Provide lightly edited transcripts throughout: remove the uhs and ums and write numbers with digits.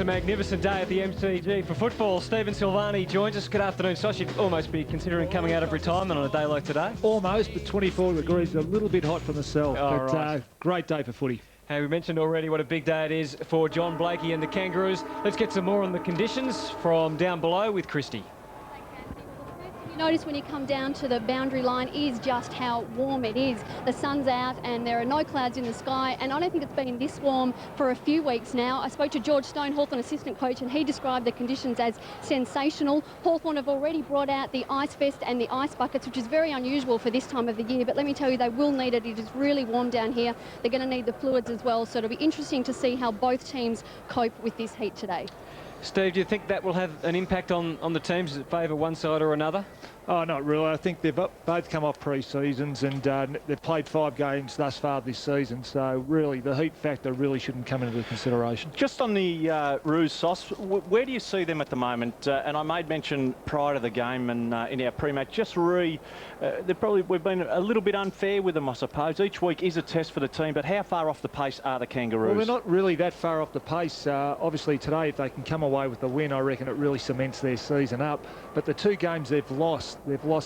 a magnificent day at the MCG for football. Stephen Silvani joins us. Good afternoon, Sosh. You'd almost be considering coming out of retirement on a day like today. Almost, but 24 degrees, a little bit hot for myself. Oh, but right. Great day for footy. Hey, we mentioned already what a big day it is for John Blakey and the Kangaroos. Let's get some more on the conditions from down below with Christy. You notice when you come down to the boundary line is just how warm it is. The sun's out and there are no clouds in the sky, and I don't think it's been this warm for a few weeks now. I spoke to George Stone, Hawthorn assistant coach, and he described the conditions as sensational. Hawthorn have already brought out the ice vest and the ice buckets, which is very unusual for this time of the year, but let me tell you, they will need it. It is really warm down here. They're going to need the fluids as well, so it'll be interesting to see how both teams cope with this heat today. Steve, do you think that will have an impact on the teams? Does it favour one side or another? Oh, not really. I think they've both come off pre-seasons and they've played 5 games thus far this season. So really, the heat factor really shouldn't come into consideration. Just on the Roos, Sauce, where do you see them at the moment? And I made mention prior to the game and in our pre-match, just we've been a little bit unfair with them, I suppose. Each week is a test for the team, but how far off the pace are the Kangaroos? Well, they're not really that far off the pace. Obviously today, if they can come away with the win, I reckon it really cements their season up. But the 2 games they've lost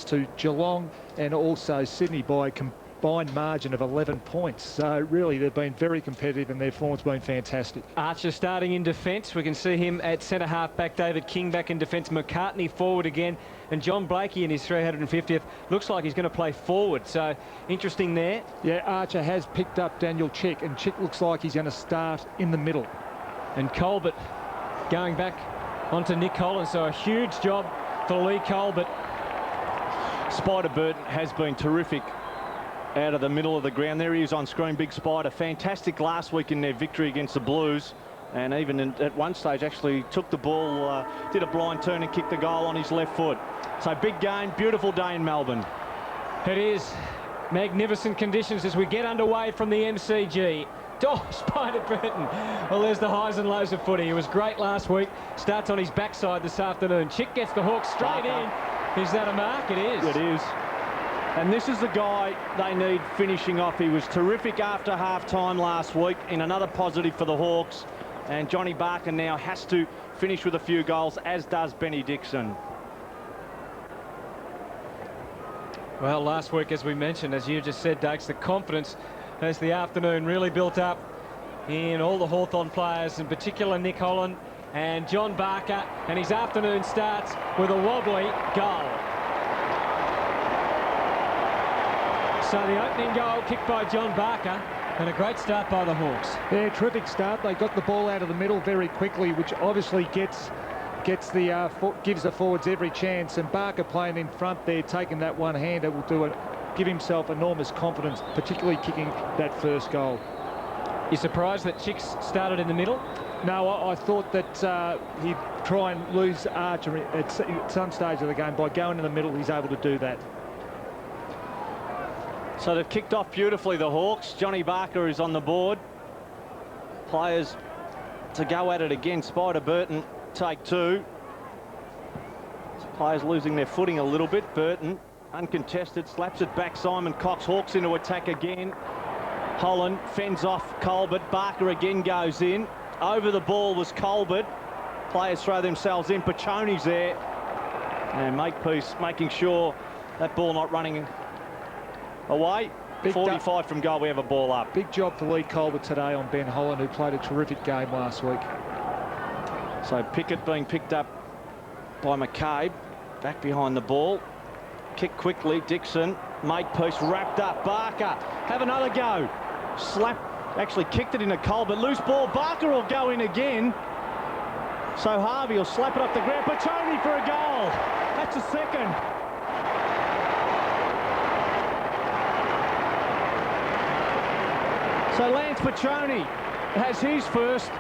to Geelong and also Sydney by a combined margin of 11 points. So really, they've been very competitive and their form's been fantastic. Archer starting in defence. We can see him at centre half back. David King back in defence. McCartney forward again. And John Blakey in his 350th looks like he's going to play forward. So interesting there. Yeah, Archer has picked up Daniel Chick, and Chick looks like he's going to start in the middle. And Colbert going back onto Nick Collins. So a huge job for Lee Colbert. Spider Burton has been terrific out of the middle of the ground. There he is on screen, Big Spider. Fantastic last week in their victory against the Blues. And even at one stage actually took the ball, did a blind turn and kicked the goal on his left foot. So big game, beautiful day in Melbourne. It is magnificent conditions as we get underway from the MCG. Oh, Spider Burton. Well, there's the highs and lows of footy. He was great last week. Starts on his backside this afternoon. Chick gets the Hawks straight in. Is that a mark? It is. It is. And this is the guy they need finishing off. He was terrific after half-time last week in another positive for the Hawks. And Johnny Barker now has to finish with a few goals, as does Benny Dixon. Well, last week, as we mentioned, as you just said, Dakes, the confidence as the afternoon really built up in all the Hawthorn players, in particular Nick Holland and John Barker, and his afternoon starts with a wobbly goal. So the opening goal kicked by John Barker, and a great start by the Hawks. Yeah, terrific start. They got the ball out of the middle very quickly, which obviously gives the forwards every chance. And Barker playing in front there, taking that one-hander, will give himself enormous confidence, particularly kicking that first goal. You surprised that Chicks started in the middle? No, I thought that he'd try and lose Archer at some stage of the game. By going in the middle, he's able to do that. So they've kicked off beautifully, the Hawks. Johnny Barker is on the board. Players to go at it again. Spider Burton, take 2. Players losing their footing a little bit. Burton, uncontested, slaps it back. Simon Cox, Hawks into attack again. Holland fends off Colbert. Barker again goes in. Over the ball was Colbert. Players throw themselves in. Pachoni's there. And Makepeace making sure that ball not running away. 45 from goal, we have a ball up. Big job for Lee Colbert today on Ben Holland, who played a terrific game last week. So Pickett being picked up by McCabe. Back behind the ball. Kick quickly, Dixon. Makepeace wrapped up. Barker, have another go. Slap, actually kicked it into Colbert. Loose ball, Barker will go in again. So Harvey will slap it off the ground. Pachoni for a goal. That's a second. So Lance Pachoni has his first,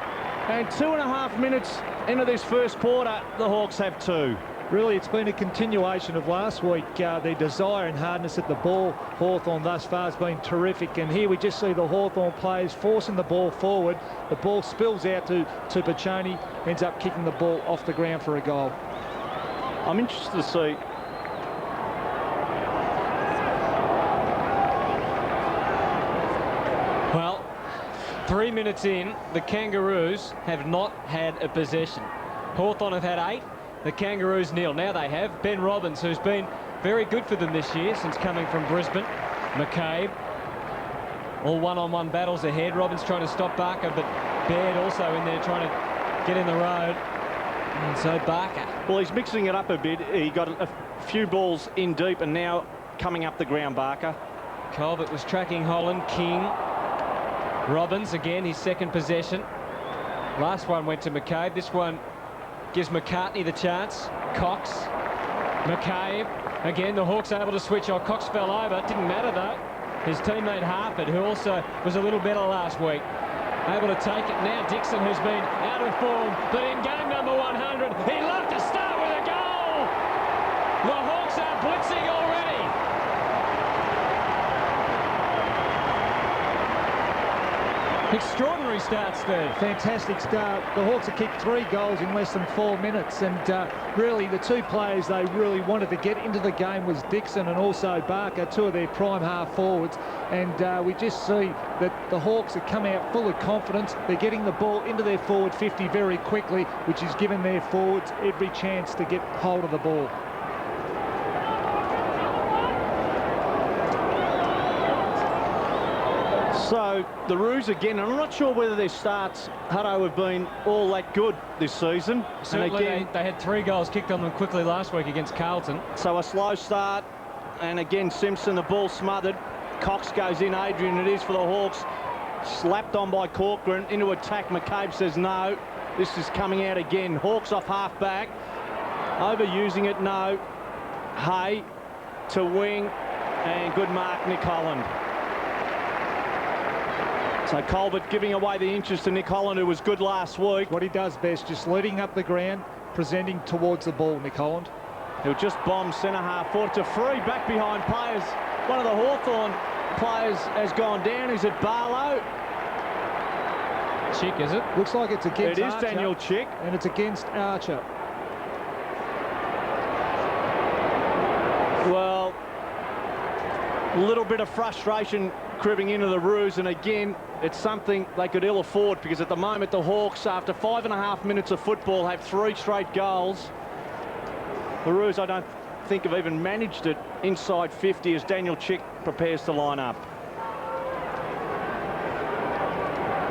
and 2.5 minutes into this first quarter, the Hawks have 2. Really, it's been a continuation of last week. Their desire and hardness at the ball, Hawthorn thus far, has been terrific. And here we just see the Hawthorn players forcing the ball forward. The ball spills out to Pachoni, ends up kicking the ball off the ground for a goal. I'm interested to see 3 minutes in, the Kangaroos have not had a possession. Hawthorn have had 8, the Kangaroos nil. Now they have Ben Robbins, who's been very good for them this year since coming from Brisbane. McCabe, all one-on-one battles ahead. Robbins trying to stop Barker, but Baird also in there trying to get in the road. And so Barker. Well, he's mixing it up a bit. He got a few balls in deep and now coming up the ground, Barker. Colbert was tracking Holland. King. Robbins again, his second possession. Last one went to McCabe. This one gives McCartney the chance. Cox. McCabe. Again, the Hawks able to switch on. Cox fell over. Didn't matter though. His teammate Harford, who also was a little better last week, able to take it. Now Dixon, who's been out of form, but in game number 100, he'd love to start with a goal. The Hawks are blitzing already. Extraordinary start, Steve. Fantastic start. The Hawks have kicked 3 goals in less than 4 minutes, and really the 2 players they really wanted to get into the game was Dixon and also Barker, 2 of their prime half forwards. And we just see that the Hawks have come out full of confidence. They're getting the ball into their forward 50 very quickly, which has given their forwards every chance to get hold of the ball. So the Roos again, and I'm not sure whether their starts, Hutto, have been all that good this season. Certainly and again, they had 3 goals kicked on them quickly last week against Carlton. so a slow start, and again Simpson, the ball smothered. Cox goes in, Adrian it is for the Hawks. Slapped on by Corcoran, into attack. McCabe says no. This is coming out again. Hawks off half back. Overusing it, no. Hay to wing, and good mark, Nick Holland. So Colbert giving away the inches to Nick Holland, who was good last week. What he does best, just leading up the ground, presenting towards the ball, Nick Holland. He'll just bomb centre half forward to free, back behind players. One of the Hawthorn players has gone down. Is it Barlow? Chick, is it? Looks like it's against It is Archer, Daniel Chick. and it's against Archer. Well, a little bit of frustration cribbing into the Roos, and again, it's something they could ill afford, because at the moment the Hawks, after 5.5 minutes of football, have 3 straight goals. The Roos, I don't think, have even managed it inside 50 as Daniel Chick prepares to line up.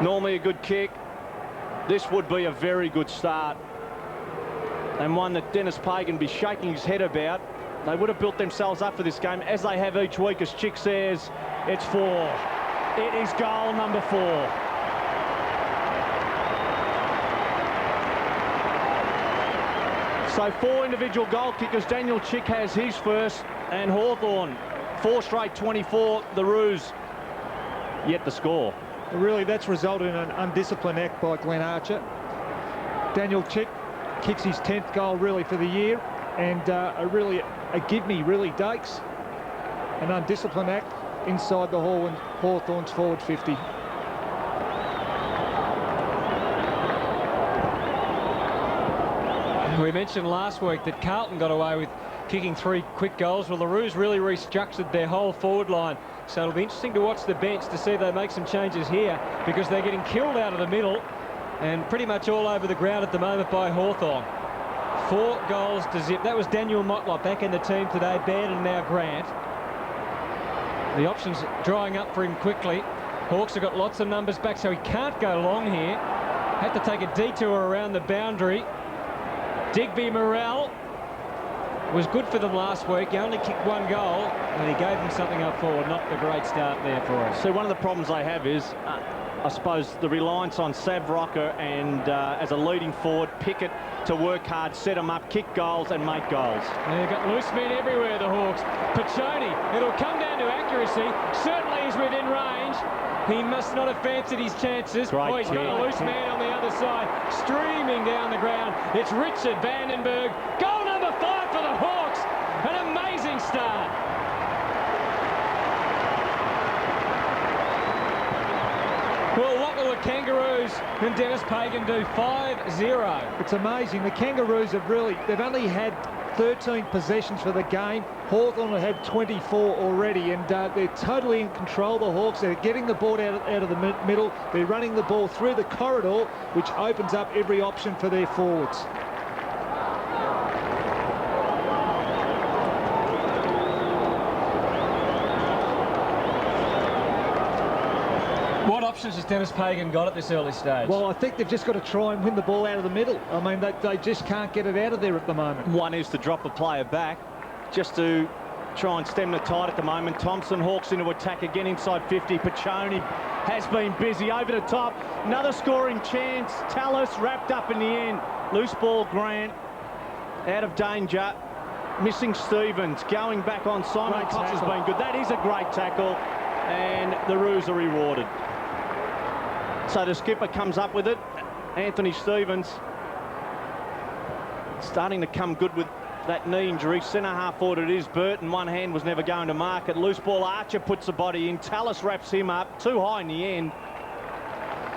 Normally a good kick. This would be a very good start, and one that Dennis Pagan be shaking his head about. They would have built themselves up for this game, as they have each week, as Chick says. It's 4. It is goal number 4. So 4 individual goal kickers. Daniel Chick has his first, and Hawthorn 4 straight 24. The Roos yet to score. Really, that's resulted in an undisciplined act by Glenn Archer. Daniel Chick kicks his 10th goal really for the year, and a give-me really Dakes. An undisciplined act inside the Hawthorn's forward 50. We mentioned last week that Carlton got away with kicking 3 quick goals. Well, the Roos really restructured their whole forward line, so it'll be interesting to watch the bench to see if they make some changes here, because they're getting killed out of the middle and pretty much all over the ground at the moment by Hawthorn. 4 goals to zip. That was Daniel Motlop back in the team today. Baird and now Grant. The options drying up for him quickly. Hawks have got lots of numbers back, so he can't go long here. Had to take a detour around the boundary. Digby Morrell was good for them last week. He only kicked 1 goal, and he gave them something up forward. Not the great start there for us. So one of the problems they have is, I suppose, the reliance on Sav Rocker and as a leading forward, Pickett to work hard, set them up, kick goals and make goals. They've got loose men everywhere, the Hawks. Pachoni, it'll come down to accuracy. Certainly he's within range. He must not have fancied his chances. Great He's got a loose man on the other side, streaming down the ground. It's Richard Vandenberg. Goal number 5 for the Hawks. An amazing start. Well, what will the Kangaroos and Dennis Pagan do? 5-0. It's amazing. The Kangaroos have they've only had 13 possessions for the game. Hawthorn have had 24 already, and they're totally in control, the Hawks. They're getting the ball out of the middle. They're running the ball through the corridor, which opens up every option for their forwards. What options has Dennis Pagan got at this early stage? Well, I think they've just got to try and win the ball out of the middle. I mean, they just can't get it out of there at the moment. One is to drop a player back, just to try and stem the tide at the moment. Thompson, Hawks into attack again inside 50. Pachoni has been busy over the top. Another scoring chance. Tallis wrapped up in the end. Loose ball, Grant out of danger. Missing Stevens, going back on Simon Great Cox has tackle. been good. That is a great tackle, and the Roos are rewarded. So the skipper comes up with it. Anthony Stevens starting to come good with that knee injury. Centre half forward it is. Burton, one hand was never going to mark it. Loose ball, Archer puts the body in. Tallis wraps him up. Too high in the end.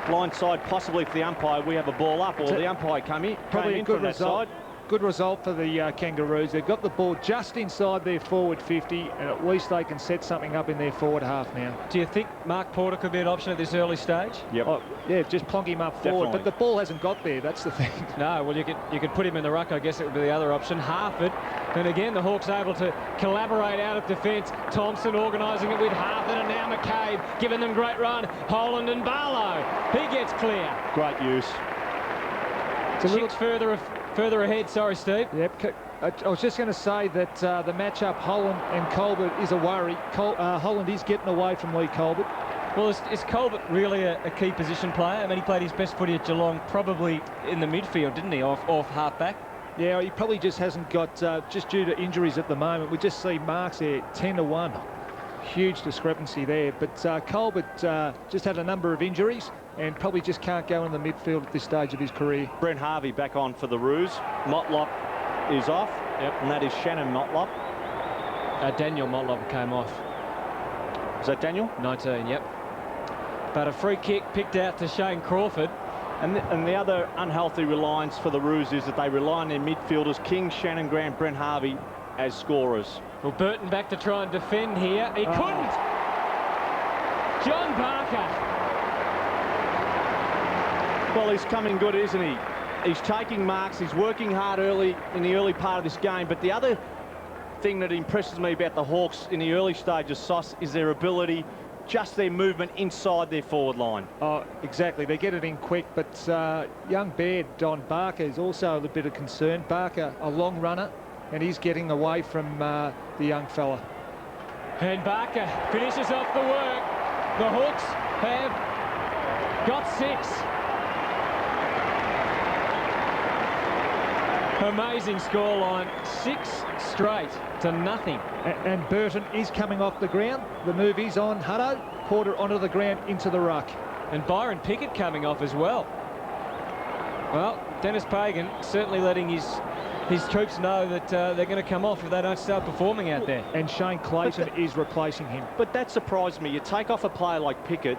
Blindside possibly for the umpire. We have a ball up, or the umpire came in Probably a good from that result. side. Good result for the Kangaroos. They've got the ball just inside their forward 50, and at least they can set something up in their forward half now. Do you think Mark Porter could be an option at this early stage? Yep. Oh, yeah, just plonk him up forward, Definitely. but the ball hasn't got there. That's the thing. No, well, you could put him in the ruck. I guess it would be the other option. Harford, and again the Hawks able to collaborate out of defence. Thompson organising it with Harford, and now McCabe giving them great run. Holland and Barlow. He gets clear. Great use. It's a little Further ahead. Sorry, Steve. Yep. I was just going to say that the matchup Holland and Colbert is a worry. Holland is getting away from Lee Colbert. Well, is Colbert really a key position player? I mean, he played his best footy at Geelong probably in the midfield, didn't he, off half-back? Yeah, he probably just hasn't got, just due to injuries at the moment. We just see marks there, 10-1. Huge discrepancy there. But Colbert just had a number of injuries and probably just can't go in the midfield at this stage of his career. Brent Harvey back on for the Roos. Motlop is off. Yep. And that is Shannon Motlop. Daniel Motlop came off. Is that Daniel? 19, yep. But a free kick picked out to Shane Crawford. And the other unhealthy reliance for the Roos is that they rely on their midfielders, King, Shannon Grant, Brent Harvey, as scorers. Well, Burton back to try and defend here. He couldn't. John Barker. Well, he's coming good, isn't he? He's taking marks. He's working hard early in the early part of this game. But the other thing that impresses me about the Hawks in the early stages, Sauce, is their ability, just their movement inside their forward line. Oh, exactly. They get it in quick, but young Baird, Don Barker, is also a little bit of concern. Barker, a long runner, and he's getting away from the young fella. And Barker finishes off the work. The Hawks have got 6. Amazing scoreline, 6 straight to nothing. And Burton is coming off the ground. The move is on Hutto. Porter onto the ground into the ruck. And Byron Pickett coming off as well. Well, Dennis Pagan certainly letting his troops know that they're going to come off if they don't start performing out there. And Shane Clayton is replacing him. But that surprised me. You take off a player like Pickett.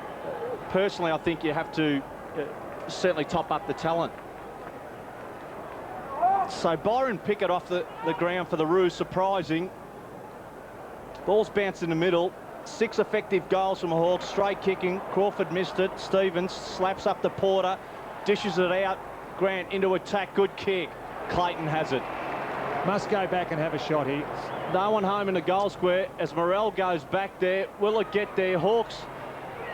Personally, I think you have to certainly top up the talent. So Byron Pickett off the ground for the Roos, surprising. Ball's bounced in the middle. 6 effective goals from the Hawks, straight kicking. Crawford missed it. Stevens slaps up the Porter, dishes it out. Grant into attack, good kick. Clayton has it. Must go back and have a shot here. No one home in the goal square as Morrell goes back there. Will it get there? Hawks.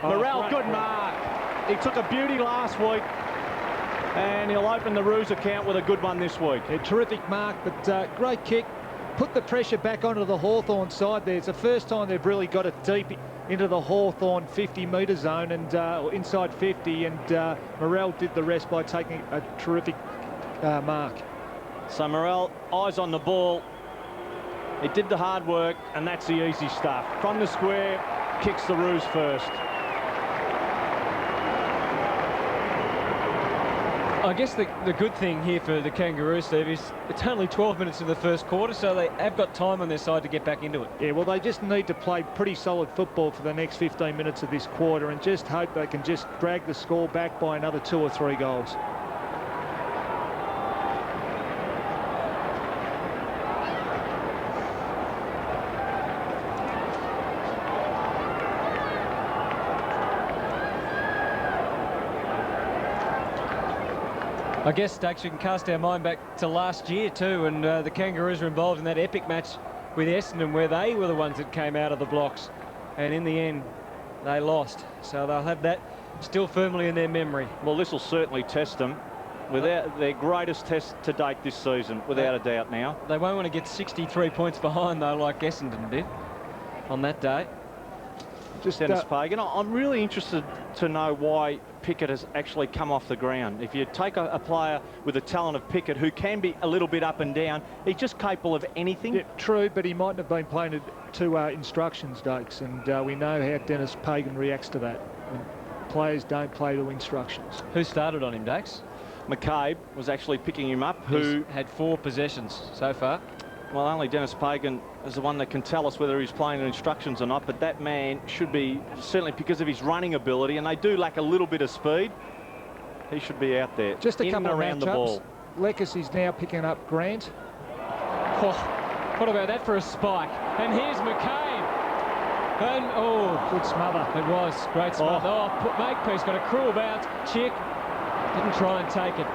Morrell, great good work. mark. He took a beauty last week, and he'll open the Roos account with a good one this week. A terrific mark, but great kick. Put the pressure back onto the Hawthorn side there. It's the first time they've really got it deep into the Hawthorn 50-metre zone and inside 50, and Morrell did the rest by taking a terrific mark. So Morrell, eyes on the ball. He did the hard work, and that's the easy stuff. From the square, kicks the Roos first. I guess the good thing here for the Kangaroos, Steve, is it's only 12 minutes in the first quarter, so they have got time on their side to get back into it. Yeah, well, they just need to play pretty solid football for the next 15 minutes of this quarter and just hope they can just drag the score back by another 2 or 3 goals. I guess, Stakes, we can cast our mind back to last year too, and the Kangaroos were involved in that epic match with Essendon where they were the ones that came out of the blocks, and in the end they lost. So they'll have that still firmly in their memory. Well, this will certainly test them. Without their greatest test to date this season, without a doubt now. They won't want to get 63 points behind, though, like Essendon did on that day. Just Dennis Pagan. I'm really interested to know why Pickett has actually come off the ground. If you take a player with the talent of Pickett, who can be a little bit up and down, he's just capable of anything. Yeah, true, but he mightn't have been playing to instructions, Dakes, and we know how Dennis Pagan reacts to that. When players don't play to instructions. Who started on him, Dakes? McCabe was actually picking him up, who had 4 possessions so far. Well, only Dennis Pagan is the one that can tell us whether he's playing to instructions or not, but that man should be, certainly because of his running ability, and they do lack a little bit of speed, he should be out there. Just a couple of around the ball. Legacy's now picking up Grant. Oh, what about that for a spike? And here's McCabe. And, oh, good smother. It was great smother. Oh, Makepeace got a cruel bounce. Chick didn't try and take it.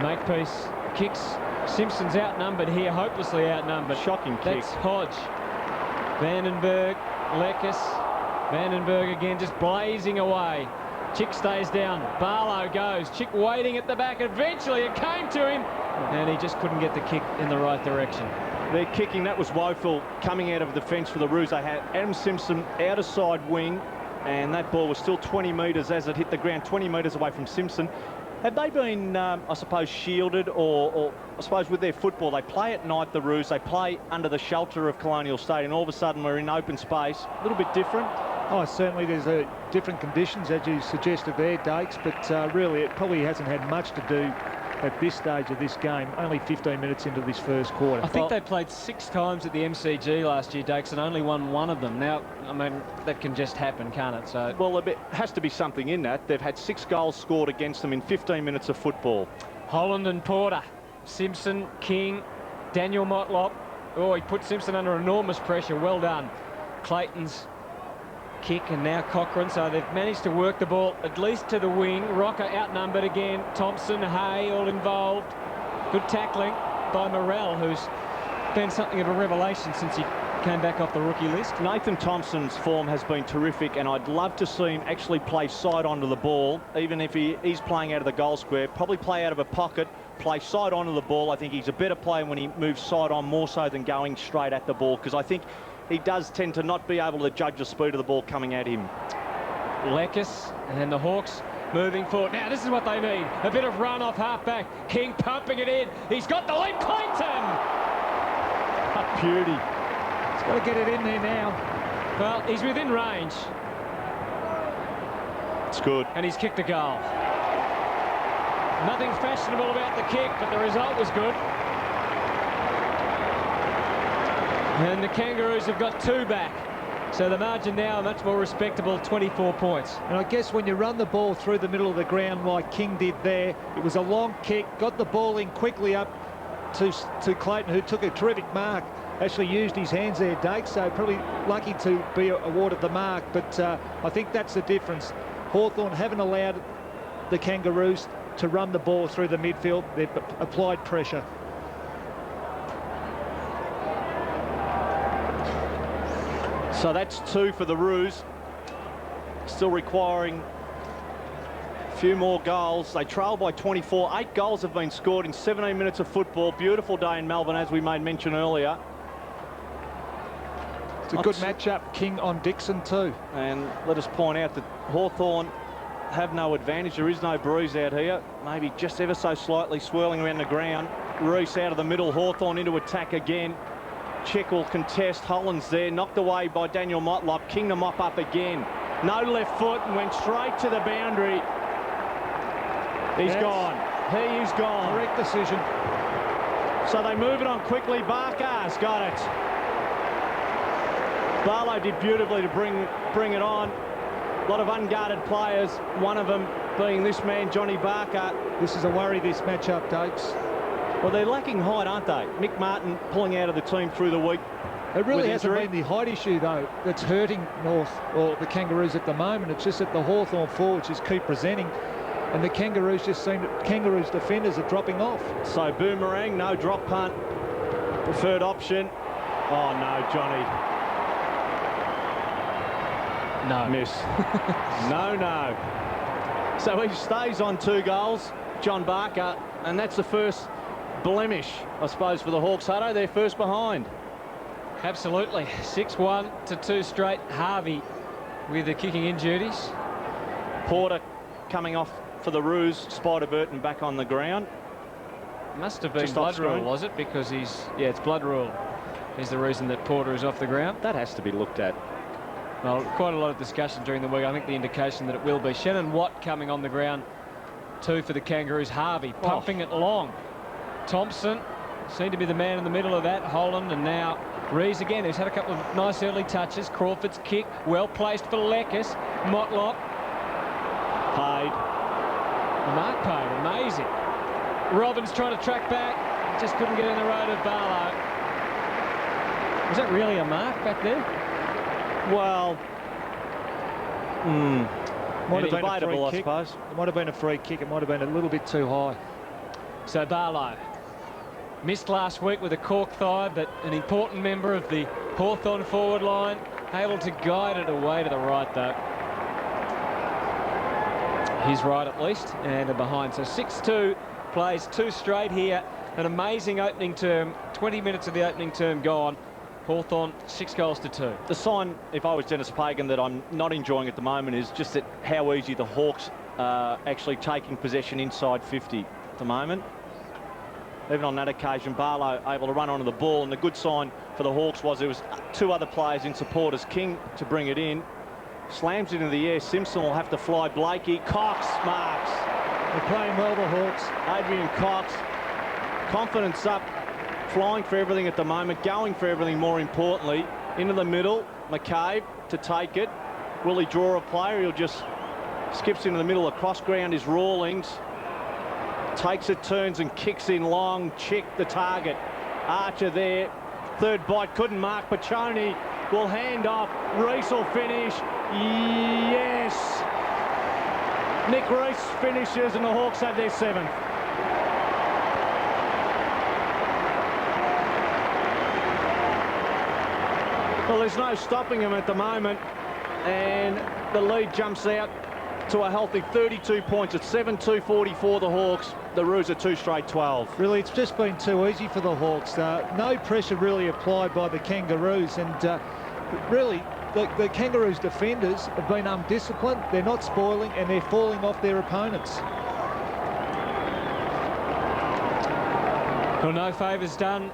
Makepeace kicks. Simpson's outnumbered here, hopelessly outnumbered. Shocking kick. That's Hodge. Vandenberg, Lekas. Vandenberg again just blazing away. Chick stays down. Barlow goes. Chick waiting at the back. Eventually it came to him, and he just couldn't get the kick in the right direction. They're kicking. That was woeful coming out of the fence for the Roos. They had Adam Simpson out of side wing, and that ball was still 20 metres as it hit the ground, 20 metres away from Simpson. Have they been, I suppose, shielded, or I suppose with their football, they play at night, the Roos, they play under the shelter of Colonial Stadium, all of a sudden we're in open space, a little bit different? Oh, certainly there's different conditions, as you suggested there, Dakes, but really it probably hasn't had much to do at this stage of this game, only 15 minutes into this first quarter. I think they played 6 times at the MCG last year, Dakes, and only won 1 of them. Now, I mean, that can just happen, can't it? So, well, there has to be something in that. They've had 6 goals scored against them in 15 minutes of football. Holland and Porter, Simpson, King, Daniel Motlop. Oh, he put Simpson under enormous pressure. Well done. Clayton's kick, and now Cochrane. So they've managed to work the ball at least to the wing. Rocker outnumbered again. Thompson, Hay, all involved. Good tackling by Morrell, who's been something of a revelation since he came back off the rookie list. Nathan Thompson's form has been terrific, and I'd love to see him actually play side onto the ball, even if he's playing out of the goal square. Probably play out of a pocket, play side onto the ball. I think he's a better player when he moves side on more so than going straight at the ball, because I think he does tend to not be able to judge the speed of the ball coming at him. Lekas and the Hawks moving forward. Now, this is what they need. A bit of run off half-back. King pumping it in. He's got the lead. Clayton! A beauty. He's got to get it in there now. Well, he's within range. It's good. And he's kicked a goal. Nothing fashionable about the kick, but the result was good. And the Kangaroos have got 2 back. So the margin now much more respectable, 24 points. And I guess when you run the ball through the middle of the ground like King did there, it was a long kick, got the ball in quickly up to Clayton, who took a terrific mark. Actually used his hands there, Dake, so probably lucky to be awarded the mark. But I think that's the difference. Hawthorn haven't allowed the Kangaroos to run the ball through the midfield. They've applied pressure. So that's 2 for the Roos. Still requiring a few more goals. They trail by 24. 8 goals have been scored in 17 minutes of football. Beautiful day in Melbourne, as we made mention earlier. It's a good matchup, King on Dixon too. And let us point out that Hawthorn have no advantage. There is no breeze out here. Maybe just ever so slightly swirling around the ground. Reese out of the middle. Hawthorn into attack again. Chick will contest. Holland's there, knocked away by Daniel Motlop. King to mop up again. No left foot and went straight to the boundary. He's gone. He is gone. Correct decision. So they move it on quickly. Barker's got it. Barlow did beautifully to bring it on. A lot of unguarded players, one of them being this man, Johnny Barker. This is a worry, this matchup, Dakes. Well, they're lacking height, aren't they? Mick Martin pulling out of the team through the week. It really hasn't been the height issue, though, that's hurting North or the Kangaroos at the moment. It's just that the Hawthorn forwards just keep presenting. And the Kangaroos Kangaroos defenders are dropping off. So Boomerang, no drop punt. Preferred option. Oh no, Johnny. No. Miss. No. So he stays on 2 goals, John Barker, and that's the first blemish, I suppose, for the Hawks. Hutto, they're first behind. Absolutely. 6-1 to 2 straight. Harvey with the kicking in duties. Porter coming off for the Roos. Spider Burton back on the ground. Must have been Just blood off screen. rule, was it? Because it's blood rule is the reason that Porter is off the ground. That has to be looked at. Well, quite a lot of discussion during the week. I think the indication that it will be. Shannon Watt coming on the ground, 2 for the Kangaroos. Harvey pumping it long. Thompson seemed to be the man in the middle of that. Holland, and now Rees again. He's had a couple of nice early touches. Crawford's kick, well placed for Leckis. Motlop. Paid. Mark paid, amazing. Robbins trying to track back, just couldn't get in the road of Barlow. Was that really a mark back there? Well, Might have been a debatable, I free kick. suppose. It might have been a free kick. It might have been a little bit too high. So Barlow missed last week with a cork thigh, but an important member of the Hawthorn forward line, able to guide it away to the right though. He's right at least, and a behind. So 6-2, plays 2 straight here. An amazing opening term. 20 minutes of the opening term gone. Hawthorn 6 goals to 2. The sign, if I was Dennis Pagan, that I'm not enjoying at the moment is just that how easy the Hawks are actually taking possession inside 50 at the moment. Even on that occasion, Barlow able to run onto the ball, and the good sign for the Hawks was there was 2 other players in support as King to bring it in. Slams it into the air. Simpson will have to fly. Blakey. Cox marks. They're playing well, the Hawks. Adrian Cox. Confidence up. Flying for everything at the moment. Going for everything, more importantly. Into the middle. McCabe to take it. Will he draw a player? He'll just skips into the middle. Across ground is Rawlings. Takes it, turns and kicks in long. Chick the target. Archer there. 3rd bite. Couldn't mark. Pachoni will hand off. Rees will finish. Yes. Nick Rees finishes and the Hawks have their 7th. Well, there's no stopping him at the moment, and the lead jumps out to a healthy 32 points. It's 7-2-44 the Hawks. The Roos are 2 straight 12. Really, it's just been too easy for the Hawks. No pressure really applied by the Kangaroos, and really the Kangaroos defenders have been undisciplined. They're not spoiling, and they're falling off their opponents. Well, no favours done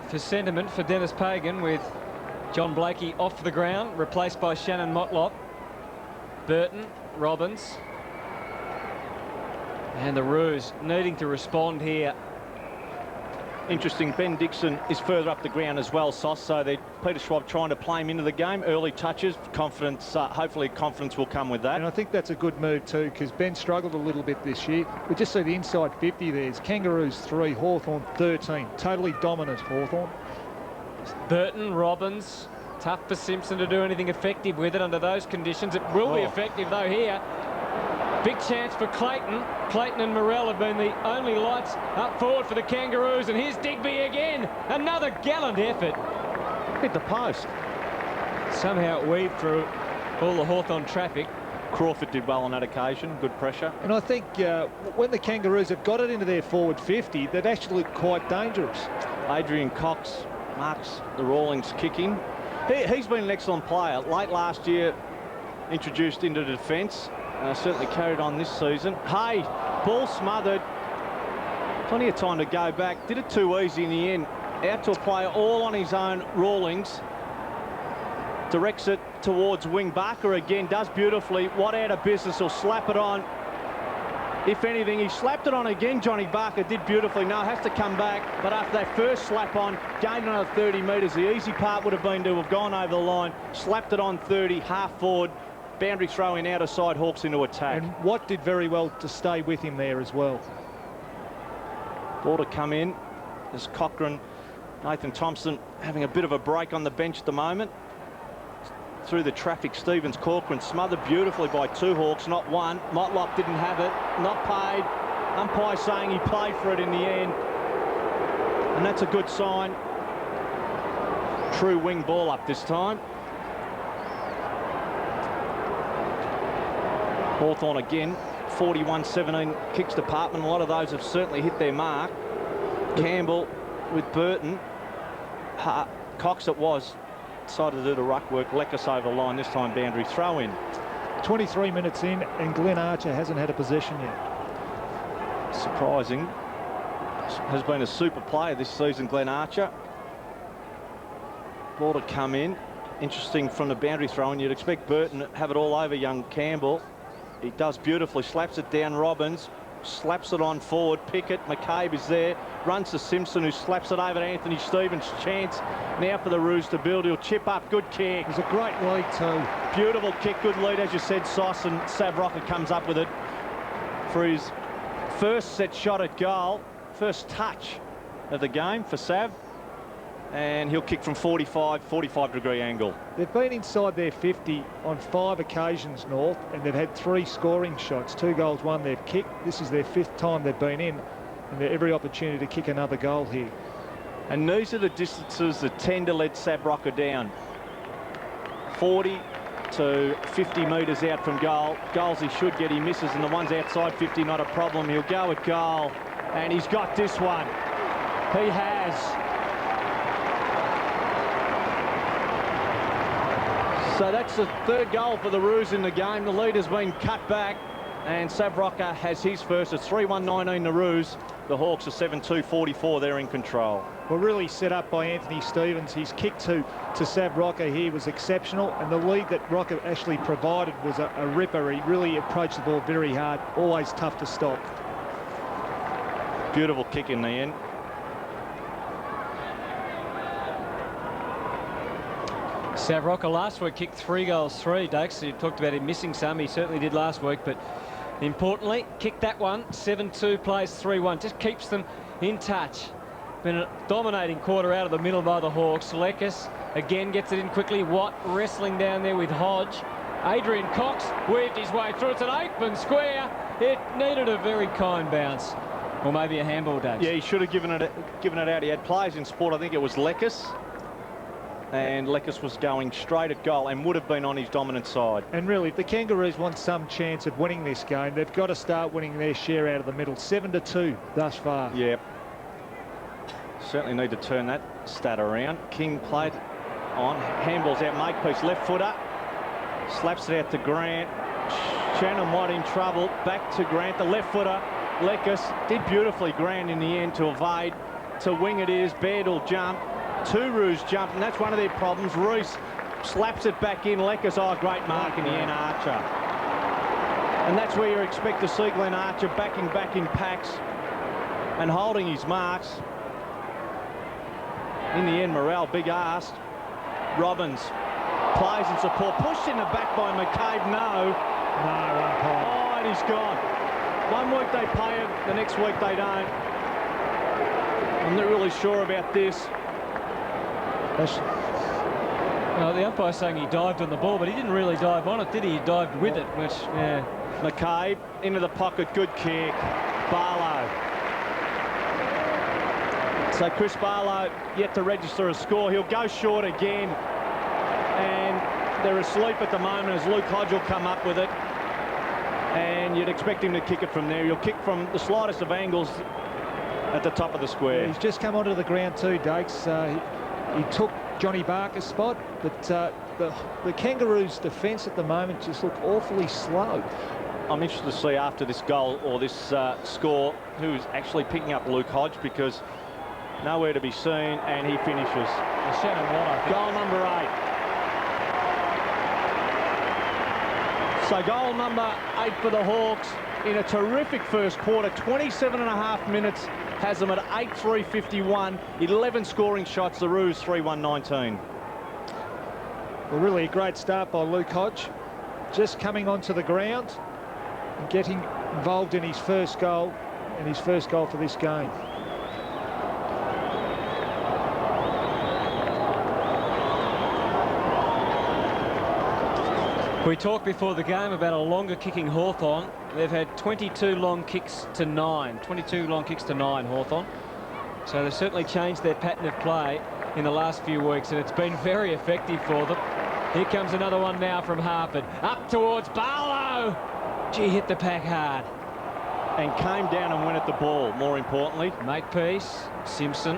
for sentiment for Dennis Pagan, with John Blakey off the ground, replaced by Shannon Motlop. Burton, Robbins, and the Roos needing to respond here. Interesting, Ben Dixon is further up the ground as well, Sauce, so Peter Schwab trying to play him into the game. Early touches, confidence, hopefully confidence will come with that. And I think that's a good move too, because Ben struggled a little bit this year. We just see the inside 50 there. It's Kangaroos 3, Hawthorn 13. Totally dominant Hawthorn. Burton, Robbins, tough for Simpson to do anything effective with it under those conditions. It will be effective though here. Big chance for Clayton. Clayton and Morrell have been the only lights up forward for the Kangaroos, and here's Digby again. Another gallant effort. Hit the post. Somehow it weaved through all the Hawthorn traffic. Crawford did well on that occasion. Good pressure. And I think when the Kangaroos have got it into their forward 50, they've actually looked quite dangerous. Adrian Cox marks the Rawlings kicking. He's been an excellent player. Late last year, introduced into the defence. Certainly carried on this season. Hey, ball smothered. Plenty of time to go back. Did it too easy in the end. Out to a player all on his own. Rawlings directs it towards wing. Barker again does beautifully. Watt out of business. He'll slap it on. If anything, he slapped it on again. Johnny Barker did beautifully. Now has to come back. But after that first slap on, gained another 30 metres. The easy part would have been to have gone over the line. Slapped it on 30, half forward. Boundary throw in, outer side, Hawks into attack. And Watt did very well to stay with him there as well. Ball to come in. There's Cochran, Nathan Thompson having a bit of a break on the bench at the moment. through the traffic. Stevens Corcoran smothered beautifully by two Hawks, not one. Motlop didn't have it, not paid. Umpire saying he played for it in the end. And that's a good sign. True wing ball up this time. Hawthorn again, 41-17 kicks department. A lot of those have certainly hit their mark. Campbell with Burton. Cox it was. Decided to do the ruck work. Leckus over the line. This time boundary throw in. 23 minutes in and Glenn Archer hasn't had a possession yet. Surprising. Has been a super player this season, Glenn Archer. Ball to come in. Interesting from the boundary throw in. You'd expect Burton to have it all over young Campbell. He does beautifully. Slaps it down Robbins. Slaps it on forward. Pickett. McCabe is there. Runs to Simpson, who slaps it over to Anthony Stevens. Chance now for the Roos to build. He'll chip up. Good kick. It was a great lead too. Beautiful kick. Good lead, as you said, Sauce, and Sav Rocker comes up with it for his first set shot at goal. First touch of the game for Sav. And he'll kick from 45-degree angle. They've been inside their 50 on 5 occasions, North, and they've had 3 scoring shots. 2 goals, 1 they've kicked. This is their 5th time they've been in, and they've every opportunity to kick another goal here. And these are the distances that tend to let Sav Rocker down. 40 to 50 metres out from goal. Goals he should get, he misses, and the ones outside 50, not a problem. He'll go at goal, and he's got this one. He has. So that's the 3rd goal for the Roos in the game. The lead has been cut back, and Sav Rocker has his first. It's 3-1-19 the Roos. The Hawks are 7-2-44. They're in control. Well, really set up by Anthony Stevens. His kick to Sav Rocker here was exceptional, and the lead that Rocker actually provided was a ripper. He really approached the ball very hard, always tough to stop. Beautiful kick in the end. Sav Rocker last week kicked 3 goals, 3. Dakes, you talked about him missing some. He certainly did last week, but importantly, kicked that one. 7-2 plays 3-1. Just keeps them in touch. Been a dominating quarter out of the middle by the Hawks. Leckus again gets it in quickly. Watt wrestling down there with Hodge. Adrian Cox weaved his way through. It's an open square. It needed a very kind bounce. Or maybe a handball, Dakes. Yeah, he should have given it out. He had players in sport. I think it was Leckus. And Leckus was going straight at goal and would have been on his dominant side. And really, if the Kangaroos want some chance of winning this game, they've got to start winning their share out of the middle. 7-2 thus far. Yeah. Certainly need to turn that stat around. King played on. Handball's out, Makepeace, left footer. Slaps it out to Grant. Shannon White in trouble. Back to Grant, the left footer. Leckus did beautifully, Grant, in the end to evade. To wing it is. Baird will jump. 2 Roos jump, and that's one of their problems. Reese slaps it back in. Leckus, great mark in the end, Archer. And that's where you expect to see Glenn Archer backing back in packs and holding his marks. In the end, Morrell, big ask. Robbins plays in support. Pushed in the back by McCabe. No, umpire. Oh, and he's gone. One week they pay him, the next week they don't. I'm not really sure about this. The umpire's saying he dived on the ball, but he didn't really dive on it, did he? He dived with it, which, yeah. McCabe into the pocket, good kick. Barlow. So Chris Barlow yet to register a score. He'll go short again. And they're asleep at the moment as Luke Hodge will come up with it. And you'd expect him to kick it from there. He'll kick from the slightest of angles at the top of the square. Yeah, he's just come onto the ground too, Dakes. He took Johnny Barker's spot, but the Kangaroos' defence at the moment just look awfully slow. I'm interested to see after this goal or this score who's actually picking up Luke Hodge, because nowhere to be seen, and he finishes. Shannon Watt, I think. Goal number 8. So goal number 8 for the Hawks in a terrific first quarter. 27.5 minutes has them at 8-3-51. 11 scoring shots. The Roos 3-1-19. Well, really a great start by Luke Hodge. Just coming onto the ground and getting involved in his first goal, and his first goal for this game. We talked before the game about a longer kicking Hawthorn. They've had 22 long kicks to 9. 22 long kicks to 9, Hawthorn. So they've certainly changed their pattern of play in the last few weeks, and it's been very effective for them. Here comes another one now from Harford. Up towards Barlow. Gee, hit the pack hard. And came down and went at the ball, more importantly. Makepeace, Simpson,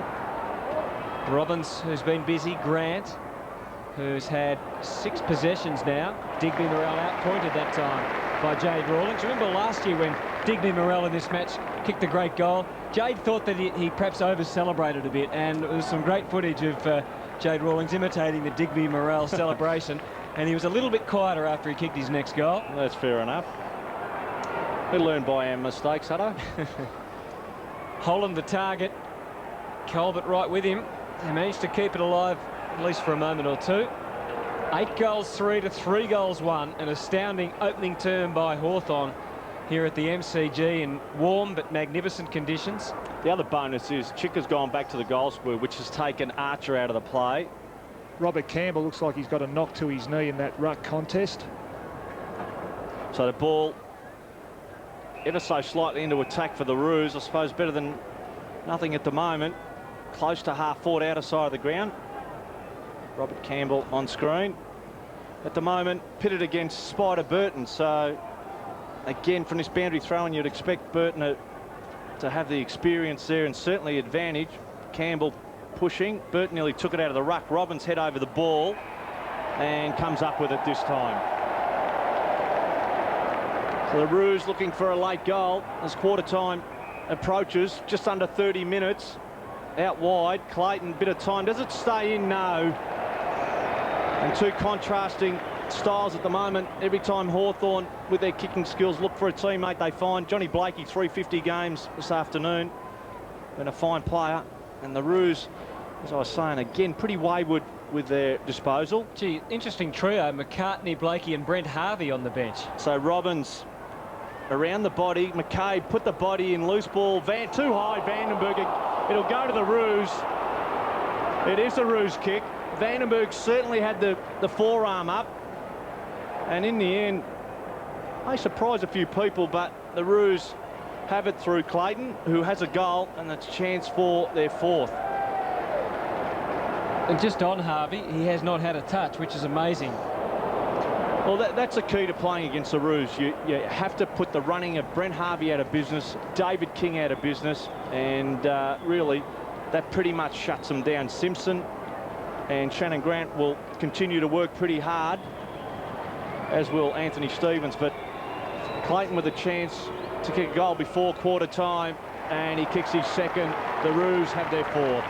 Robbins, who's been busy, Grant, who's had 6 possessions now. Digby Morrell outpointed that time by Jade Rawlings. Remember last year when Digby Morrell in this match kicked a great goal? Jade thought that he perhaps over-celebrated a bit, and there was some great footage of Jade Rawlings imitating the Digby Morrell celebration, and he was a little bit quieter after he kicked his next goal. That's fair enough. We learn by our mistakes, Hutto. Holland the target. Colbert right with him. They managed to keep it alive at least for a moment or two. 8 goals 3 to 3 goals 1. An astounding opening term by Hawthorn here at the MCG in warm but magnificent conditions. The other bonus is Chicka's gone back to the goal square, which has taken Archer out of the play. Robert Campbell looks like he's got a knock to his knee in that ruck contest. So the ball ever so slightly into attack for the Roos. I suppose better than nothing at the moment. Close to half forward outer side of the ground. Robert Campbell on screen. At the moment, pitted against Spider Burton. So again, from this boundary throw-in, you'd expect Burton to have the experience there and certainly advantage. Campbell pushing. Burton nearly took it out of the ruck. Robbins head over the ball and comes up with it this time. So the Roos looking for a late goal as quarter time approaches. Just under 30 minutes. Out wide. Clayton, bit of time. Does it stay in? No. And two contrasting styles at the moment. Every time Hawthorn, with their kicking skills, look for a teammate, they find. Johnny Blakey, 350 games this afternoon. Been a fine player. And the Roos, as I was saying, again, pretty wayward with their disposal. Gee, interesting trio. McCartney, Blakey and Brent Harvey on the bench. So Robbins around the body. McCabe put the body in, loose ball. Too high, Vandenberg. It'll go to the Roos. It is a Roos kick. Vandenberg certainly had the forearm up. And in the end, they surprised a few people, but the Roos have it through Clayton, who has a goal, and it's a chance for their 4th. And just on Harvey, he has not had a touch, which is amazing. Well, that's the key to playing against the Roos. You have to put the running of Brent Harvey out of business, David King out of business, and really, that pretty much shuts them down. Simpson and Shannon Grant will continue to work pretty hard, as will Anthony Stevens, but Clayton with a chance to kick a goal before quarter time, and he kicks his second. The Roos have their 4th.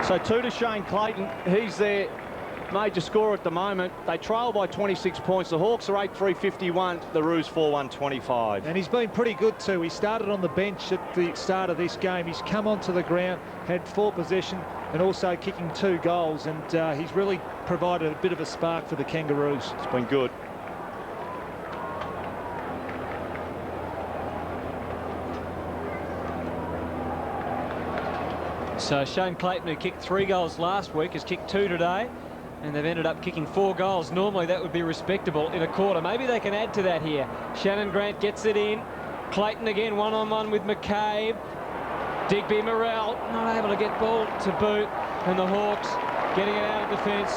So 2 to Shane Clayton. He's their major scorer at the moment. They trail by 26 points. The Hawks are 8-3-51. The Roos 4-1-25. And he's been pretty good too. He started on the bench at the start of this game. He's come onto the ground, had 4 possession and also kicking 2 goals. And he's really provided a bit of a spark for the Kangaroos. It's been good. So Shane Clayton, who kicked 3 goals last week, has kicked 2 today, and they've ended up kicking 4 goals. Normally that would be respectable in a quarter. Maybe they can add to that here. Shannon Grant gets it in. Clayton again one-on-one with McCabe. Digby Morrell not able to get ball to boot, and the Hawks getting it out of defence.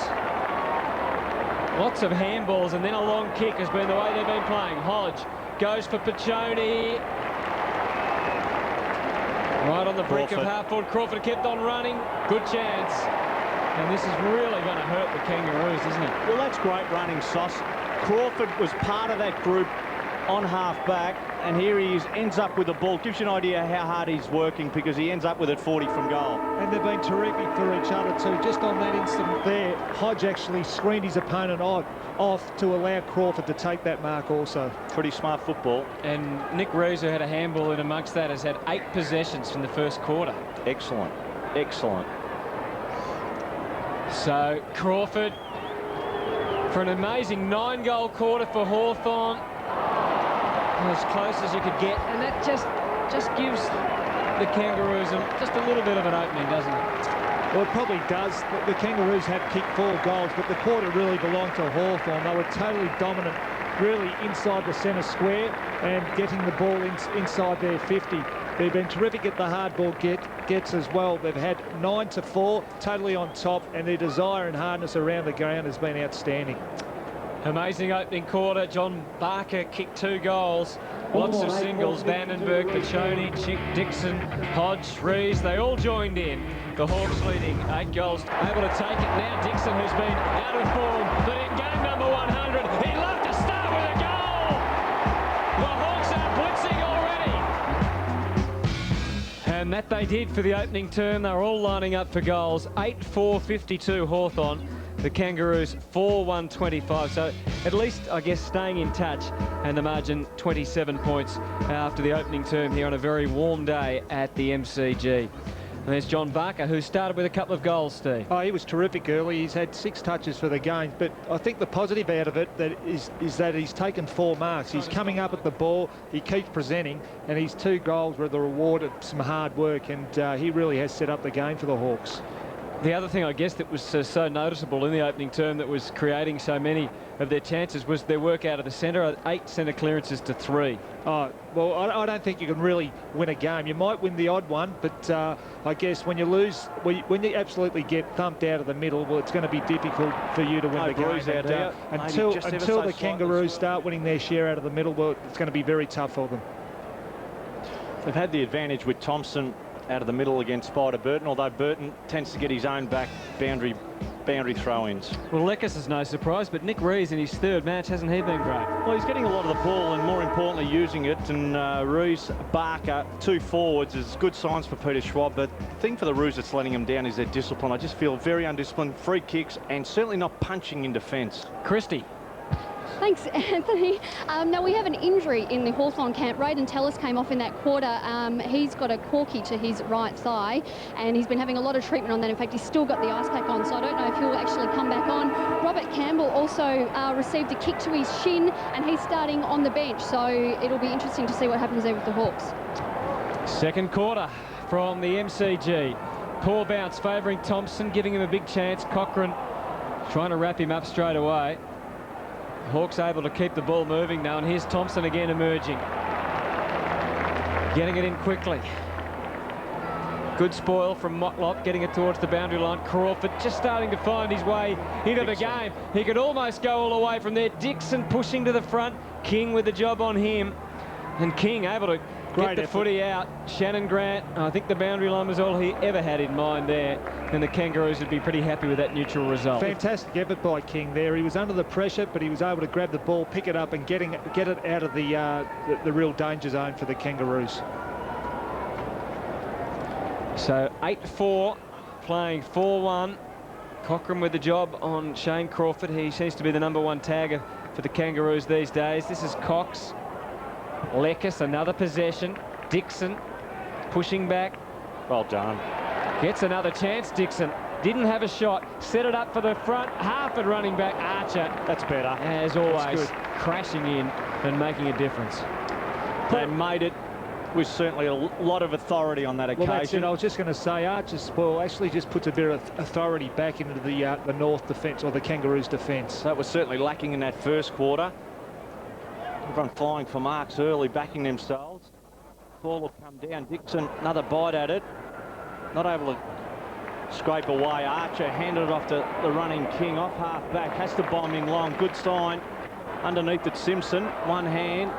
Lots of handballs, and then a long kick has been the way they've been playing. Hodge goes for Piccioni. Right on the brink of half forward. Crawford kept on running. Good chance. And this is really going to hurt the Kangaroos, isn't it? Well, that's great running, Sauce. Crawford was part of that group on half back, and here he is, ends up with the ball. Gives you an idea how hard he's working, because he ends up with it 40 from goal. And they've been terrific for each other too. Just on that instant there, Hodge actually screened his opponent off to allow Crawford to take that mark also. Pretty smart football. And Nick Rees, who had a handball in amongst that, has had 8 possessions from the first quarter. Excellent. Excellent. So Crawford, for an amazing 9-goal quarter for Hawthorn, as close as you could get, and that just gives the Kangaroos just a little bit of an opening, doesn't it? Well, it probably does. The Kangaroos have kicked 4 goals, but the quarter really belonged to Hawthorn. They were totally dominant, really inside the centre square and getting the ball inside their 50. They've been terrific at the hard ball gets as well. They've had 9-4, totally on top, and their desire and hardness around the ground has been outstanding. Amazing opening quarter. John Barker kicked 2 goals. Lots of singles. Vandenberg, Pachoni, Chick, Dixon, Hodge, Rees, they all joined in. The Hawks leading 8 goals. Able to take it now. Dixon, who's been out of form, but in game number 100, he'd love to start with a goal. The Hawks are blitzing already. And that they did for the opening term. They're all lining up for goals. 8-4-52 Hawthorn. The Kangaroos 4-1-25, so at least, I guess, staying in touch, and the margin 27 points after the opening term here on a very warm day at the MCG. And there's John Barker, who started with a couple of goals, Steve. Oh, he was terrific early. He's had 6 touches for the game, but I think the positive out of it is that he's taken 4 marks. He's coming up at the ball, he keeps presenting, and his 2 goals were the reward of some hard work, and he really has set up the game for the Hawks. The other thing, I guess, that was so noticeable in the opening term that was creating so many of their chances was their work out of the centre. 8 centre clearances to 3. Oh, well, I don't think you can really win a game. You might win the odd one, but I guess when you lose, when you absolutely get thumped out of the middle, well, it's going to be difficult for you to win the game. And, until the Kangaroos start winning their share out of the middle, well, it's going to be very tough for them. They've had the advantage with Thompson out of the middle against Spider Burton, although Burton tends to get his own back boundary throw-ins. Well, Leckis is no surprise, but Nick Rees in his 3rd match, hasn't he been great? Well, he's getting a lot of the ball and, more importantly, using it. And Rees, Barker, 2 forwards is good signs for Peter Schwab. But the thing for the Roos that's letting them down is their discipline. I just feel very undisciplined, free kicks, and certainly not punching in defence. Christie. Thanks, Anthony. Now, we have an injury in the Hawthorn camp. Raiden Tellis came off in that quarter. He's got a corky to his right thigh, and he's been having a lot of treatment on that. In fact, he's still got the ice pack on, so I don't know if he'll actually come back on. Robert Campbell also received a kick to his shin, and he's starting on the bench, so it'll be interesting to see what happens there with the Hawks. Second quarter from the MCG. Poor bounce favouring Thompson, giving him a big chance. Cochrane trying to wrap him up straight away. Hawks able to keep the ball moving now, and here's Thompson again emerging. Getting it in quickly. Good spoil from Motlop, getting it towards the boundary line. Crawford just starting to find his way into the game. He could almost go all the way from there. Dixon pushing to the front. King with the job on him. And King able to get the footy out. Shannon Grant, I think the boundary line was all he ever had in mind there. And the Kangaroos would be pretty happy with that neutral result. Fantastic effort by King there. He was under the pressure, but he was able to grab the ball, pick it up, and get it out of the real danger zone for the Kangaroos. So 8-4, playing 4-1. Cochrane with the job on Shane Crawford. He seems to be the #1 tagger for the Kangaroos these days. This is Cox. Leckis, another possession. Dixon pushing back. Well done. Gets another chance, Dixon. Didn't have a shot. Set it up for the front. Harford running back. Archer. That's better. As always, crashing in and making a difference. They made it with certainly a lot of authority on that occasion. Well, that's it. I was just going to say, Archer's spoil actually just puts a bit of authority back into the North defence, or the Kangaroos defence. That was certainly lacking in that first quarter. Everyone flying for marks early, backing themselves. Ball will come down. Dixon, another bite at it. Not able to scrape away. Archer handed it off to the running King, off half back. Has to bomb in long. Good sign. Underneath it, Simpson. One hand.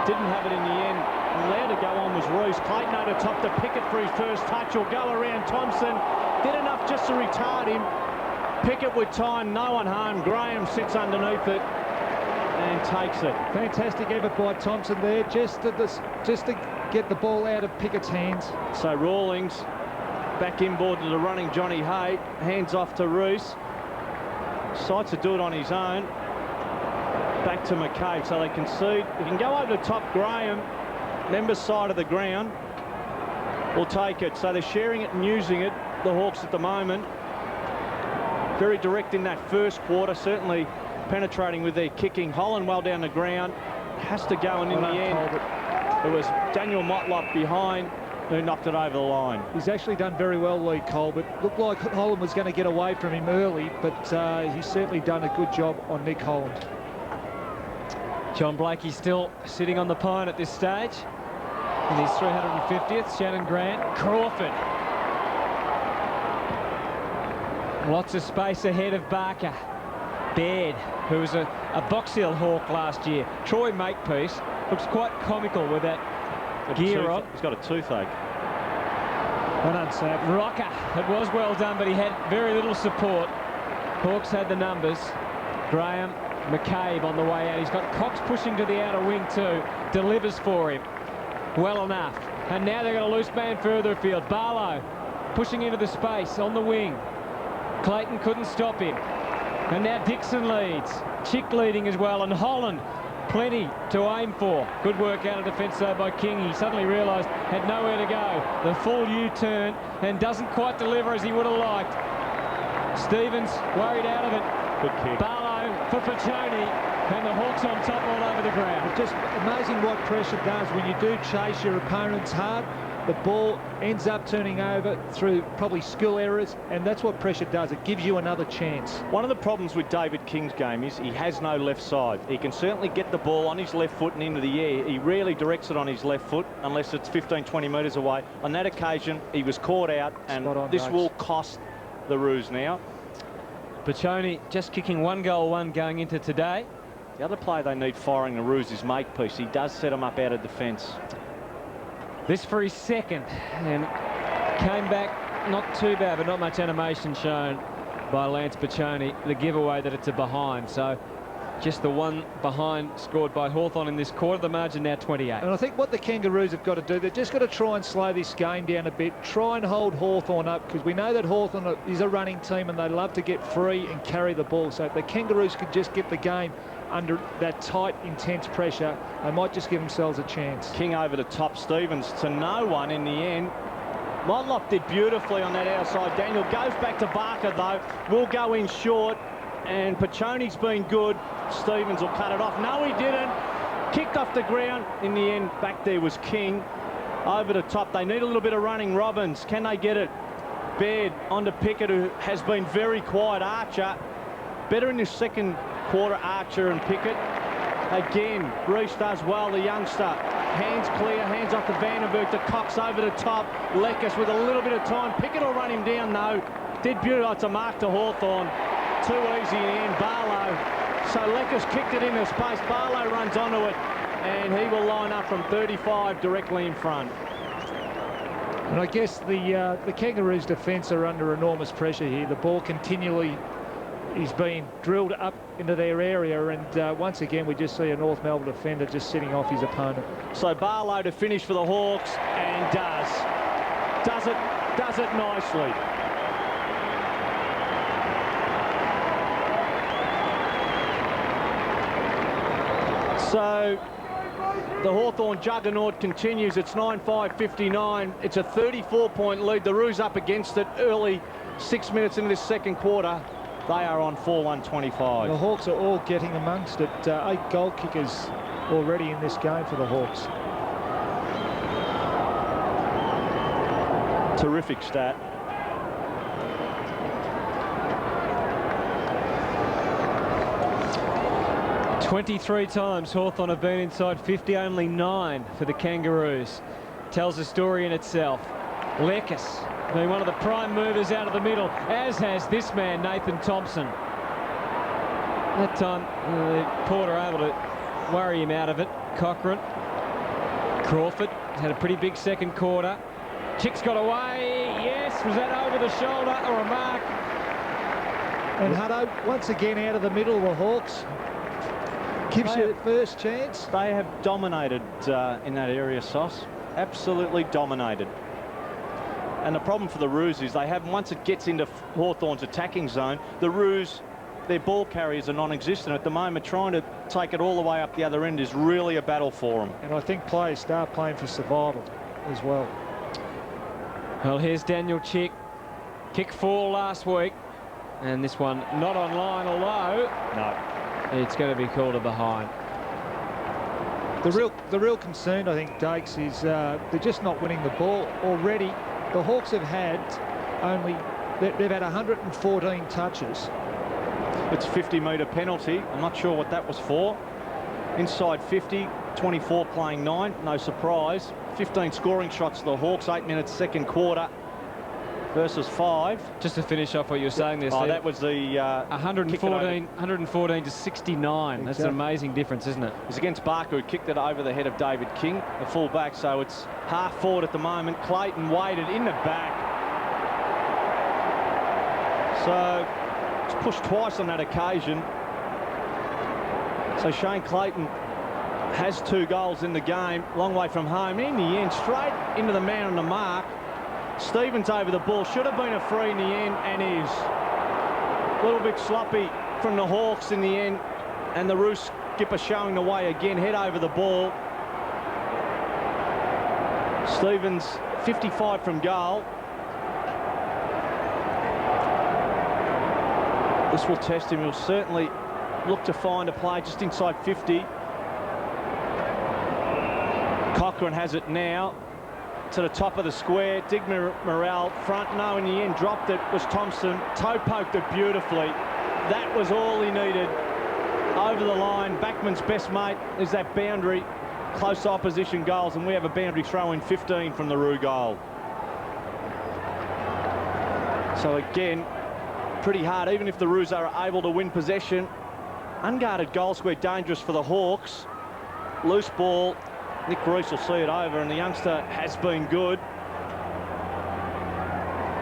Didn't have it in the end. Allowed to go on was Roos. Clayton over top to Pickett for his first touch. Will go around Thompson. Did enough just to retard him. Pickett with time. No one home. Graham sits underneath it and takes it. Fantastic effort by Thompson there, just to get the ball out of Pickett's hands. So Rawlings back inboard to the running Johnny Hay. Hands off to Roos. Decides to do it on his own. Back to McCabe, so they concede. He can go over the top. Graham, member's side of the ground, will take it. So they're sharing it and using it, the Hawks at the moment. Very direct in that first quarter, certainly penetrating with their kicking. Holland well down the ground. Has to go, and in the end, it was Daniel Motlop behind. who knocked it over the line. He's actually done very well, Lee Colbert. Looked like Holland was going to get away from him early, but he's certainly done a good job on Nick Holland. John Blakey still sitting on the pine at this stage. In his 350th, Shannon Grant. Crawford. Lots of space ahead of Barker. Baird, who was a Box Hill Hawk last year. Troy Makepeace looks quite comical with that gear on. He's got a toothache. Well done, Sam. Rocker. It was well done, but he had very little support. Hawks had the numbers. Graham, McCabe on the way out. He's got Cox pushing to the outer wing too. Delivers for him. Well enough. And now they've got a loose man further afield. Barlow pushing into the space on the wing. Clayton couldn't stop him. And now Dixon leads. Chick leading as well. And Holland, plenty to aim for. Good work out of defence though by King. He suddenly realised had nowhere to go. The full U-turn and doesn't quite deliver as he would have liked. Stevens worried out of it. Good kick. Barlow for Piccioni. And the Hawks on top all over the ground. It's just amazing what pressure does when you do chase your opponents hard. The ball ends up turning over through probably skill errors, and that's what pressure does. It gives you another chance. One of the problems with David King's game is he has no left side. He can certainly get the ball on his left foot and into the air. He rarely directs it on his left foot unless it's 15, 20 metres away. On that occasion, he was caught out, and this will cost the Roos now. Piccioni just kicking 1 goal, 1 going into today. The other player they need firing the Roos is Makepeace. He does set him up out of defence. This for his second, and came back not too bad, but not much animation shown by Lance Piccioni. The giveaway that it's a behind, so just the one behind scored by Hawthorn in this quarter. The margin now 28. And I think what the Kangaroos have got to do, they've just got to try and slow this game down a bit, try and hold Hawthorn up, because we know that Hawthorn is a running team and they love to get free and carry the ball. So if the Kangaroos could just get the game under that tight, intense pressure, they might just give themselves a chance. King over the top, Stevens to no one in the end. Motlop did beautifully on that outside. Daniel goes back to Barker though, will go in short, and Piccioni's been good. Stevens will cut it off. No, he didn't. Kicked off the ground. In the end, back there was King. Over the top, they need a little bit of running. Robbins, can they get it? Baird onto Pickett, who has been very quiet. Archer, better in this second quarter, Archer and Pickett. Again, Reese does well, the youngster. Hands clear, hands off to Vandenberg, to Cox over the top. Lekas with a little bit of time. Pickett will run him down though. Did beautiful. It's a mark to Hawthorn. Too easy in the end. Barlow. So Lekas kicked it into space. Barlow runs onto it, and he will line up from 35 directly in front. And I guess the Kangaroos' defence are under enormous pressure here. The ball continually is being drilled up into their area, and once again we just see a North Melbourne defender just sitting off his opponent. So Barlow to finish for the Hawks, and does it nicely. So the Hawthorn juggernaut continues. It's 9-5-59. It's a 34-point lead. The Roos up against it early, 6 minutes into this second quarter. They are on 4-1-25. The Hawks are all getting amongst it. 8 goal kickers already in this game for the Hawks. Terrific stat. "23 times Hawthorn have been inside 50, only 9 for the Kangaroos." Tells a story in itself. Lekas being one of the prime movers out of the middle, as has this man, Nathan Thompson. That time, Porter able to worry him out of it. Cochrane. Crawford had a pretty big second quarter. Chick's got away. Yes, was that over the shoulder or a mark? And Hutto, once again out of the middle of the Hawks. Gives you the first chance. They have dominated in that area, Sauce. Absolutely dominated. And the problem for the Roos is they have, once it gets into Hawthorn's attacking zone, the Roos, their ball carriers are non-existent at the moment. Trying to take it all the way up the other end is really a battle for them. And I think players start playing for survival as well. Well, here's Daniel Chick. Kick 4 last week. And this one not online, although No. it's going to be called a behind. The real concern, I think, Dakes, is they're just not winning the ball already. The Hawks have had they've had 114 touches. It's a 50-metre penalty. I'm not sure what that was for. Inside 50, 24 playing 9. No surprise. 15 scoring shots to the Hawks, 8 minutes second quarter versus 5. Just to finish off what you were saying there, Steve. That was the 114 to 69. That's an amazing difference, isn't it? It's against Barker, who kicked it over the head of David King, the full-back. So it's half forward at the moment. Clayton waited in the back. So it's pushed twice on that occasion. So Shane Clayton has 2 goals in the game, long way from home. In the end, straight into the man on the mark. Stevens over the ball, should have been a free in the end, and is. A little bit sloppy from the Hawks in the end, and the Roos skipper showing the way again, head over the ball. Stevens, 55 from goal. This will test him. He'll certainly look to find a play just inside 50. Cochrane has it now to the top of the square. Dig Morrell front. No, in the end dropped it. Was Thompson. Toe poked it beautifully. That was all he needed. Over the line. Backman's best mate is that boundary. Close opposition goals, and we have a boundary throw in 15 from the Roo goal. So again, pretty hard, even if the Roos are able to win possession. Unguarded goal square, dangerous for the Hawks. Loose ball. Nick Rees will see it over, and the youngster has been good.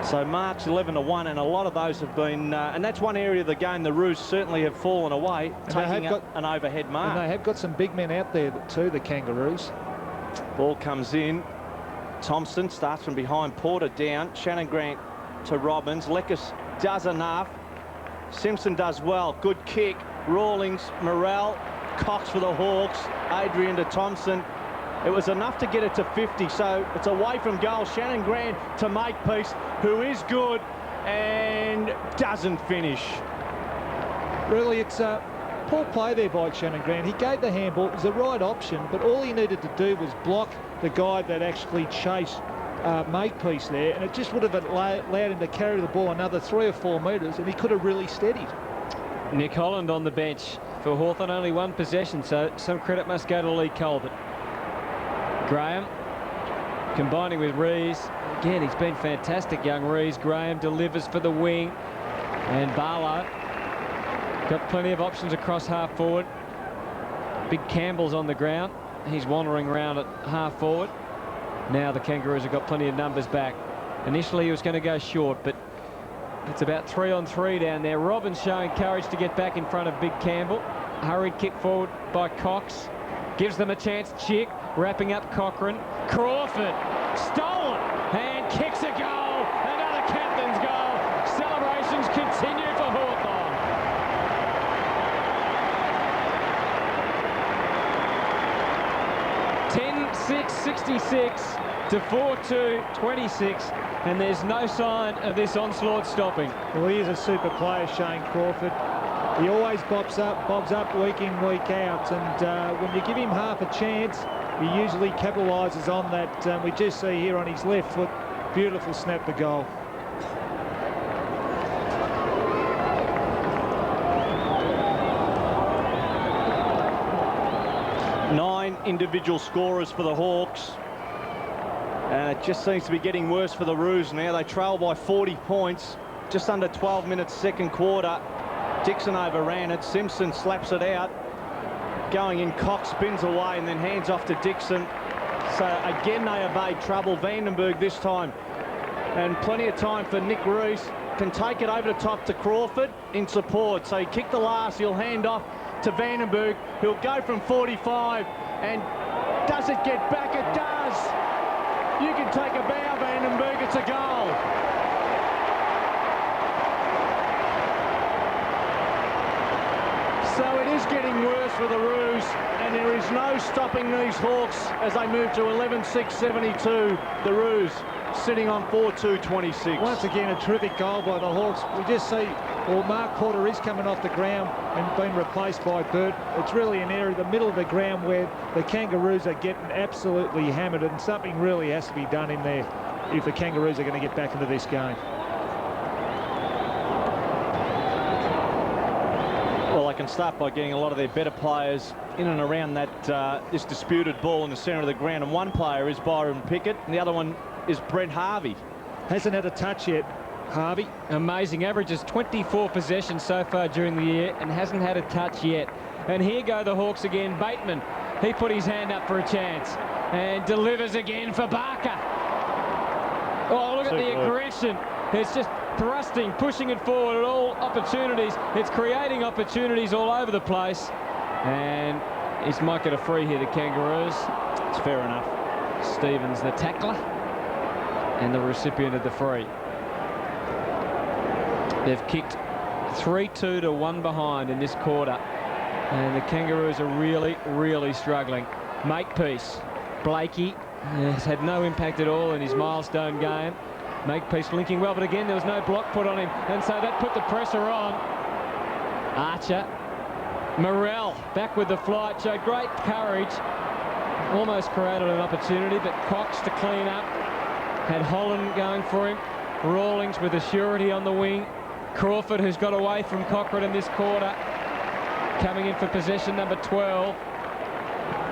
So March 11-1, and a lot of those have been, and that's one area of the game the Roos certainly have fallen away, taking an overhead mark. And they have got some big men out there too, the Kangaroos. Ball comes in. Thompson starts from behind, Porter down, Shannon Grant to Robbins. Lekas does enough. Simpson does well. Good kick. Rawlings, Morrell, Cox for the Hawks. Adrian to Thompson. It was enough to get it to 50, so it's away from goal. Shannon Grant to Makepeace, who is good and doesn't finish. Really, it's a poor play there by Shannon Grant. He gave the handball. It was the right option, but all he needed to do was block the guy that actually chased Makepeace there, and it just would have allowed him to carry the ball another 3 or 4 metres, and he could have really steadied. Nick Holland on the bench for Hawthorn, only 1 possession, so some credit must go to Lee Colbert. Graham combining with Rees. Again, he's been fantastic, young Rees. Graham delivers for the wing, and Barlow got plenty of options across half forward. Big Campbell's on the ground. He's wandering around at half forward. Now the Kangaroos have got plenty of numbers back. Initially he was going to go short, but it's about 3-on-3 down there. Robbins showing courage to get back in front of Big Campbell. Hurried kick forward by Cox. Gives them a chance. Chick wrapping up Cochrane. Crawford stolen and kicks a goal. Another captain's goal. Celebrations continue for Hawthorn. 10-6-66 to 4-2-26, and there's no sign of this onslaught stopping. Well, he is a super player, Shane Crawford. He always bobs up week in, week out, and when you give him half a chance, he usually capitalises on that. We just see here on his left foot, beautiful snap to goal. Nine individual scorers for the Hawks, and it just seems to be getting worse for the Roos now. They trail by 40 points, just under 12 minutes second quarter. Dixon overran it. Simpson slaps it out. Going in, Cox spins away and then hands off to Dixon. So again they evade trouble. Vandenberg this time. And plenty of time for Nick Rees. Can take it over the top to Crawford in support. So he kicked the last. He'll hand off to Vandenberg. He'll go from 45. And does it get back? It does. You can take a bow, Vandenberg. It's a goal. So it is getting worse for the Roos, and there is no stopping these Hawks as they move to 11-6-72. The Roos sitting on 4-2-26. Once again, a terrific goal by the Hawks. We just see, well, Mark Porter is coming off the ground and being replaced by Burton. It's really an area, the middle of the ground, where the Kangaroos are getting absolutely hammered, and something really has to be done in there if the Kangaroos are going to get back into this game. Well, they can start by getting a lot of their better players in and around that this disputed ball in the centre of the ground, and one player is Byron Pickett and the other one is Brent Harvey. Hasn't had a touch yet, Harvey. Amazing, averages 24 possessions so far during the year and hasn't had a touch yet. And here go the Hawks again. Bateman, he put his hand up for a chance and delivers again for Barker. Oh, look at the aggression. It's just thrusting, pushing it forward at all opportunities. It's creating opportunities all over the place. And he might get a free here, the Kangaroos. It's fair enough. Stevens, the tackler, and the recipient of the free. They've kicked 3-2 to 1 behind in this quarter. And the Kangaroos are really, really struggling. Makepeace, Blakey has had no impact at all in his milestone game. Makepeace linking well, but again, there was no block put on him. And so that put the pressure on. Archer. Morrell back with the flight, showed great courage. Almost created an opportunity, but Cox to clean up. Had Holland going for him. Rawlings with a surety on the wing. Crawford, who's got away from Cochrane in this quarter, coming in for possession number 12.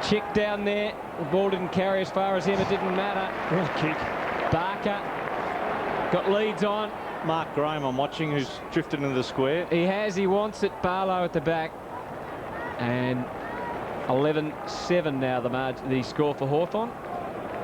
Chick down there. The ball didn't carry as far as him. It didn't matter. Good kick. Barker got leads on. Mark Graham, I'm watching, who's drifted into the square. He has. He wants it. Barlow at the back. And 11-7 now the score for Hawthorn.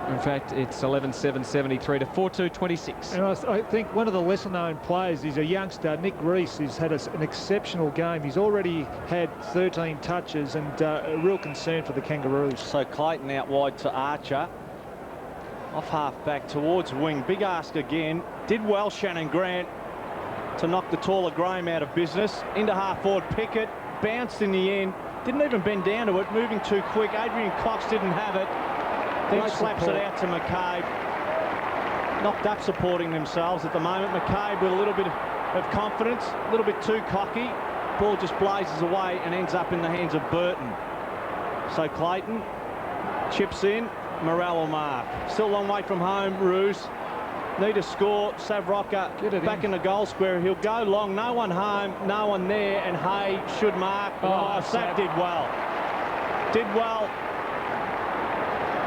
In fact, it's 11-7, 73 to 4-2-26. And I think one of the lesser-known players is a youngster, Nick Reese, who's had an exceptional game. He's already had 13 touches and a real concern for the Kangaroos. So Clayton out wide to Archer. Off half-back towards wing. Big ask again. Did well, Shannon Grant, to knock the taller Graham out of business. Into half-forward, Pickett. Bounced in the end. Didn't even bend down to it. Moving too quick. Adrian Cox didn't have it. Then slaps it out to McCabe. Knocked up supporting themselves at the moment. McCabe with a little bit of confidence, a little bit too cocky. Ball just blazes away and ends up in the hands of Burton. So Clayton chips in. Morrell will mark. Still a long way from home, Roos. Need a score. Sav Rocker back in the goal square. He'll go long. No one home, no one there, and Hay should mark. Oh, Sav did well. Did well.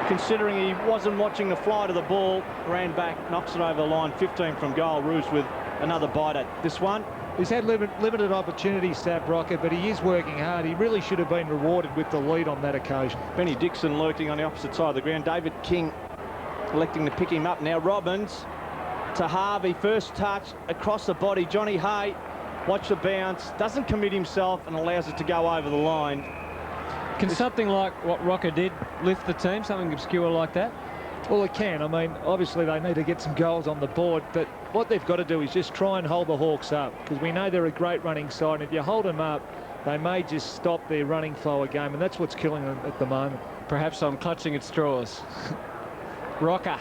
Considering he wasn't watching the flight of the ball, ran back, knocks it over the line, 15 from goal. Roos with another bite at this one. He's had limited opportunities, Sav Rocker, but he is working hard. He really should have been rewarded with the lead on that occasion. Benny Dixon lurking on the opposite side of the ground. David King electing to pick him up now. Robbins to Harvey, first touch across the body. Johnny Hay, watch the bounce, doesn't commit himself and allows it to go over the line. Can something like what Rocker did lift the team, something obscure like that? Well, it can. I mean, obviously they need to get some goals on the board, but what they've got to do is just try and hold the Hawks up, because we know they're a great running side, and if you hold them up, they may just stop their running flow of game, and that's what's killing them at the moment. Perhaps I'm clutching at straws. Rocker.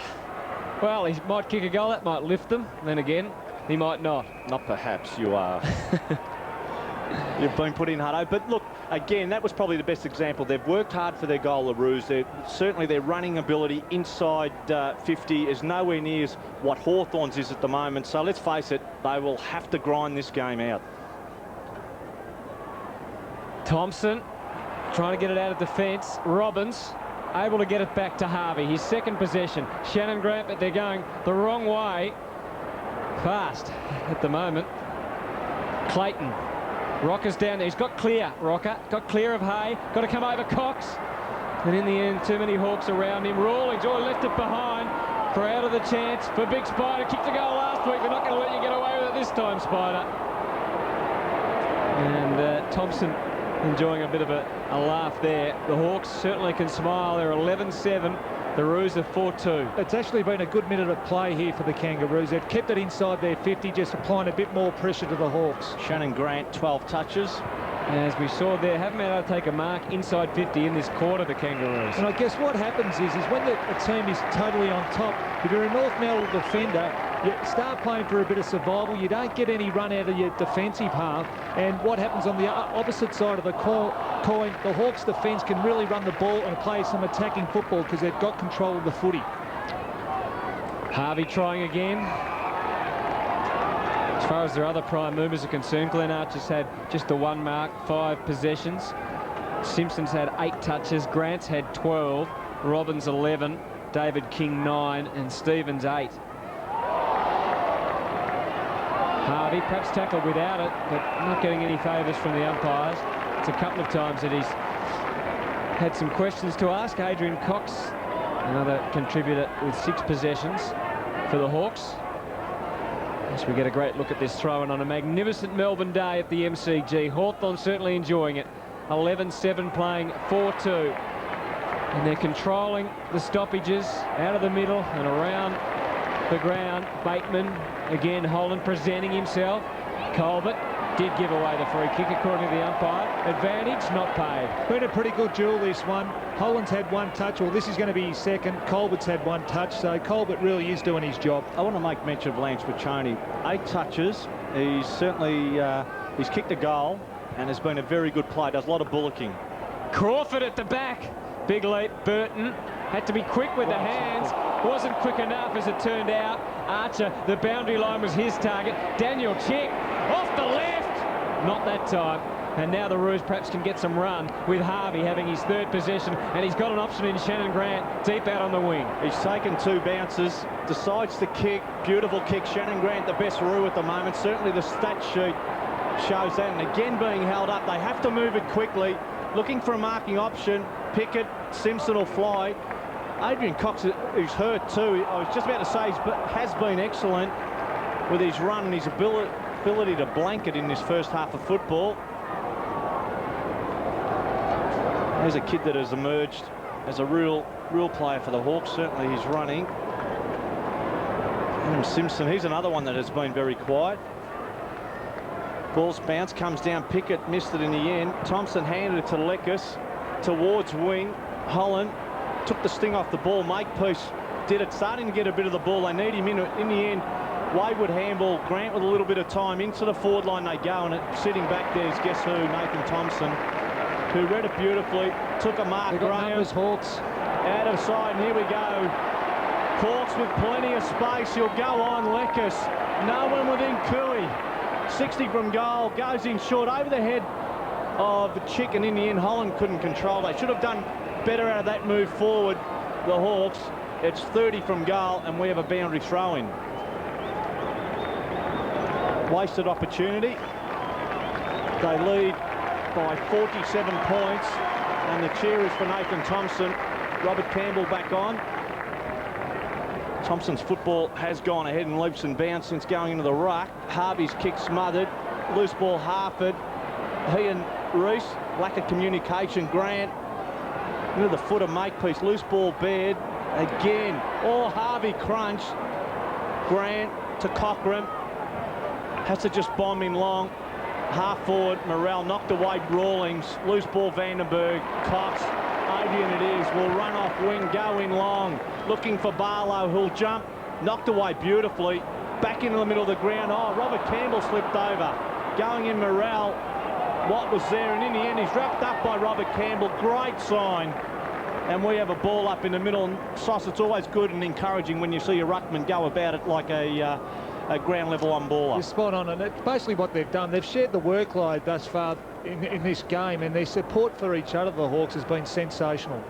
Well, he might kick a goal, that might lift them. Then again, he might not. Not perhaps, you are. You've been put in hard. But look, again, that was probably the best example. They've worked hard for their goal, the Roos. Certainly their running ability inside 50 is nowhere near what Hawthorn's is at the moment. So let's face it, they will have to grind this game out. Thompson trying to get it out of defence. Robbins able to get it back to Harvey. His second possession. Shannon Grant, but they're going the wrong way. Fast at the moment. Clayton. Rocker's down there. He's got clear. Rocker got clear of Hay. Got to come over Cox. And in the end, too many Hawks around him. Rawlings, left it behind for out of the chance for Big Spider. Kicked the goal last week. They're not going to let you get away with it this time, Spider. And Thompson enjoying a bit of a laugh there. The Hawks certainly can smile. They're 11-7. The Roos are 4-2. It's actually been a good minute of play here for the Kangaroos. They've kept it inside their 50, just applying a bit more pressure to the Hawks. Shannon Grant, 12 touches. As we saw there, haven't been able to take a mark inside 50 in this quarter, the Kangaroos. And I guess what happens is when the team is totally on top, if you're a North Melbourne defender, you start playing for a bit of survival. You don't get any run out of your defensive half. And what happens on the opposite side of the coin, the Hawks defence can really run the ball and play some attacking football because they've got control of the footy. Harvey trying again. As far as their other prime movers are concerned, Glenn Archer's had just the 1 mark, 5 possessions. Simpson's had 8 touches, Grant's had 12, Robbins 11, David King 9 and Stevens 8. Harvey perhaps tackled without it, but not getting any favours from the umpires. It's a couple of times that he's had some questions to ask. Adrian Cox, another contributor with 6 possessions for the Hawks. As we get a great look at this throw-in on a magnificent Melbourne day at the MCG. Hawthorn certainly enjoying it. 11-7 playing 4-2. And they're controlling the stoppages out of the middle and around the ground. Bateman, again, Holland presenting himself. Colbert did give away the free kick according to the umpire. Advantage not paid. Been a pretty good duel, this one. Holland's had 1 touch, well, this is going to be his second. Colbert's had 1 touch, so Colbert really is doing his job. I want to make mention of Lance Piccioni. 8 touches. He's certainly he's kicked a goal and has been a very good play. Does a lot of bullocking. Crawford at the back. Big leap. Burton had to be quick with the hands. Wasn't quick enough as it turned out. Archer, the boundary line was his target. Daniel Chick off the left. Not that time. And now the Roos perhaps can get some run with Harvey having his 3rd possession, and he's got an option in Shannon Grant deep out on the wing. He's taken 2 bounces, decides to kick. Beautiful kick. Shannon Grant, the best Roo at the moment. Certainly the stat sheet shows that. And again being held up. They have to move it quickly. Looking for a marking option. Pickett, Simpson will fly. Adrian Cox, who's hurt too, I was just about to say, has been excellent with his run and his ability to blanket in this first half of football. There's a kid that has emerged as a real player for the Hawks. Certainly he's running. And Simpson, he's another one that has been very quiet. Ball's bounce, comes down. Pickett missed it in the end. Thompson handed it to Lekas towards wing. Holland took the sting off the ball. Makepeace did it, starting to get a bit of the ball. They need him in the end. Wayward handball. Grant with a little bit of time. Into the forward line they go, and sitting back there is guess who? Nathan Thompson, who read it beautifully. Took a mark. Graham. Hawks. Out of sight, and here we go. Hawks with plenty of space. He'll go on. Lekas. No one within Cooey. 60 from goal. Goes in short over the head of the Chick, and in the end Holland couldn't control. They should have done better out of that move forward, the Hawks. It's 30 from goal, and we have a boundary throw-in. Wasted opportunity. They lead by 47 points, and the cheer is for Nathan Thompson. Robert Campbell back on. Thompson's football has gone ahead in leaps and bounds since going into the ruck. Harvey's kick smothered. Loose ball Harford. He and Reese, lack of communication. Grant into the foot of Makepeace. Loose ball Baird. Again, all Harvey crunch. Grant to Cochran. Has to just bomb in long. Half forward, Morrell knocked away Rawlings. Loose ball Vandenberg. Cox. Adrian it is. Will run off wing, go in long. Looking for Barlow, who'll jump. Knocked away beautifully. Back into the middle of the ground. Oh, Robert Campbell slipped over. Going in Morrell. What was there? And in the end, he's wrapped up by Robert Campbell. Great sign. And we have a ball up in the middle. And Sauce, it's always good and encouraging when you see a ruckman go about it like a ground level on baller. You're spot on, and it's basically what they've done. They've shared the workload thus far in this game, and their support for each other, the Hawks, has been sensational.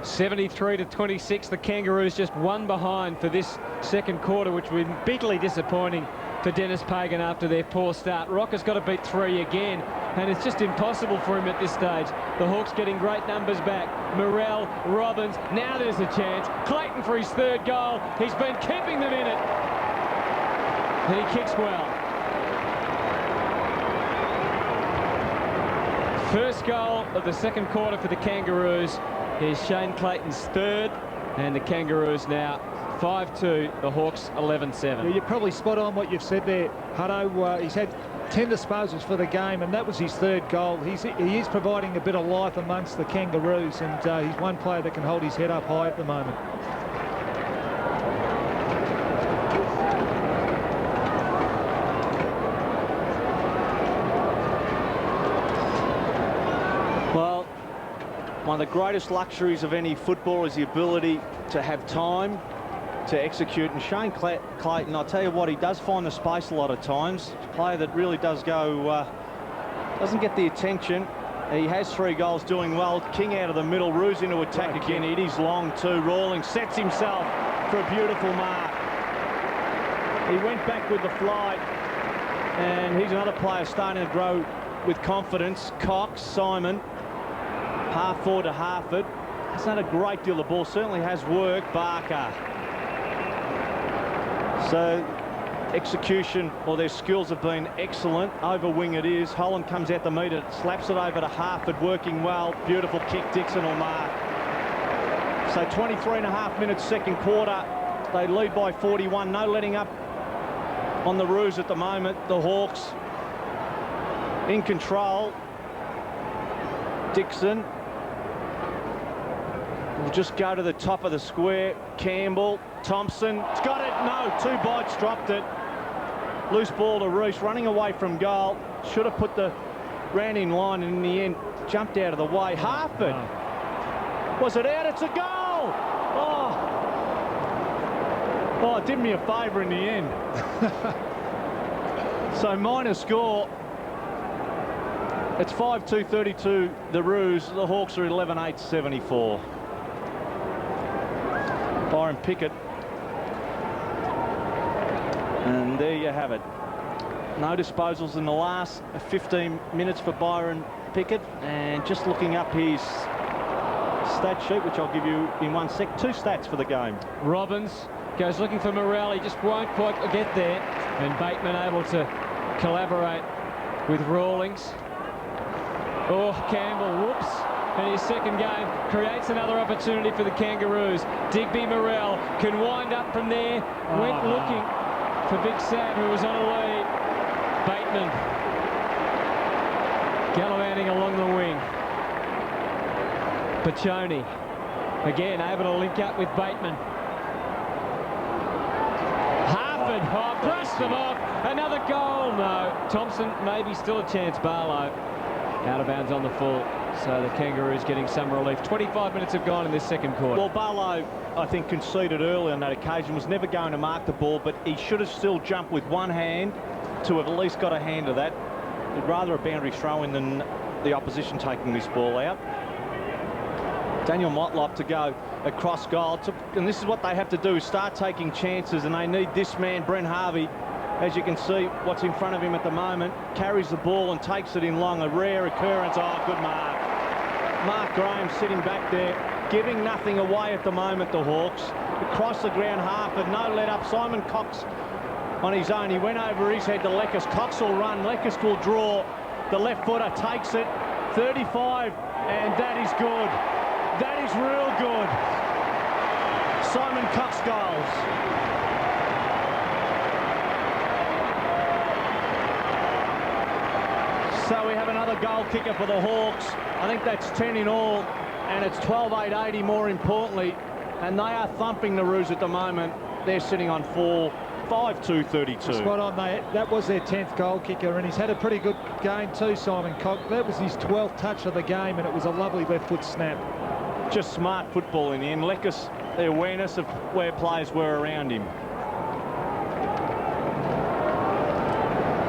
73-26, the Kangaroos just 1 behind for this second quarter, which was bitterly disappointing for Dennis Pagan after their poor start. Rocker's got to beat 3 again, and it's just impossible for him at this stage. The Hawks getting great numbers back. Morrell, Robbins, now there's a chance. Clayton for his 3rd goal. He's been keeping them in it. And he kicks well. First goal of the second quarter for the Kangaroos is Shane Clayton's 3rd, and the Kangaroos now 5-2, the Hawks 11-7. Yeah, you're probably spot on what you've said there, Hutto. He's had 10 disposals for the game, and that was his third goal. He is providing a bit of life amongst the Kangaroos, and he's one player that can hold his head up high at the moment. Well, one of the greatest luxuries of any footballer is the ability to have time to execute, and Shane Clayton, I'll tell you what, he does find the space a lot of times. A player that really does go, doesn't get the attention. He has 3 goals, doing well. King out of the middle, Roos into attack again. It is long too. Rawlings sets himself for a beautiful mark. He went back with the flight, and he's another player starting to grow with confidence. Cox, Simon, half forward to Harford. Hasn't had a great deal. The ball certainly has work. Barker. So execution, or their skills have been excellent. Over wing it is. Holland comes out the metre, slaps it over to Harford, working well. Beautiful kick. Dixon will mark. So 23.5 minutes second quarter. They lead by 41. No letting up on the Roos at the moment. The Hawks in control. Dixon will just go to the top of the square. Campbell, Thompson, it's got it. No, 2 bites, dropped it. Loose ball to Reese, running away from goal. Should have put the round in line, and in the end jumped out of the way. Harford. Was it out? It's a goal. Oh, it did me a favour in the end. So minor score. It's 5-2-32 the Roos. The Hawks are 11-8-74. Byron Pickett. And there you have it. No disposals in the last 15 minutes for Byron Pickett. And just looking up his stat sheet, which I'll give you in 1 sec. 2 stats for the game. Robbins goes looking for Morel. He just won't quite get there. And Bateman able to collaborate with Rawlings. Oh, Campbell, whoops. And his second game creates another opportunity for the Kangaroos. Digby Morel can wind up from there. Went looking for Big Sam, who was on a lead. Bateman gallivanting along the wing. Pachoni again able to link up with Bateman. Harford, brushed them off. Another goal. No, Thompson maybe still a chance. Barlow out of bounds on the full. So the Kangaroos getting some relief. 25 minutes have gone in this second quarter. Well, Barlow, I think, conceded early on that occasion, was never going to mark the ball, but he should have still jumped with one hand to have at least got a hand of that. He'd rather a boundary throw-in than the opposition taking this ball out. Daniel Motlop to go across goal. And this is what they have to do, start taking chances, and they need this man, Brent Harvey. As you can see, what's in front of him at the moment, carries the ball and takes it in long. A rare occurrence. Oh, good mark. Mark Graham sitting back there, giving nothing away at the moment, the Hawks. Across the ground, Harford, no let up. Simon Cox on his own. He went over his head to Leckis. Cox will run. Leckis will draw. The left footer takes it. 35, and that is good. That is real good. Simon Cox goals. So we have another goal kicker for the Hawks. I think that's 10 in all, and it's 12-8-80 more importantly. And they are thumping the Roos at the moment. They're sitting on 5-2-32. Spot on, that was their 10th goal kicker, and he's had a pretty good game too, Simon Cox. That was his 12th touch of the game, and it was a lovely left foot snap. Just smart football in the end. Leckis, the awareness of where players were around him.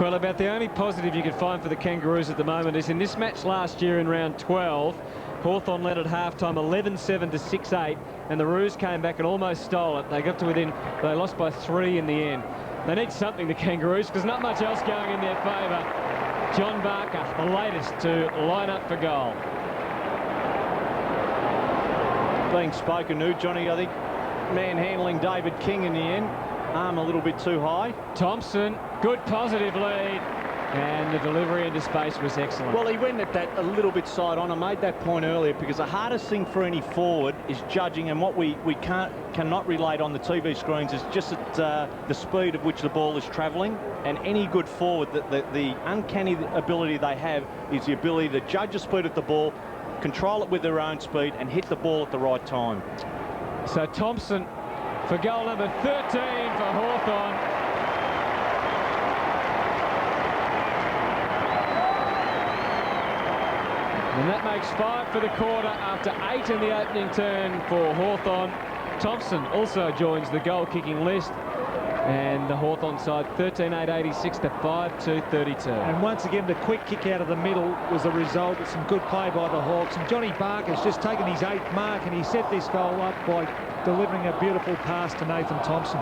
Well, about the only positive you could find for the Kangaroos at the moment is in this match last year in round 12, Hawthorn led at halftime 11-7 to 6-8, and the Roos came back and almost stole it. They got to within, they lost by 3 in the end. They need something, the Kangaroos, because not much else going in their favour. John Barker, the latest to line up for goal. Being spoken to, Johnny, I think manhandling David King in the end. Arm a little bit too high. Thompson, good positive lead. And the delivery into space was excellent. Well, he went at that a little bit side on. I made that point earlier because the hardest thing for any forward is judging, and what we cannot relate on the TV screens is just the speed at which the ball is travelling. And any good forward, the uncanny ability they have is the ability to judge the speed of the ball, control it with their own speed, and hit the ball at the right time. So Thompson for goal number 13 for Hawthorn. And that makes 5 for the quarter after 8 in the opening turn for Hawthorn. Thompson also joins the goal-kicking list. And the Hawthorn side 13-8-86 to 5-2-32. And once again, the quick kick out of the middle was a result of some good play by the Hawks. And Johnny Barker's just taken his 8th mark, and he set this goal up by delivering a beautiful pass to Nathan Thompson.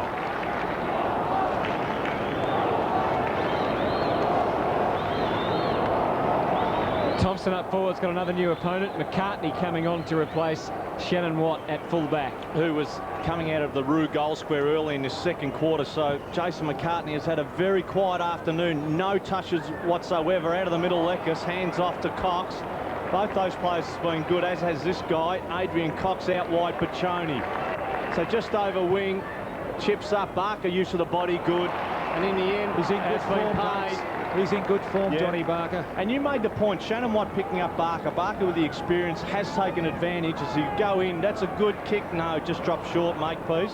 Thompson up forward's got another new opponent. McCartney coming on to replace Shannon Watt at fullback, who was coming out of the Roo goal square early in this second quarter. So Jason McCartney has had a very quiet afternoon. No touches whatsoever out of the middle. Leckis hands off to Cox. Both those players have been good, as has this guy. Adrian Cox out wide, Pachoni. So just over wing, chips up. Barker use of the body good, and in the end he's in good form. He's in good form, yeah. Johnny Barker. And you made the point, Shannon Watt picking up Barker. Barker with the experience has taken advantage as you go in. That's a good kick. No, just dropped short, makepeace.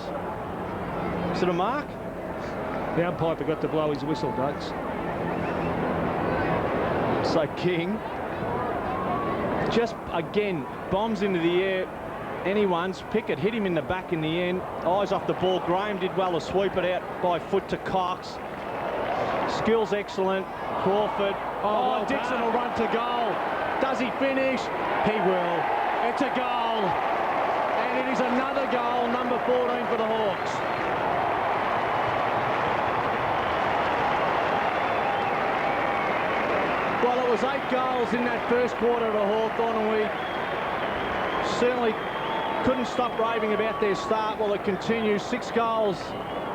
Is it a mark? The umpire forgot to blow his whistle, Dukes. So King just, again, bombs into the air. Anyone's. Pickett hit him in the back in the end. Eyes off the ball. Graham did well to sweep it out by foot to Cox. Skills excellent. Crawford. Oh, well Dixon will run to goal. Does he finish? He will. It's a goal. And it is another goal, number 14 for the Hawks. Well, it was 8 goals in that first quarter of Hawthorn, and we certainly couldn't stop raving about their start. Well, it continues. 6 goals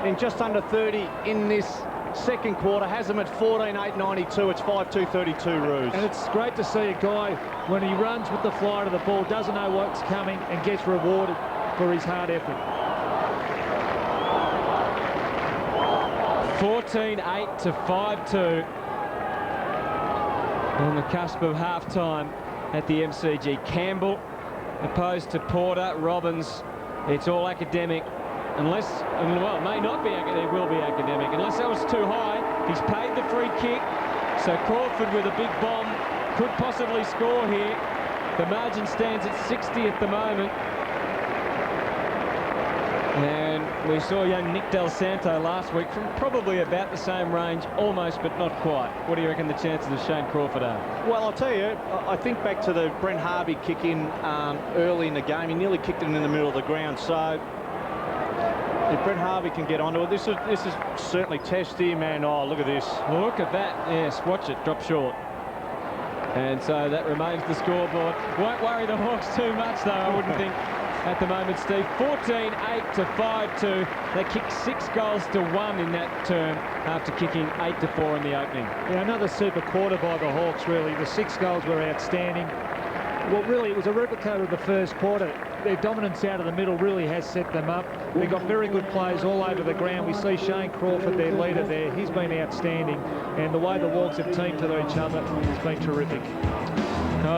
in just under 30 in this second quarter has them at 14-8-92. It's 5-2-32 Roos. And it's great to see a guy, when he runs with the flight of the ball, doesn't know what's coming and gets rewarded for his hard effort. 14-8 to 5-2 on the cusp of half-time at the MCG. Campbell opposed to Porter. Robbins, it's all academic. Unless, well, it may not be, it will be academic. Unless that was too high, he's paid the free kick. So Crawford with a big bomb could possibly score here. The margin stands at 60 at the moment. And we saw young Nick Del Santo last week from probably about the same range, almost, but not quite. What do you reckon the chances of Shane Crawford are? Well, I'll tell you, I think back to the Brent Harvey kick in early in the game. He nearly kicked it in the middle of the ground. So if Brent Harvey can get onto it, this is certainly testy, man. Oh, look at this. Look at that. Yes, watch it. Drop short. And so that remains the scoreboard. Won't worry the Hawks too much, though, I wouldn't think, at the moment, Steve. 14-8 to 5-2. They kicked 6 goals to 1 in that term after kicking 8 to 4 in the opening. Yeah, another super quarter by the Hawks, really. The 6 goals were outstanding. Well, really, it was a replica of the first quarter. Their dominance out of the middle really has set them up. They've got very good players all over the ground. We see Shane Crawford, their leader there. He's been outstanding. And the way the Hawks have teamed to each other has been terrific.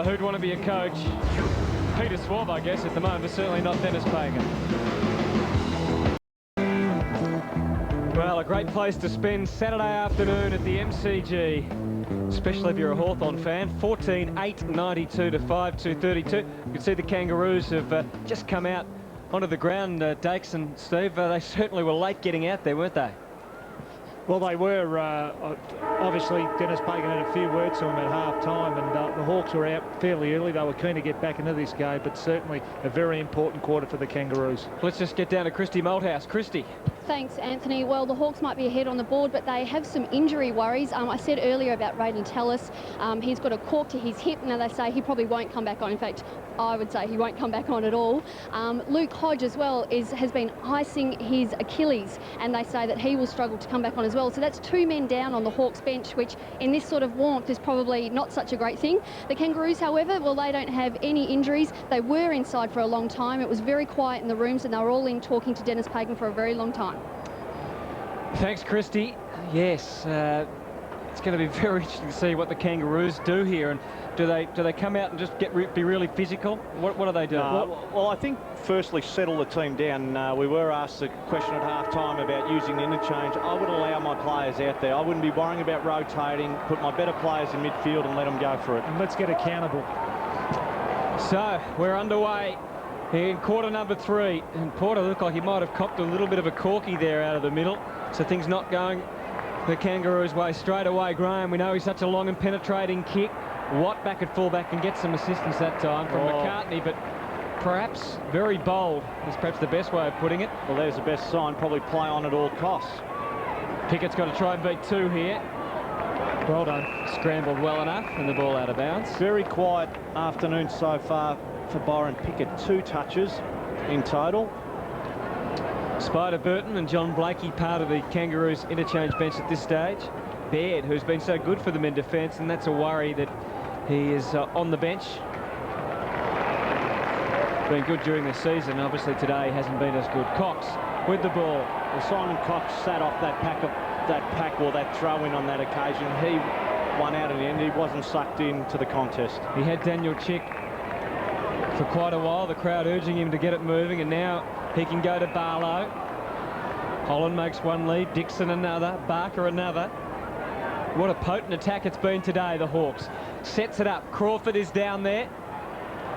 Who'd want to be a coach? Peter Swab, I guess, at the moment, but certainly not Dennis Pagan. Well, a great place to spend Saturday afternoon at the MCG. Especially if you're a Hawthorn fan. 14-8-92 to 5-2-32. You can see the Kangaroos have just come out onto the ground, Dakes and Steve. They certainly were late getting out there, weren't they? Well, they were. Obviously, Dennis Pagan had a few words to him at half-time, and the Hawks were out fairly early. They were keen to get back into this game, but certainly a very important quarter for the Kangaroos. Let's just get down to Christy Malthouse. Christy. Thanks, Anthony. Well, the Hawks might be ahead on the board, but they have some injury worries. I said earlier about Raiden Tallis. He's got a cork to his hip. Now, they say he probably won't come back on. In fact, I would say he won't come back on at all. Luke Hodge as well has been icing his Achilles, and they say that he will struggle to come back on as well. well. So that's 2 men down on the Hawks bench, which in this sort of warmth is probably not such a great thing. The Kangaroos, however, well, they don't have any injuries. They were inside for a long time. It was very quiet in the rooms and they were all in talking to Dennis Pagan for a very long time. Thanks, Christy. Yes, it's going to be very interesting to see what the Kangaroos do here. And do they come out and just be really physical? What do they do? Well, I think firstly settle the team down. We were asked a question at half-time about using the interchange. I would allow my players out there. I wouldn't be worrying about rotating. Put my better players in midfield and let them go for it. And let's get accountable. So we're underway in quarter number 3, and Porter looked like he might have copped a little bit of a corky there out of the middle. So things not going the Kangaroos' way straight away. Graham, we know he's such a long and penetrating kick. Watt back at fullback can get some assistance that time from McCartney, but perhaps very bold is perhaps the best way of putting it. Well, there's the best sign. Probably play on at all costs. Pickett's got to try and beat 2 here. Well done. Scrambled well enough and the ball out of bounds. Very quiet afternoon so far for Byron Pickett. 2 touches in total. Spider Burton and John Blakey part of the Kangaroos interchange bench at this stage. Baird, who's been so good for them in defence, and that's a worry that he is on the bench. Been good during the season. Obviously today hasn't been as good. Cox with the ball. Well, Simon Cox sat off that pack or that throw-in on that occasion. He won out in the end. He wasn't sucked into the contest. He had Daniel Chick for quite a while, the crowd urging him to get it moving, and now he can go to Barlow. Holland makes one lead, Dixon another, Barker another. What a potent attack it's been today, the Hawks. Sets it up. Crawford is down there.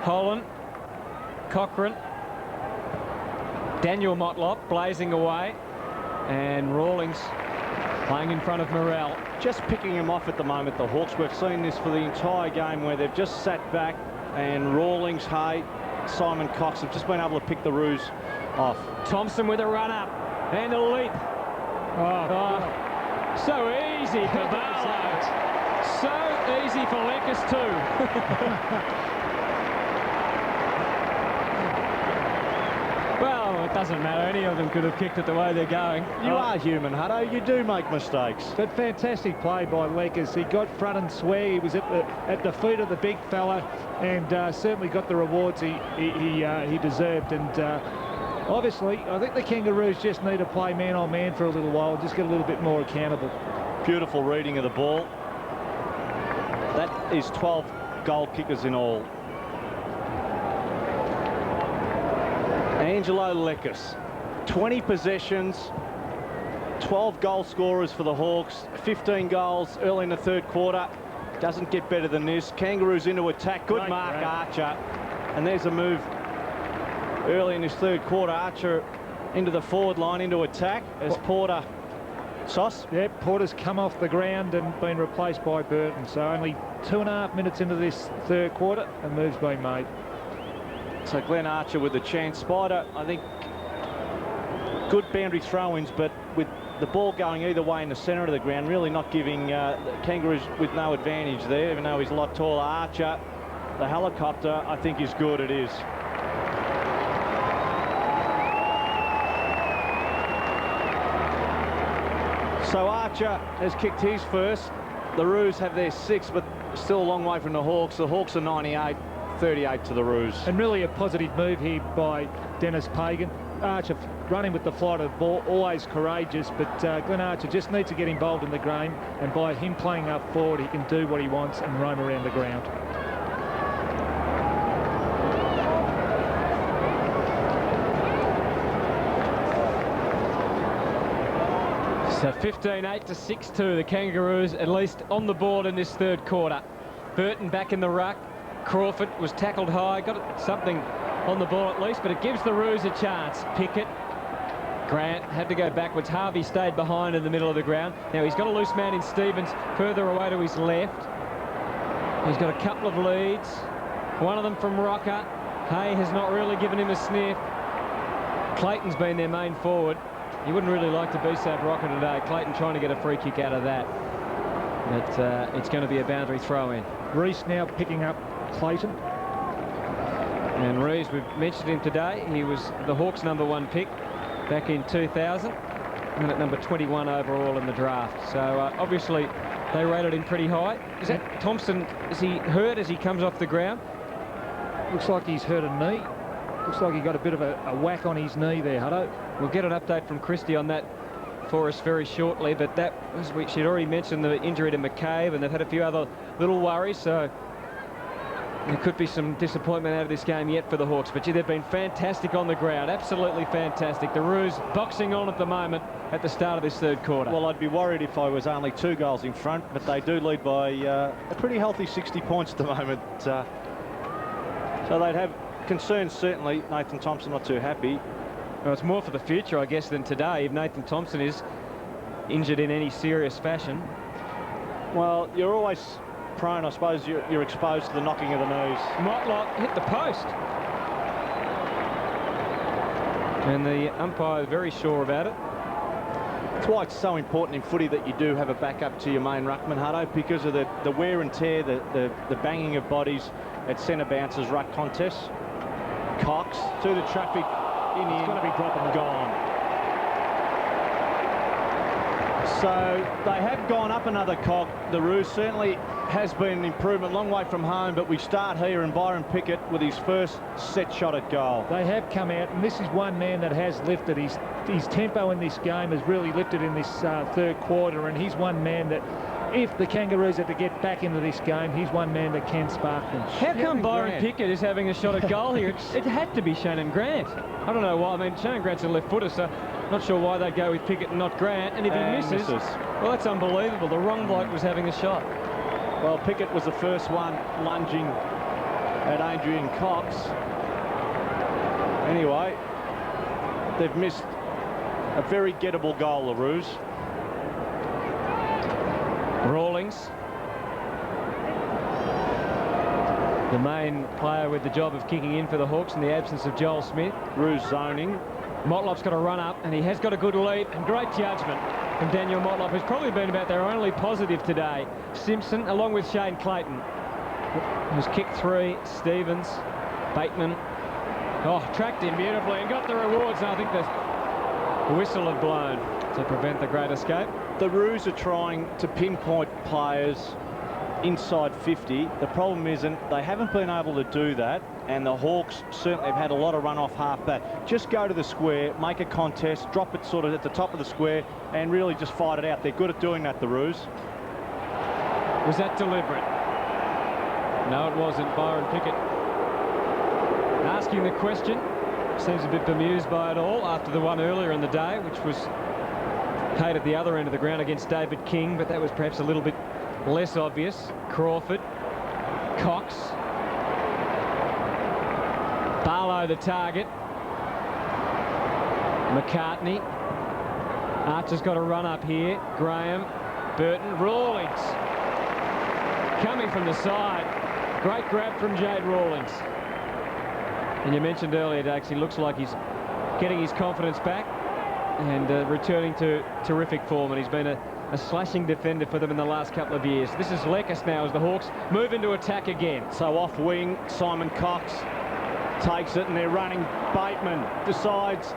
Holland, Cochrane, Daniel Motlop blazing away, and Rawlings playing in front of Morrell. Just picking him off at the moment, the Hawks. We've seen this for the entire game where they've just sat back, and Rawlings, Hay, Simon Cox have just been able to pick the Roos off. Thompson with a run up and a leap. So easy for Barlow. So easy for Lekas too. Well, it doesn't matter. Any of them could have kicked it the way they're going. You are human, Hutto. You do make mistakes. But fantastic play by Lekas. He got front and square. He was at the feet of the big fella, and certainly got the rewards he deserved. And obviously, I think the Kangaroos just need to play man on man for a little while, just get a little bit more accountable. Beautiful Reading of the ball. That is 12 goal kickers in all. Angelo Lekas, 20 possessions, 12 goal scorers for the Hawks, 15 goals early in the 3rd quarter. Doesn't get better than this. Kangaroos into attack. Good mark, Archer. And there's a move early in this 3rd quarter. Archer into the forward line, into attack as Porter. Sauce? Yeah, Porter's come off the ground and been replaced by Burton. So only 2.5 minutes into this 3rd quarter, a move's been made. So Glenn Archer with the chance. Spider, I think, good boundary throw-ins, but with the ball going either way in the centre of the ground, really not giving the Kangaroos with no advantage there, even though he's a lot taller. Archer, the helicopter, I think is good. It is. So Archer has kicked his first. The Roos have their 6th, but still a long way from the Hawks. The Hawks are 98. 38 to the Roos. And really a positive move here by Dennis Pagan. Archer running with the flight of the ball, always courageous, but Glenn Archer just needs to get involved in the game, and by him playing up forward, he can do what he wants and roam around the ground. So 15-8 to 6-2. The Kangaroos at least on the board in this 3rd quarter. Burton back in the ruck. Crawford was tackled high, got something on the ball at least, but it gives the Roos a chance. Pickett, Grant had to go backwards. Harvey stayed behind in the middle of the ground. Now he's got a loose man in Stevens further away to his left. He's got a couple of leads, one of them from Rocker. Hay has not really given him a sniff. Clayton's been their main forward. You wouldn't really like to be South Rocker today. Clayton trying to get a free kick out of that. But it's going to be a boundary throw in. Reese now picking up Clayton. And Reeves, we've mentioned him today. He was the Hawks' #1 pick back in 2000. and at number 21 overall in the draft. So obviously they rated him pretty high. Is that Thompson? Is he hurt as he comes off the ground? Looks like he's hurt a knee. Looks like he got a bit of a whack on his knee there, Hutto. We'll get an update from Christie on that for us very shortly, but that was, she'd already mentioned the injury to McCabe, and they've had a few other little worries, so there could be some disappointment out of this game yet for the Hawks. But gee, they've been fantastic on the ground, absolutely fantastic. The Roos boxing on at the moment at the start of this third quarter. Well, I'd be worried if I was only 2 goals in front, but they do lead by a pretty healthy 60 points at the moment. So they'd have concerns, certainly. Nathan Thompson not too happy. Well, it's more for the future, I guess, than today, if Nathan Thompson is injured in any serious fashion. Well, you're always prone, I suppose, you're exposed to the knocking of the knees. Motlop hit the post. And the umpire is very sure about it. That's why it's so important in footy that you do have a backup to your main ruckman, Hutto, because of the wear and tear, the banging of bodies at centre bounces, ruck contests. Cox to the traffic. In the end, It's got to be dropping the gone. So they have gone up another cock. The Roos certainly has been an improvement, long way from home, but we start here, and Byron Pickett with his first set shot at goal. They have come out, and this is one man that has lifted. His tempo in this game has really lifted in this third quarter, and he's one man that, if the Kangaroos are to get back into this game, he's one man that can spark them. How come Byron Pickett is having a shot at goal here? It had to be Shannon Grant. I don't know why. I mean, Shannon Grant's a left footer, so not sure why they go with Pickett and not Grant. And if he misses, well, that's unbelievable. The wrong bloke was having a shot. Well, Pickett was the first one lunging at Adrian Cox. Anyway, they've missed a very gettable goal, the Roos. Rawlings, the main player with the job of kicking in for the Hawks in the absence of Joel Smith. Roos zoning. Motlop's got to run up, and he has got a good lead, and great judgment from Daniel Motlop, who's probably been about their only positive today. Simpson, along with Shane Clayton, who's kicked 3. Stevens, Bateman. Oh, tracked him beautifully and got the rewards, and I think the whistle had blown to prevent the great escape. The Roos are trying to pinpoint players inside 50. The problem isn't they haven't been able to do that, and the Hawks certainly have had a lot of run off halfback. Just go to the square, make a contest, drop it sort of at the top of the square, and really just fight it out. They're good at doing that, the Roos. Was that deliberate? No, it wasn't. Byron Pickett asking the question. Seems a bit bemused by it all after the one earlier in the day, which was paid at the other end of the ground against David King, but that was perhaps a little bit less obvious. Crawford, Cox, Barlow the target, McCartney. Archer's got a run up here. Graham, Burton, Rawlings coming from the side. Great grab from Jade Rawlings. And you mentioned earlier, Dax, he looks like he's getting his confidence back and returning to terrific form, and he's been a slashing defender for them in the last couple of years. This is Lekas now as the Hawks move into attack again. So off wing, Simon Cox takes it, and they're running. Bateman decides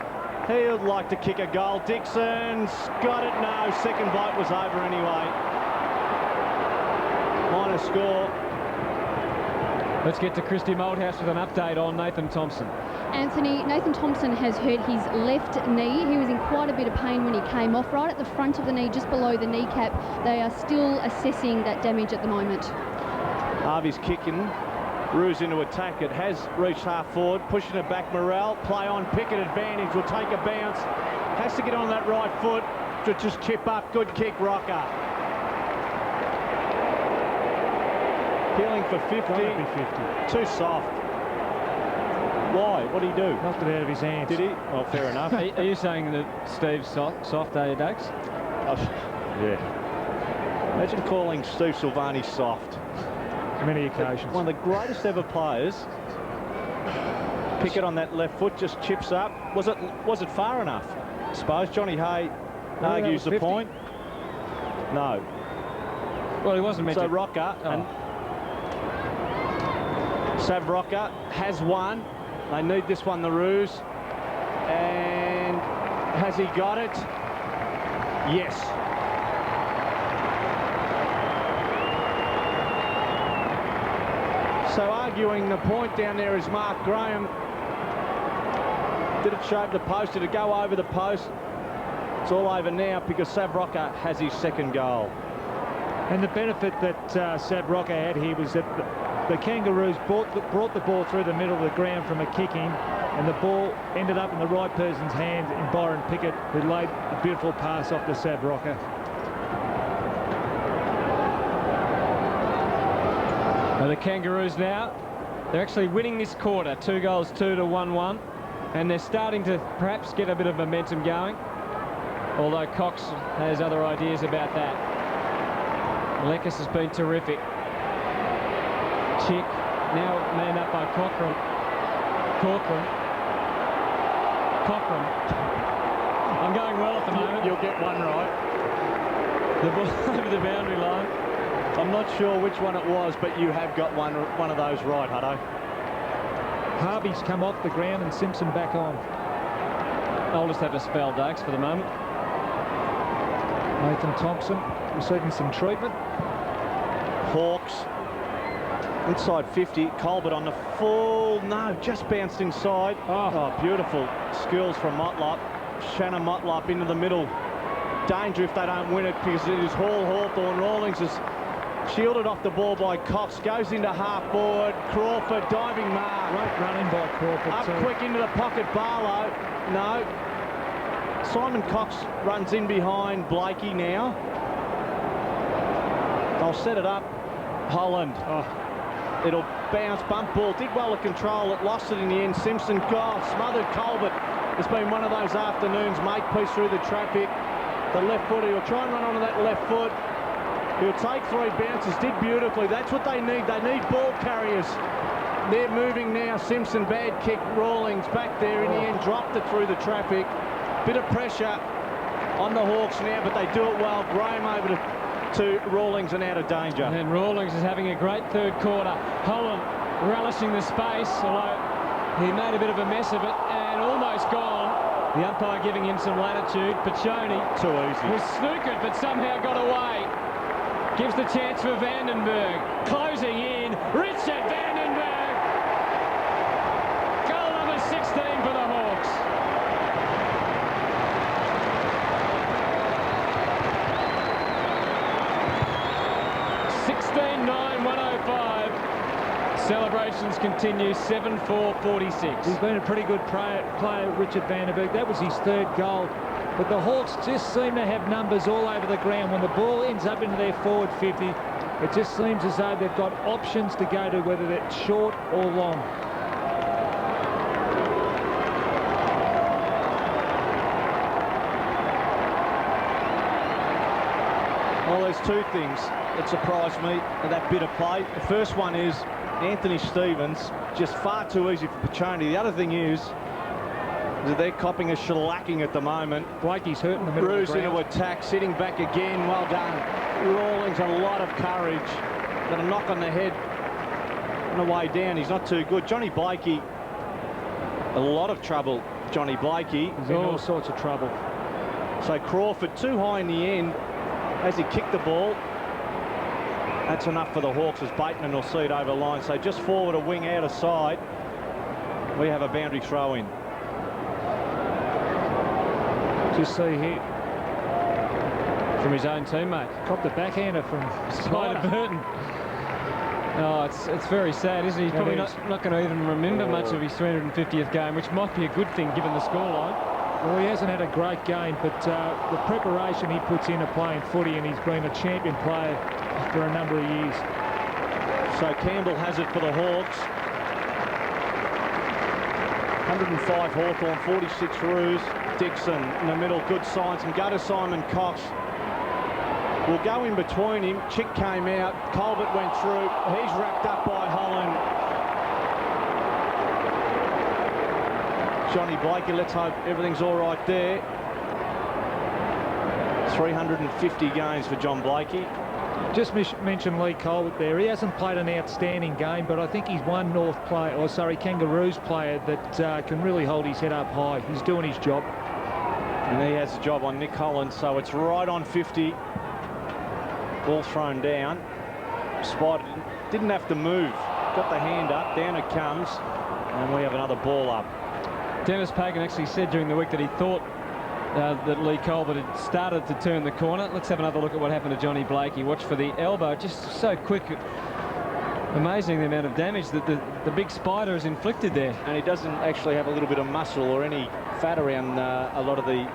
he would like to kick a goal. Dixon's got it. No, second vote was over anyway. Minor score. Let's get to Christy Malthouse with an update on Nathan Thompson. Anthony, Nathan Thompson has hurt his left knee. He was in quite a bit of pain when he came off, right at the front of the knee, just below the kneecap. They are still assessing that damage at the moment. Harvey's kicking. Roos into attack. It has reached half forward, pushing it back. Morrell, play on, Pickett advantage, will take a bounce. Has to get on that right foot to just chip up. Good kick, Rocker. Peeling for 50. Too soft. Why? What did he do? Knocked it out of his hands. Did he? Oh, fair enough. Are you saying that Steve's soft, are you, Dax? Yeah. Imagine calling Steve Silvani soft. Many occasions. One of the greatest ever players. Pickett on that left foot just chips up. Was it far enough? I suppose Johnny Hay argues the point. No. Well, he wasn't meant so to. Rocker and Sav Rocker has one. They need this one, the Roos. And has he got it? Yes. So arguing the point down there is Mark Graham. Did it shave the post? Did it go over the post? It's all over now because Savroka has his second goal. And the benefit that Savroka had here was that the Kangaroos brought the ball through the middle of the ground from a kick-in, and the ball ended up in the right person's hand in Byron Pickett, who laid a beautiful pass off to Savroka. Well, the Kangaroos now, they're actually winning this quarter, 2 goals, 2 to 1-1, and they're starting to perhaps get a bit of momentum going, although Cox has other ideas about that. Lekis has been terrific. Chick, now manned up by Cochrane. I'm going well at the moment. You'll get one right. The ball over the boundary line. I'm not sure which one it was, but you have got one of those right, Hutto. Harvey's come off the ground and Simpson back on. I'll just have a spell, Dakes, for the moment. Nathan Thompson receiving some treatment. Hawks inside 50. Colbert on the full. No, just bounced inside. Oh, beautiful skills from Motlop. Shannon Motlop into the middle. Danger if they don't win it because it is Hawthorn. Rawlings is shielded off the ball by Cox. Goes into half forward. Crawford diving mark. Great running by Crawford. Up quick into the pocket. Barlow. No. Simon Cox runs in behind Blakey now. They'll set it up. Holland. It'll bounce, bump ball. Did well to control it. Lost it in the end. Simpson, smothered Colbert. It's been one of those afternoons. Makepeace through the traffic. The left foot. He'll try and run onto that left foot. He'll take 3 bounces. Did beautifully. That's what they need. They need ball carriers. They're moving now. Simpson, bad kick. Rawlings back there in the end. Dropped it through the traffic. Bit of pressure on the Hawks now, but they do it well. Graham over to Rawlings and out of danger. And Rawlings is having a great third quarter. Holland relishing the space, although he made a bit of a mess of it and almost gone. The umpire giving him some latitude. Pachoni Too easy. was snookered, but somehow got away. Gives the chance for Vandenberg. Closing in, Richard Vandenberg. Goal number 16 for the Hawks. Celebrations continue, 7-4-46. He's been a pretty good player, Richard Vandenberg. That was his 3rd goal. But the Hawks just seem to have numbers all over the ground. When the ball ends up into their forward 50, it just seems as though they've got options to go to, whether they're short or long. Well, there's 2 things that surprised me in that bit of play. The first one is Anthony Stevens, just far too easy for Pachoni. The other thing is that they're copping a shellacking at the moment. Blakey's hurt in the middle Bruce of the ground. into attack, sitting back again. Well done. Rawlings, a lot of courage. Got a knock on the head on the way down. He's not too good. Johnny Blakey, a lot of trouble. Johnny Blakey. He's in all sorts of trouble. So Crawford too high in the end as he kicked the ball. That's enough for the Hawks as Bateman will see it over the line. So just forward a wing out of side. We have a boundary throw in. Just see here. From his own teammate. Copped the backhander from Spider Burton. Oh, it's very sad, isn't he? He's probably not going to even remember much of his 350th game, which might be a good thing given the scoreline. Well, he hasn't had a great game, but the preparation he puts into playing footy, and he's been a champion player for a number of years. So Campbell has it for the Hawks. 105 Hawthorn, 46 Roos. Dixon in the middle, good signs, and go to Simon Cox. Will go in between him. Chick came out. Colbert went through. He's wrapped up by Holland. Johnny Blakey, let's hope everything's all right there. 350 games for John Blakey. Just mention Lee Colbert there. He hasn't played an outstanding game, but I think he's one Kangaroos player that can really hold his head up high. He's doing his job. And he has a job on Nick Holland, so it's right on 50. Ball thrown down. Spider didn't have to move. Got the hand up, down it comes, and we have another ball up. Dennis Pagan actually said during the week that he thought that Lee Colbert had started to turn the corner. Let's have another look at what happened to Johnny Blake. He watched for the elbow, just so quick. Amazing the amount of damage that the big Spider has inflicted there. And he doesn't actually have a little bit of muscle or any fat around a lot of the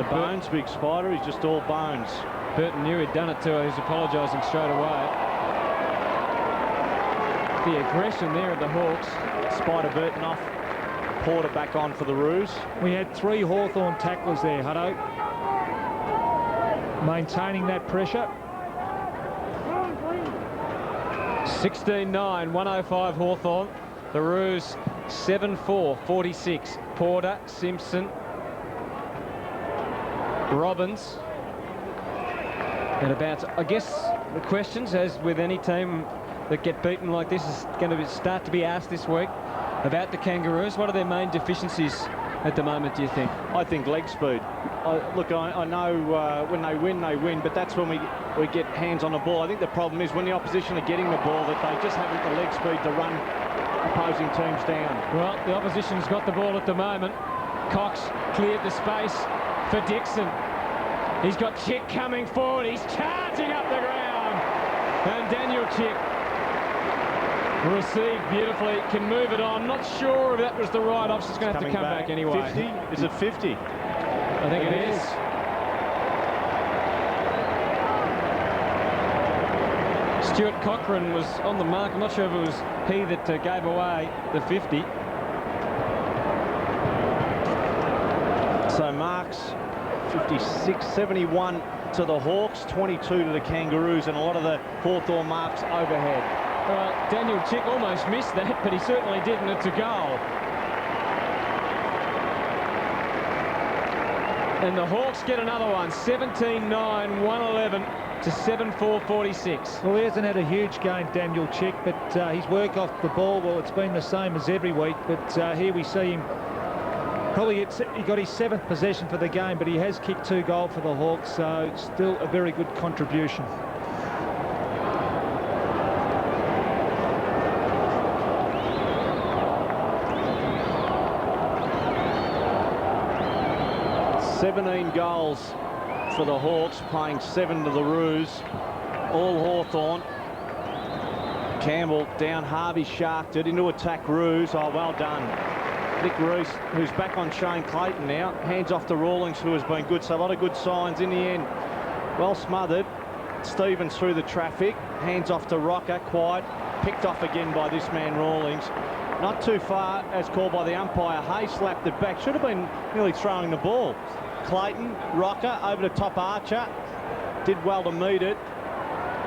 bones, big Spider. He's just all bones. Burton knew he'd done it too. He's apologising straight away. The aggression there of the Hawks. Spider Burton off. Porter back on for the Roos. We had 3 Hawthorn tacklers there, Hutto. Maintaining that pressure. 16-9, 105 Hawthorn. The Roos 7-4, 46. Porter, Simpson, Robbins. And about, I guess, the questions, as with any team that get beaten like this, is going to start to be asked this week about the Kangaroos. What are their main deficiencies at the moment, do you think? I think leg speed. Look, I know when they win, but that's when we get hands on the ball. I think the problem is when the opposition are getting the ball, that they just haven't the leg speed to run opposing teams down. Well, the opposition's got the ball at the moment. Cox cleared the space for Dixon. He's got Chick coming forward. He's charging up the ground. And Daniel Chick received beautifully, can move it on. Not sure if that was the right option. It's going to have to come back anyway. 50? Is it 50? I think it is. Stuart Cochrane was on the mark. I'm not sure if it was he that gave away the 50. So marks 56, 71 to the Hawks, 22 to the Kangaroos, and a lot of the Hawthorn marks overhead. Well, Daniel Chick almost missed that, but he certainly didn't. It's a goal. And the Hawks get another one, 17-9, 111 to 7-4, 46. Well, he hasn't had a huge game, Daniel Chick, but his work off the ball, well, it's been the same as every week. But here we see him. Probably he got his 7th possession for the game, but he has kicked 2 goals for the Hawks, so still a very good contribution. $17 goals for the Hawks, playing 7 to the Roos. All Hawthorn. Campbell down, Harvey sharked it into attack Roos. Oh, well done. Nick Reese, who's back on Shane Clayton now, hands off to Rawlings, who has been good, so a lot of good signs in the end. Well smothered. Stevens through the traffic, hands off to Rocker, quiet, picked off again by this man Rawlings. Not too far, as called by the umpire. Hay slapped it back, should have been nearly throwing the ball. Clayton, Rocker, over to top Archer, did well to meet it.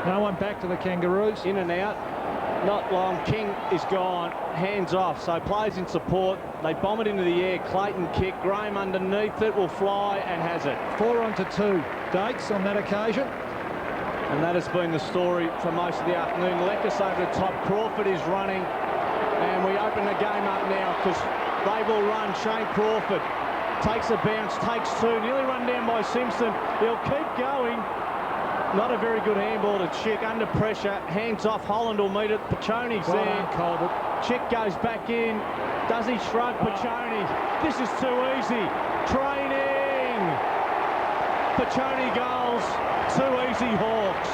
No one back to the Kangaroos. In and out. Not long. King is gone. Hands off. So plays in support. They bomb it into the air. Clayton kick. Graham underneath it. Will fly and has it. 4-2. Dates on that occasion. And that has been the story for most of the afternoon. Leckus over the top. Crawford is running. And we open the game up now because they will run. Shane Crawford takes a bounce. Takes 2. Nearly run down by Simpson. He'll keep going. Not a very good handball to Chick, under pressure, hands off, Holland will meet it, Piccioni's well there. Colbert. Chick goes back in, does he shrug Piccioni? This is too easy, training! Piccioni goals, too easy Hawks.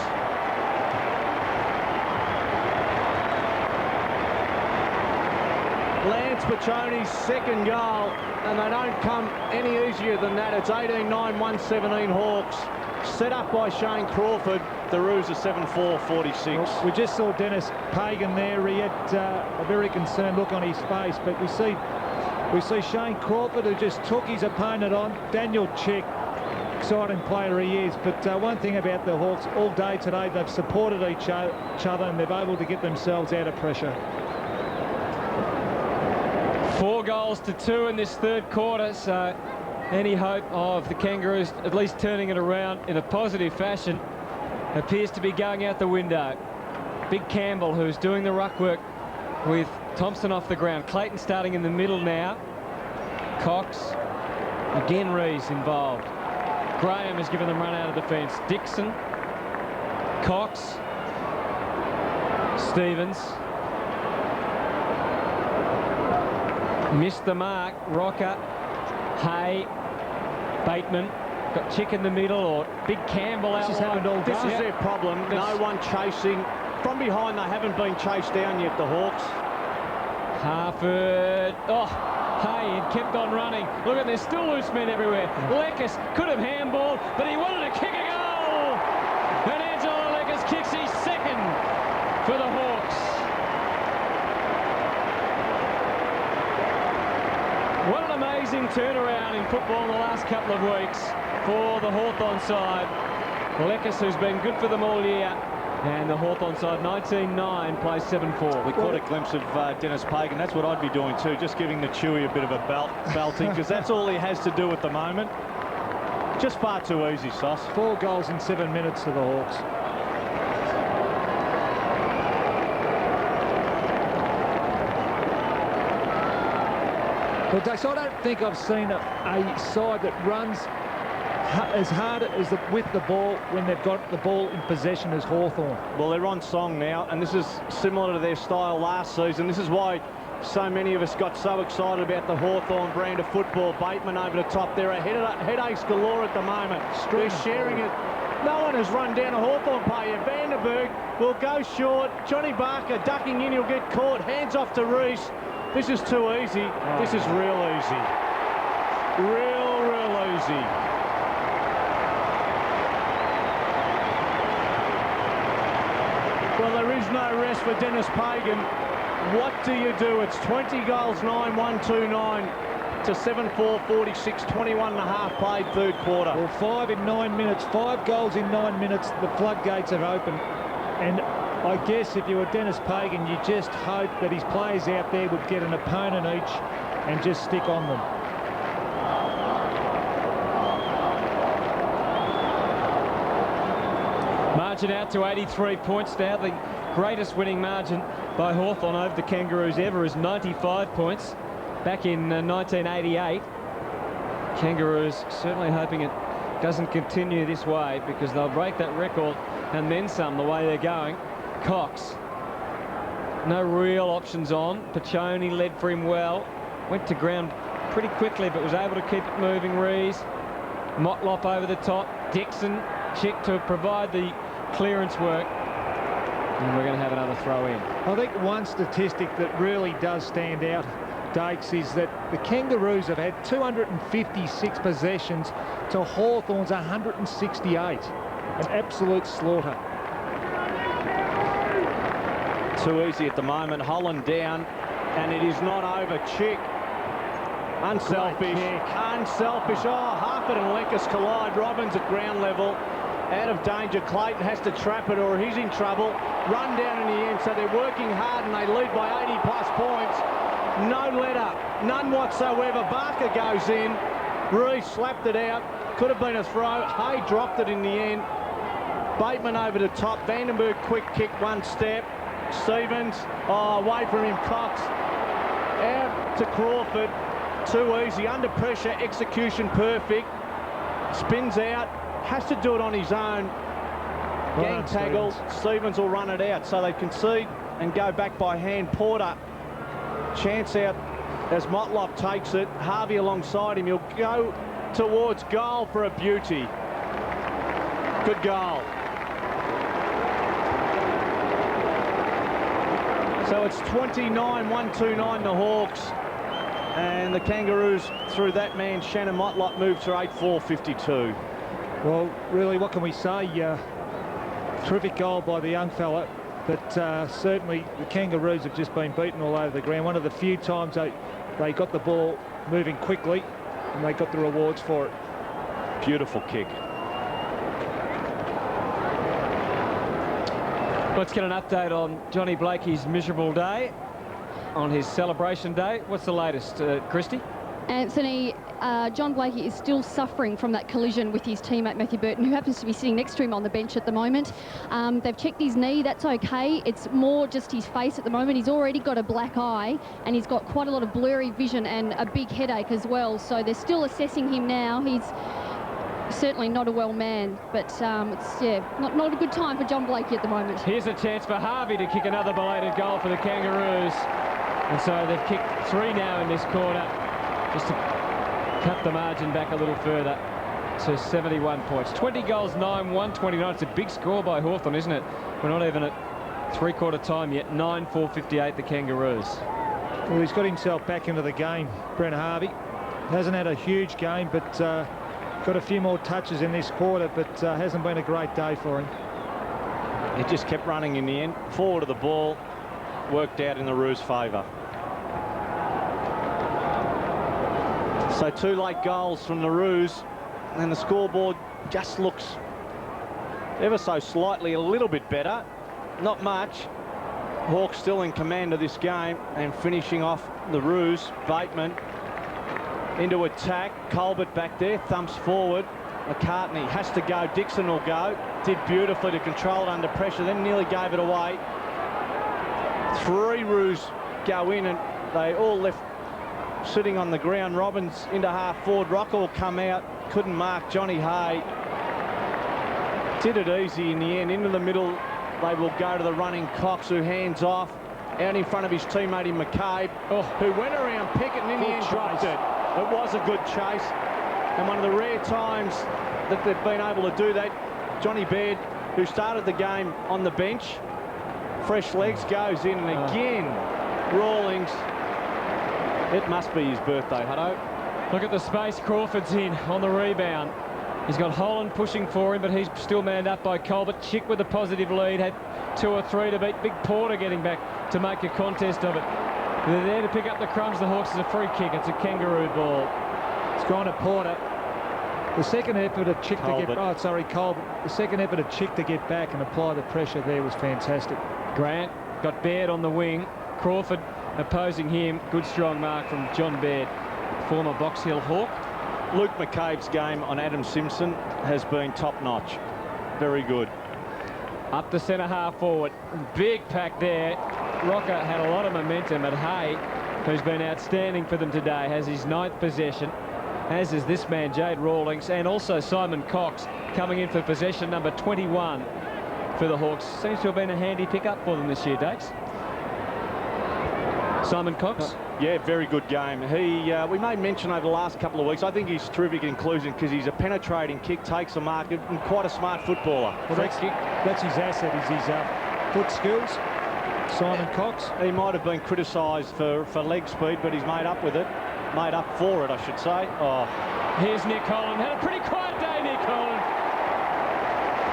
Lance Piccioni's 2nd goal, and they don't come any easier than that. It's 18-9, 117 Hawks. Set up by Shane Crawford. The Roos are 7-4, 46. Well, we just saw Dennis Pagan there. He had a very concerned look on his face, but we see Shane Crawford, who just took his opponent on. Daniel Chick, exciting player he is. But one thing about the Hawks, all day today, they've supported each other and they've been able to get themselves out of pressure. 4 goals to 2 in this 3rd quarter, so any hope of the Kangaroos at least turning it around in a positive fashion appears to be going out the window. Big Campbell, who's doing the ruck work with Thompson off the ground. Clayton starting in the middle now. Cox Again, Rees involved. Graham has given them run out of defence. Dixon, Cox, Stevens. Missed the mark. Rocker, Hay, Bateman. Got Chick in the middle, or Big Campbell out. This is their problem. No one chasing. From behind, they haven't been chased down yet, the Hawks. Harford. Oh, Hay had kept on running. Look at, there's still loose men everywhere. Leckis could have handballed, but he wanted to kick a goal. And Angelo Leckis kicks his second for the Hawks. What an amazing turnaround in football in the last couple of weeks for the Hawthorn side. Leckis, who's been good for them all year, and the Hawthorn side 19-9 plays 7-4. We caught a glimpse of Dennis Pagan. That's what I'd be doing too, just giving the Chewy a bit of a belting, because that's all he has to do at the moment. Just far too easy, Sauce. 4 goals in 7 minutes to the Hawks. But Dax, I don't think I've seen a side that runs as hard as with the ball when they've got the ball in possession as Hawthorn. Well, they're on song now, and this is similar to their style last season. This is why so many of us got so excited about the Hawthorn brand of football. Bateman over the top. There are headaches galore at the moment. They're sharing it. No one has run down a Hawthorn player. Vandenberg will go short. Johnny Barker ducking in. He'll get caught. Hands off to Rees. This is too easy. This is real easy. Real easy. Well, there is no rest for Dennis Pagan. What do you do? It's 20 goals, 9-1-2-9 to 7-4, 46, 21 and a half played third quarter. Well, 5 in 9 minutes, 5 goals in 9 minutes. The floodgates have opened. And I guess if you were Dennis Pagan, you just hope that his players out there would get an opponent each and just stick on them. Margin out to 83 points now. The greatest winning margin by Hawthorn over the Kangaroos ever is 95 points. Back in 1988. Kangaroos certainly hoping it doesn't continue this way, because they'll break that record and then some the way they're going. Cox, no real options on. Piccioni led for him well. Went to ground pretty quickly, but was able to keep it moving. Rees, Motlop over the top. Dixon, Chick to provide the clearance work. And we're going to have another throw in. I think one statistic that really does stand out, Dakes, is that the Kangaroos have had 256 possessions to Hawthorn's 168. An absolute slaughter. Too easy at the moment. Holland down, and it is not over. Chick, unselfish, unselfish. Oh, Harford and Leckis collide. Robbins at ground level, out of danger. Clayton has to trap it, or he's in trouble. Run down in the end, so they're working hard, and they lead by 80+ points. No let up, none whatsoever. Barker goes in. Rees slapped it out. Could have been a throw. Hay dropped it in the end. Bateman over the top. Vandenberg quick kick, one step. Stevens, away from him. Cox out to Crawford. Too easy. Under pressure, execution perfect. Spins out. Has to do it on his own. Gang taggled. Stevens will run it out. So they concede and go back by hand. Porter, chance out as Motlop takes it. Harvey alongside him. He'll go towards goal for a beauty. Good goal. So it's 29-1-2-9 the Hawks, and the Kangaroos through that man Shannon Motlop moved to 8-4-52. Well, really, what can we say? Terrific goal by the young fella, but certainly the Kangaroos have just been beaten all over the ground. One of the few times they got the ball moving quickly, and they got the rewards for it. Beautiful kick. Let's get an update on Johnny Blakey's miserable day, on his celebration day. What's the latest, Christy? Anthony, John Blakey is still suffering from that collision with his teammate Matthew Burton, who happens to be sitting next to him on the bench at the moment. They've checked his knee, that's okay. It's more just his face at the moment. He's already got a black eye and he's got quite a lot of blurry vision and a big headache as well. So they're still assessing him now. He's certainly not a well man, but it's not a good time for John Blakey at the moment. Here's a chance for Harvey to kick another belated goal for the Kangaroos. And so they've kicked 3 now in this quarter, just to cut the margin back a little further to 71 points. 20 goals, 9-1-29. It's a big score by Hawthorn, isn't it? We're not even at three-quarter time yet. 9-4-58, the Kangaroos. Well, he's got himself back into the game, Brent Harvey. Hasn't had a huge game, but got a few more touches in this quarter, but hasn't been a great day for him. He just kept running in the end. Forward of the ball, worked out in the Roos' favour. So 2 late goals from the Roos, and the scoreboard just looks ever so slightly a little bit better. Not much. Hawks still in command of this game, and finishing off the Roos. Bateman into attack. Colbert back there, thumps forward. McCartney has to go. Dixon will go. Did beautifully to control it under pressure, then nearly gave it away. 3 Roos go in, and they all left sitting on the ground. Robbins into half forward. Rocker will come out. Couldn't mark Johnny Hay. Did it easy in the end. Into the middle they will go to the running Cox, who hands off out in front of his teammate in McCabe, who went around Pickett and in the end dropped it. It was a good chase, and one of the rare times that they've been able to do that. Johnny Baird, who started the game on the bench, fresh legs, goes in, and again Rawlings. It must be his birthday, Hutto. Look at the space Crawford's in on the rebound. He's got Holland pushing for him, but he's still manned up by Colbert. Chick with a positive lead, had 2 or 3 to beat. Big Porter getting back to make a contest of it. They're there to pick up the crumbs. The Hawks is a free kick. It's a Kangaroo ball. It's gone to Porter. The second effort of Chick to get... Oh, sorry, Colbert. The second effort of Chick to get back and apply the pressure there was fantastic. Grant got Baird on the wing. Crawford opposing him. Good strong mark from John Baird, former Box Hill Hawk. Luke McCabe's game on Adam Simpson has been top-notch. Very good. Up the centre half forward. Big pack there. Rocker had a lot of momentum, at Hay, who's been outstanding for them today, has his 9th possession, as is this man, Jade Rawlings, and also Simon Cox coming in for possession number 21 for the Hawks. Seems to have been a handy pick-up for them this year, Dakes. Simon Cox? Yeah, very good game. We made mention over the last couple of weeks. I think he's terrific in closing because he's a penetrating kick, takes a mark, and quite a smart footballer. Well, that's his asset, is his foot skills. Simon Cox. He might have been criticised for leg speed, but he's made up with it. Made up for it, I should say. Oh. Here's Nick Holland. Had a pretty quiet day, Nick Holland.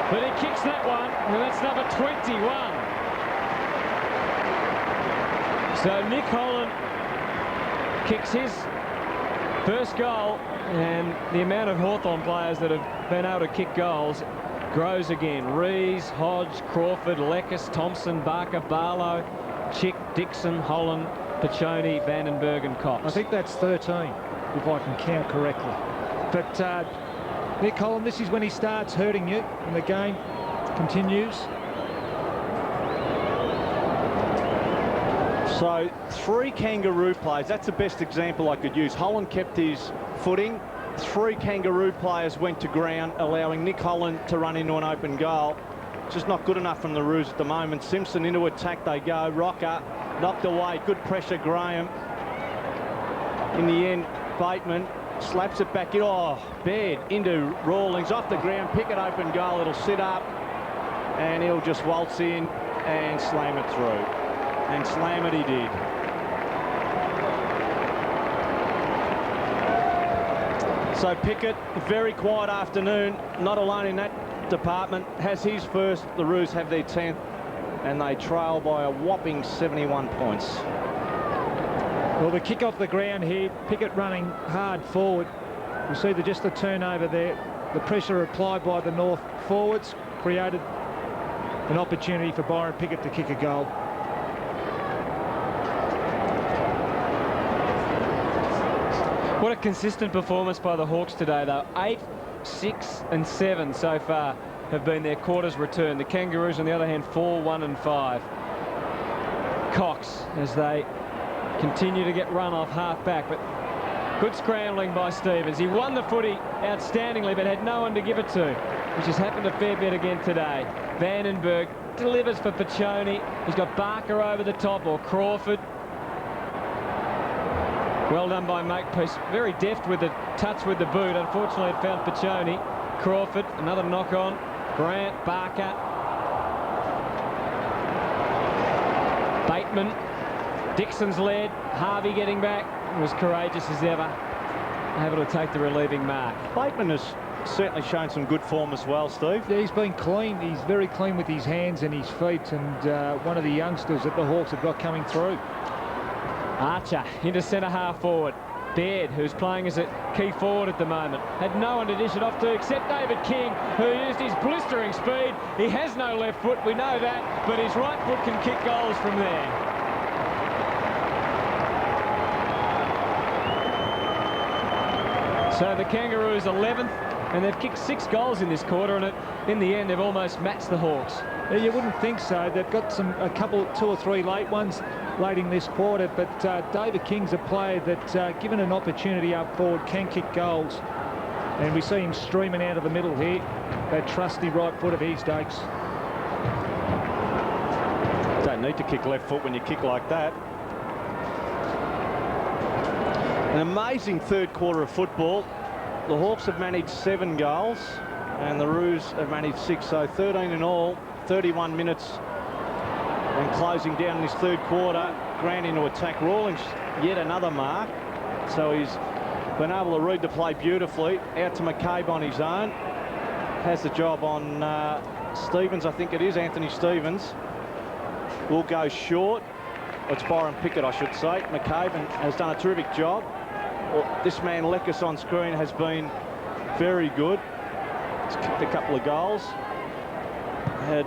But he kicks that one, and that's number 21. So Nick Holland kicks his first goal, and the amount of Hawthorn players that have been able to kick goals grows again. Rees, Hodge, Crawford, Leckis, Thompson, Barker, Barlow, Chick, Dixon, Holland, Piccioni, Vandenberg and Cox. I think that's 13, if I can count correctly. But Nick Holland, this is when he starts hurting you, and the game continues. So 3 Kangaroo players, that's the best example I could use. Holland kept his footing. 3 Kangaroo players went to ground, allowing Nick Holland to run into an open goal. Just not good enough from the Roos at the moment. Simpson into attack they go. Rocker knocked away. Good pressure, Graham. In the end, Bateman slaps it back in. Oh, Baird into Rawlings. Off the ground, pick it open goal. It'll sit up, and he'll just waltz in and slam it through. And slam it he did. So Pickett, very quiet afternoon, not alone in that department, has his first. The Roos have their 10th, and they trail by a whopping 71 points. Well, the kick off the ground here, Pickett running hard forward. You see just the turnover there. The pressure applied by the North forwards created an opportunity for Byron Pickett to kick a goal. What a consistent performance by the Hawks today, though. 8, 6 and 7 so far have been their quarters return. The Kangaroos, on the other hand, 4, 1 and 5. Cox, as they continue to get run off half back, but good scrambling by Stevens. He won the footy outstandingly, but had no one to give it to, which has happened a fair bit again today. Vandenberg delivers for Piccioni. He's got Barker over the top, or Crawford. Well done by Makepeace. Very deft with the touch with the boot. Unfortunately, it found Piccioni. Crawford, another knock on. Grant, Barker. Bateman. Dixon's led. Harvey getting back. Was courageous as ever. Able to take the relieving mark. Bateman has certainly shown some good form as well, Steve. Yeah, he's been clean. He's very clean with his hands and his feet, and one of the youngsters that the Hawks have got coming through. Archer into centre half forward. Baird, who's playing as a key forward at the moment, had no one to dish it off to except David King, who used his blistering speed. He has no left foot, we know that, but his right foot can kick goals from there. So the Kangaroos 11th, and they've kicked 6 goals in this quarter, and in the end they've almost matched the Hawks. Yeah, you wouldn't think so. They've got a couple, 2 or 3 late ones late in this quarter, but David King's a player that, given an opportunity up forward, can kick goals. And we see him streaming out of the middle here. That trusty right foot of his, Dakes. Don't need to kick left foot when you kick like that. An amazing third quarter of football. The Hawks have managed 7 goals and the Roos have managed 6, so 13 in all, 31 minutes. And closing down in this third quarter, Grant into attack. Rawlings yet another mark, so he's been able to read the play beautifully. Out to McCabe on his own. Has the job on Stevens, I think it is, Anthony Stevens. Will go short. It's Byron Pickett, I should say. McCabe has done a terrific job. Well, this man Lekis on screen has been very good. He's kicked a couple of goals. Had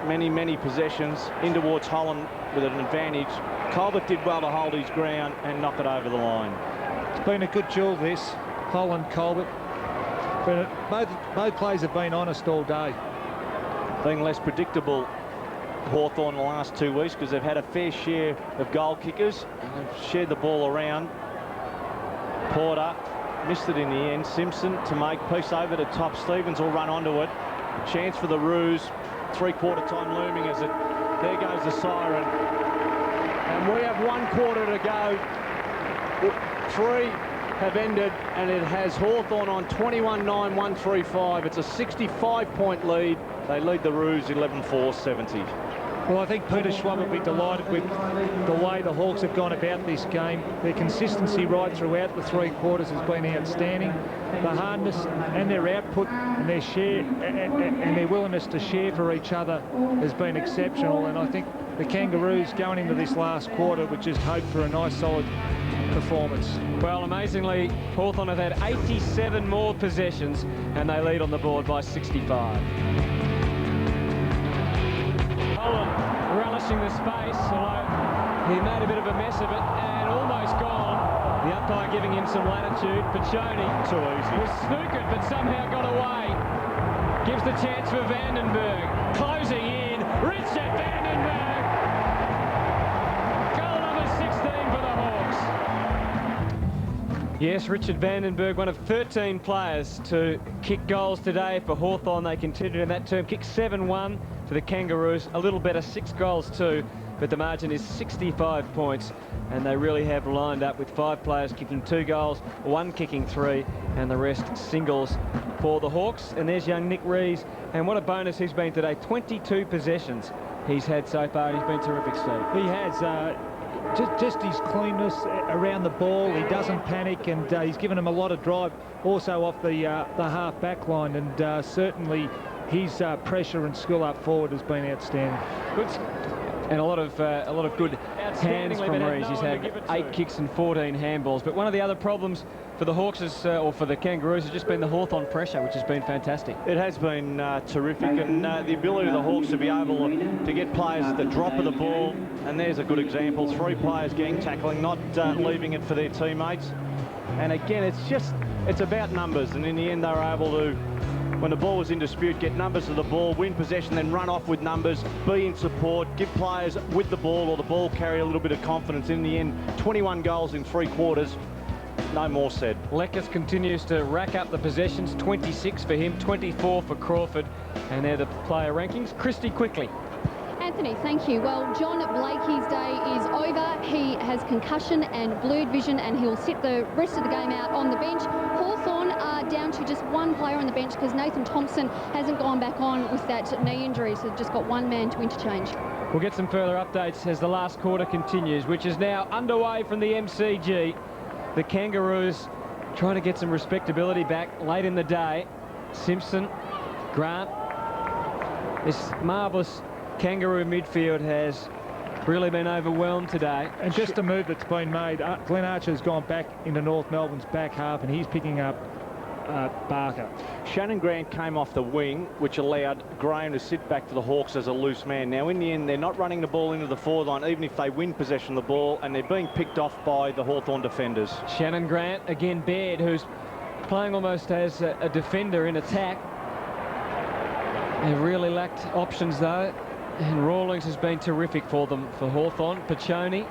many possessions in towards Holland with an advantage. Colbert did well to hold his ground and knock it over the line. It's been a good duel, this. Holland, Colbert. But both players have been honest all day. Been less predictable, Hawthorn, the last 2 weeks, because they've had a fair share of goal kickers and they've shared the ball around. Porter missed it in the end. Simpson to make peace over the top. Stevens will run onto it. Chance for the Roos. 3/4 time looming as it. There goes the siren. And we have 1 quarter to go. 3 have ended, and it has Hawthorn on 21-9, 135. It's a 65-point lead. They lead the Roos 11-4, 70. Well, I think Peter Schwab will be delighted with the way the Hawks have gone about this game. Their consistency right throughout the 3 quarters has been outstanding. The hardness and their output and their share and their willingness to share for each other has been exceptional. And I think the Kangaroos going into this last quarter would just hope for a nice solid performance. Well, amazingly, Hawthorn have had 87 more possessions and they lead on the board by 65. Holland relishing the space, although he made a bit of a mess of it and almost gone. The umpire giving him some latitude. Piccioni Too easy. was snookered but somehow got away. Gives the chance for Vandenberg. Closing in, Richard Vandenberg. Goal number 16 for the Hawks. Yes, Richard Vandenberg, one of 13 players to kick goals today for Hawthorn. They continued in that term, kicked 7-1 to the Kangaroos. A little better, 6 goals too, but the margin is 65 points. And they really have lined up with 5 players kicking 2 goals, 1 kicking 3, and the rest singles for the Hawks. And there's young Nick Rees, and what a bonus he's been today. 22 possessions he's had so far, and he's been terrific, Steve. He has. Just his cleanness around the ball. He doesn't panic, and he's given him a lot of drive also off the half back line, and certainly his pressure and skill up forward has been outstanding. Good. And a lot of good hands from Rees. He's had 8 kicks and 14 handballs. But one of the other problems for the Hawks is, or for the Kangaroos, has just been the Hawthorn pressure, which has been fantastic. It has been terrific, and the ability of the Hawks to be able to get players at the drop of the ball, and there's a good example. 3 players gang tackling, not leaving it for their teammates. And again, it's about numbers. And in the end, they were able to, when the ball was in dispute, get numbers of the ball, win possession, then run off with numbers, be in support, give players with the ball or the ball carry a little bit of confidence. In the end, 21 goals in 3 quarters. No more said. Leckers continues to rack up the possessions, 26 for him, 24 for Crawford, and they're the player rankings. Christy, quickly. Anthony, thank you. Well, John Blakey's day is over. He has concussion and blurred vision, and he'll sit the rest of the game out on the bench. Hawthorn are down to just one player on the bench because Nathan Thompson hasn't gone back on with that knee injury, so they've just got one man to interchange. We'll get some further updates as the last quarter continues, which is now underway from the MCG. The Kangaroos trying to get some respectability back late in the day. Simpson, Grant. This marvellous Kangaroo midfield has really been overwhelmed today. And just a move that's been made, Glenn Archer's gone back into North Melbourne's back half, and he's picking up Barker. Shannon Grant came off the wing, which allowed Graham to sit back to the Hawks as a loose man. Now, in the end, they're not running the ball into the forward line, even if they win possession of the ball, and they're being picked off by the Hawthorn defenders. Shannon Grant, again Baird, who's playing almost as a defender in attack. They've really lacked options, though, and Rawlings has been terrific for them, for Hawthorn. Piccioni.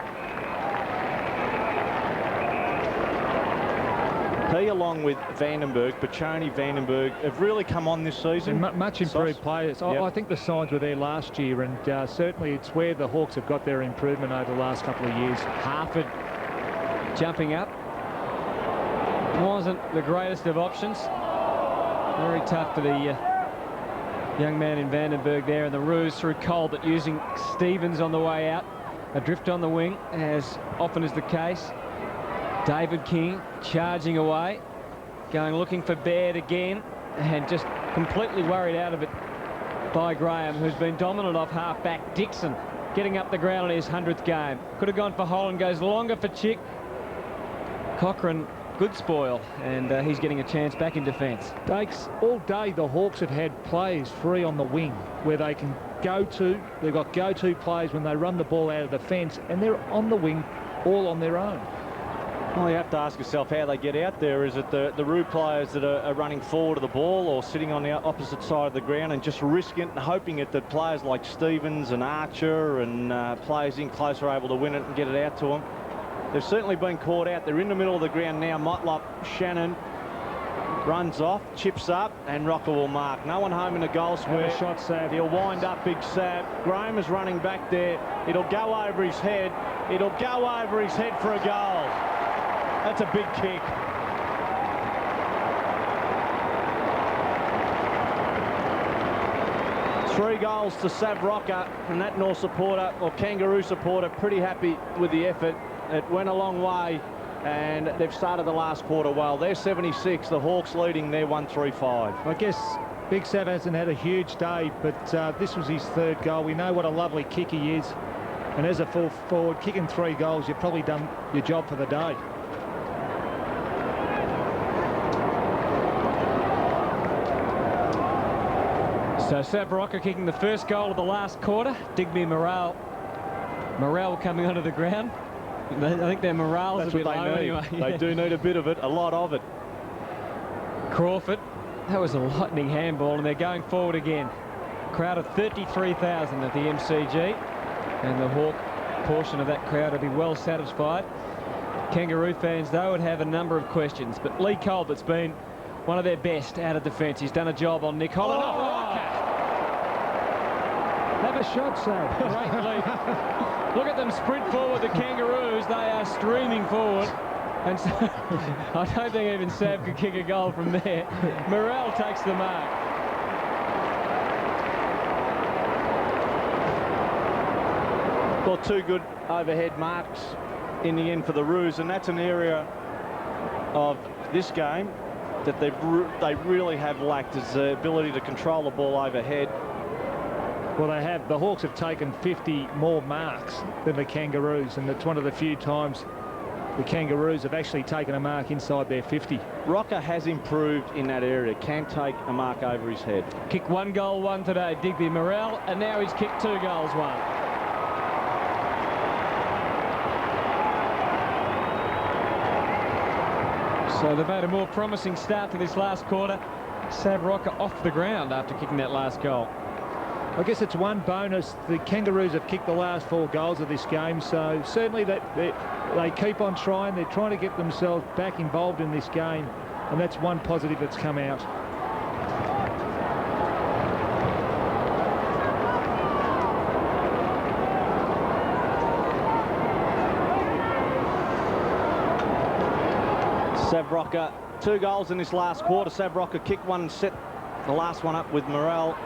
He, along with Vandenberg, Vandenberg, have really come on this season. Much improved players. Yep. I think the signs were there last year, and certainly it's where the Hawks have got their improvement over the last couple of years. Harford jumping up. Wasn't the greatest of options. Very tough for the young man in Vandenberg there, and the Roos through Colbert using Stevens on the way out. Adrift on the wing, as often is the case. David King charging away, going looking for Baird again, and just completely worried out of it by Graham, who's been dominant off half-back. Dixon getting up the ground in his 100th game. Could have gone for Holland, goes longer for Chick. Cochrane, good spoil, and he's getting a chance back in defence. Dakes, all day the Hawks have had players free on the wing where they can go to. They've got go-to players when they run the ball out of the fence, and they're on the wing all on their own. Well, you have to ask yourself how they get out there. Is it the Roo players that are running forward of the ball, or sitting on the opposite side of the ground and just risking it and hoping it that players like Stevens and Archer and players in close are able to win it and get it out to them? They've certainly been caught out. They're in the middle of the ground now. Motlop, Shannon runs off, chips up, and Rocker will mark. No one home in the goal square. And a shot, Sav. He'll wind up, big Sav. Graham is running back there. It'll go over his head. It'll go over his head for a goal. That's a big kick. Three goals to Sav Rocker, and that North supporter, or Kangaroo supporter, pretty happy with the effort. It went a long way, and they've started the last quarter well. They're 76, the Hawks leading, they're 1-3-5. I guess Big Sav hasn't had a huge day, but this was his 3rd goal. We know what a lovely kick he is, and as a full forward, kicking 3 goals, you've probably done your job for the day. So Sav Rocker kicking the first goal of the last quarter. Digby Morale coming onto the ground. I think their morale is a bit low anyway. They do need a bit of it, a lot of it. Crawford, that was a lightning handball, and they're going forward again. Crowd of 33,000 at the MCG, and the Hawk portion of that crowd will be well satisfied. Kangaroo fans, though, would have a number of questions, but Lee Colbert's been one of their best out of defence. He's done a job on Nick Holland. Oh, Rocker! Have a shot, Sav. Great leap. Look at them sprint forward, the Kangaroos. They are streaming forward. And so, I don't think even Sav could kick a goal from there. Morel takes the mark. Well, 2 good overhead marks in the end for the Roos, and that's an area of this game that they really have lacked, is the ability to control the ball overhead. Well, they have. The Hawks have taken 50 more marks than the Kangaroos, and it's one of the few times the Kangaroos have actually taken a mark inside their 50. Rocker has improved in that area, can take a mark over his head. Kicked 1 goal, 1 today, Digby Morel, and now he's kicked 2 goals, 1. So they've had a more promising start to this last quarter. Sav Rocker off the ground after kicking that last goal. I guess it's one bonus. The Kangaroos have kicked the last 4 goals of this game, so certainly they keep on trying. They're trying to get themselves back involved in this game, and that's one positive that's come out. Sav Rocker, 2 goals in this last quarter. Sav Rocker kicked one and set the last one up with Morrell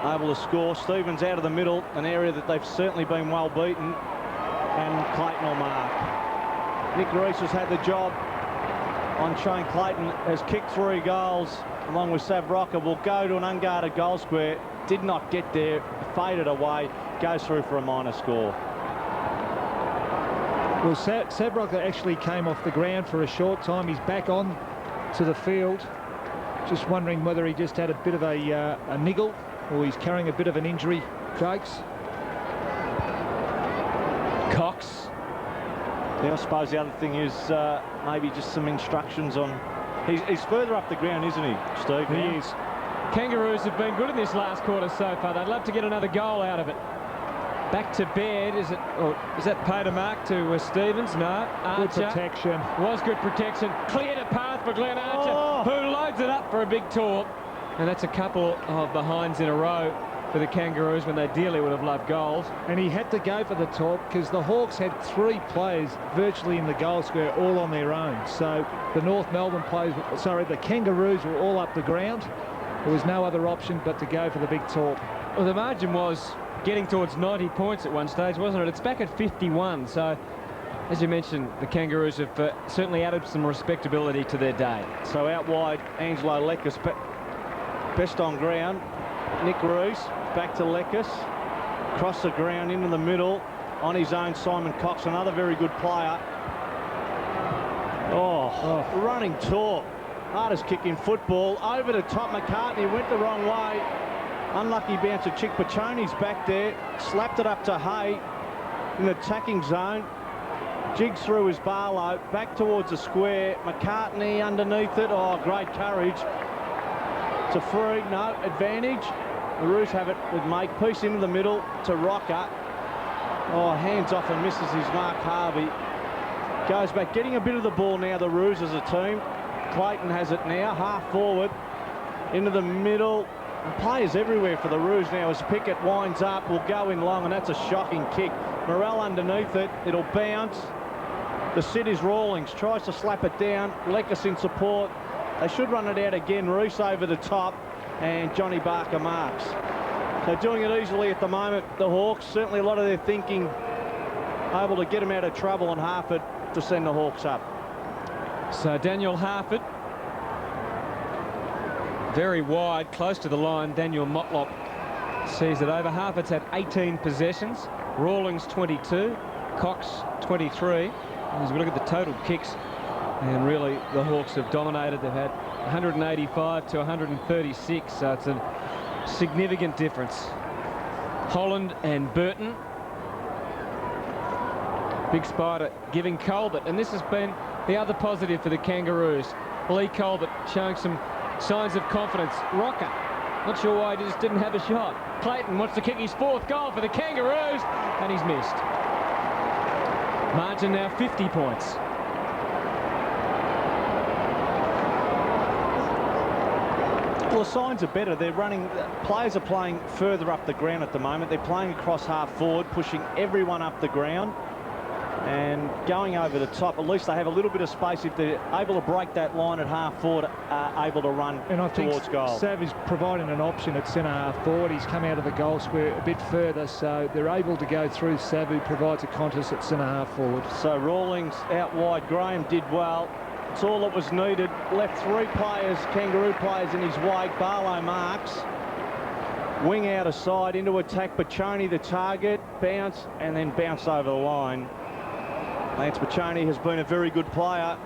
able to score. Stevens out of the middle, an area that they've certainly been well beaten, and Clayton will mark. Nick Reese has had the job on Shane Clayton, has kicked 3 goals along with Sav Rocker. Will go to an unguarded goal square, did not get there, faded away, goes through for a minor score. Well, Sav Rocker actually came off the ground for a short time. He's back on to the field. Just wondering whether he just had a bit of a niggle, or he's carrying a bit of an injury, Cokes. Cox. Yeah, I suppose the other thing is maybe just some instructions on... He's further up the ground, isn't he, Steve? He is. Kangaroos have been good in this last quarter so far. They'd love to get another goal out of it. Back to Baird. Is that paid a mark to Stevens? No. Archer. Good protection. Was good protection. Cleared a path for Glenn Archer, who loads it up for a big talk. And that's a couple of behinds in a row for the Kangaroos when they dearly would have loved goals. And he had to go for the talk because the Hawks had 3 players virtually in the goal square all on their own. So the North Melbourne players, the Kangaroos were all up the ground. There was no other option but to go for the big talk. Well, the margin was getting towards 90 points at one stage, wasn't it? It's back at 51. So, as you mentioned, the Kangaroos have certainly added some respectability to their day. So out wide, Angelo Leckus, best on ground. Nick Reese, back to Leckus. Across the ground, into the middle. On his own, Simon Cox, another very good player. Running talk. Hardest kick in football. Over the top, McCartney went the wrong way. Unlucky bounce of Chick Pachoni's back there. Slapped it up to Hay in the attacking zone. Jigs through his Barlow. Back towards the square. McCartney underneath it. Oh, great courage. It's a free. No, advantage. The Roos have it with Makepeace into the middle to Rocker. Oh, hands off and misses his mark, Harvey. Goes back, getting a bit of the ball now, the Roos as a team. Clayton has it now, half forward. Into the middle. Players everywhere for the Roos now as Pickett winds up, will go in long, and that's a shocking kick. Morrell underneath it, it'll bounce. The City's Rawlings tries to slap it down. Leckus in support. They should run it out again. Reese over the top, and Johnny Barker marks. They're doing it easily at the moment, the Hawks. Certainly a lot of their thinking able to get them out of trouble, and Harford to send the Hawks up. So Daniel Harford, very wide, close to the line. Daniel Motlop sees it over. Harford's had 18 possessions. Rawlings 22, Cox 23. As we look at the total kicks, and really the Hawks have dominated. They've had 185 to 136, so it's a significant difference. Holland and Burton. Big Spider giving Colbert, and this has been the other positive for the Kangaroos. Lee Colbert showing some signs of confidence. Rocker, not sure why he just didn't have a shot. Clayton wants to kick his 4th goal for the Kangaroos, and he's missed. Margin now 50 points. Well, the signs are better. They're running, players are playing further up the ground at the moment. They're playing across half forward, pushing everyone up the ground and going over the top. At least they have a little bit of space if they're able to break that line at half forward, able to run and I think towards goal. Sav is providing an option at centre half forward. He's come out of the goal square a bit further, so they're able to go through Sav, who provides a contest at centre half forward. So Rawlings out wide. Graham did well. It's all that was needed. Left 3 players, Kangaroo players, in his wake. Barlow marks. Wing out aside into attack. Pachoni the target. Bounce and then bounce over the line. Lance Pachoni has been a very good player.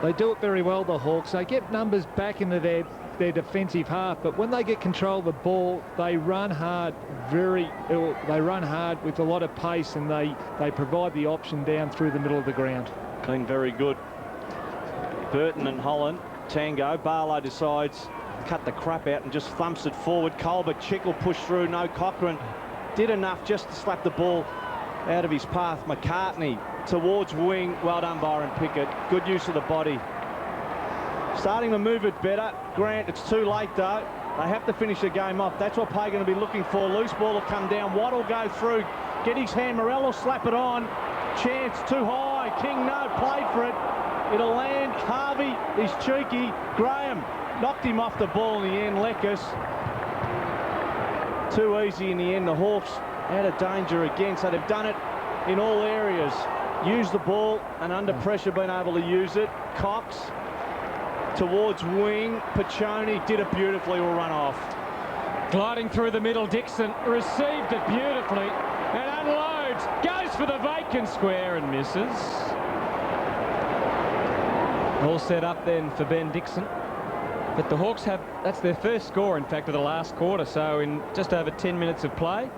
They do it very well, the Hawks. They get numbers back into their defensive half, but when they get control of the ball, they run hard. They run hard with a lot of pace, and they provide the option down through the middle of the ground. Been very good. Burton and Holland tango. Barlow decides to cut the crap out and just thumps it forward. Colbert, Chickle push through. No, Cochrane did enough just to slap the ball out of his path. McCartney towards wing. Well done, Byron Pickett. Good use of the body. Starting to move it better. Grant, it's too late though. They have to finish the game off. That's what Pay going to be looking for. Loose ball will come down. Watt will go through. Get his hand. Morel will slap it on. Chance too high. King no, played for it. It'll land. Harvey is cheeky. Graham knocked him off the ball in the end. Leckis. Too easy in the end. The Hawks out of danger again. So they've done it in all areas. Used the ball and under pressure been able to use it. Cox towards wing. Piccioni did it beautifully. Will run off. Gliding through the middle, Dixon received it beautifully and unloads. Goes for the vacant square and misses. All set up then for Ben Dixon. But the Hawks have, that's their first score, in fact, of the last quarter. So in just over 10 minutes of play,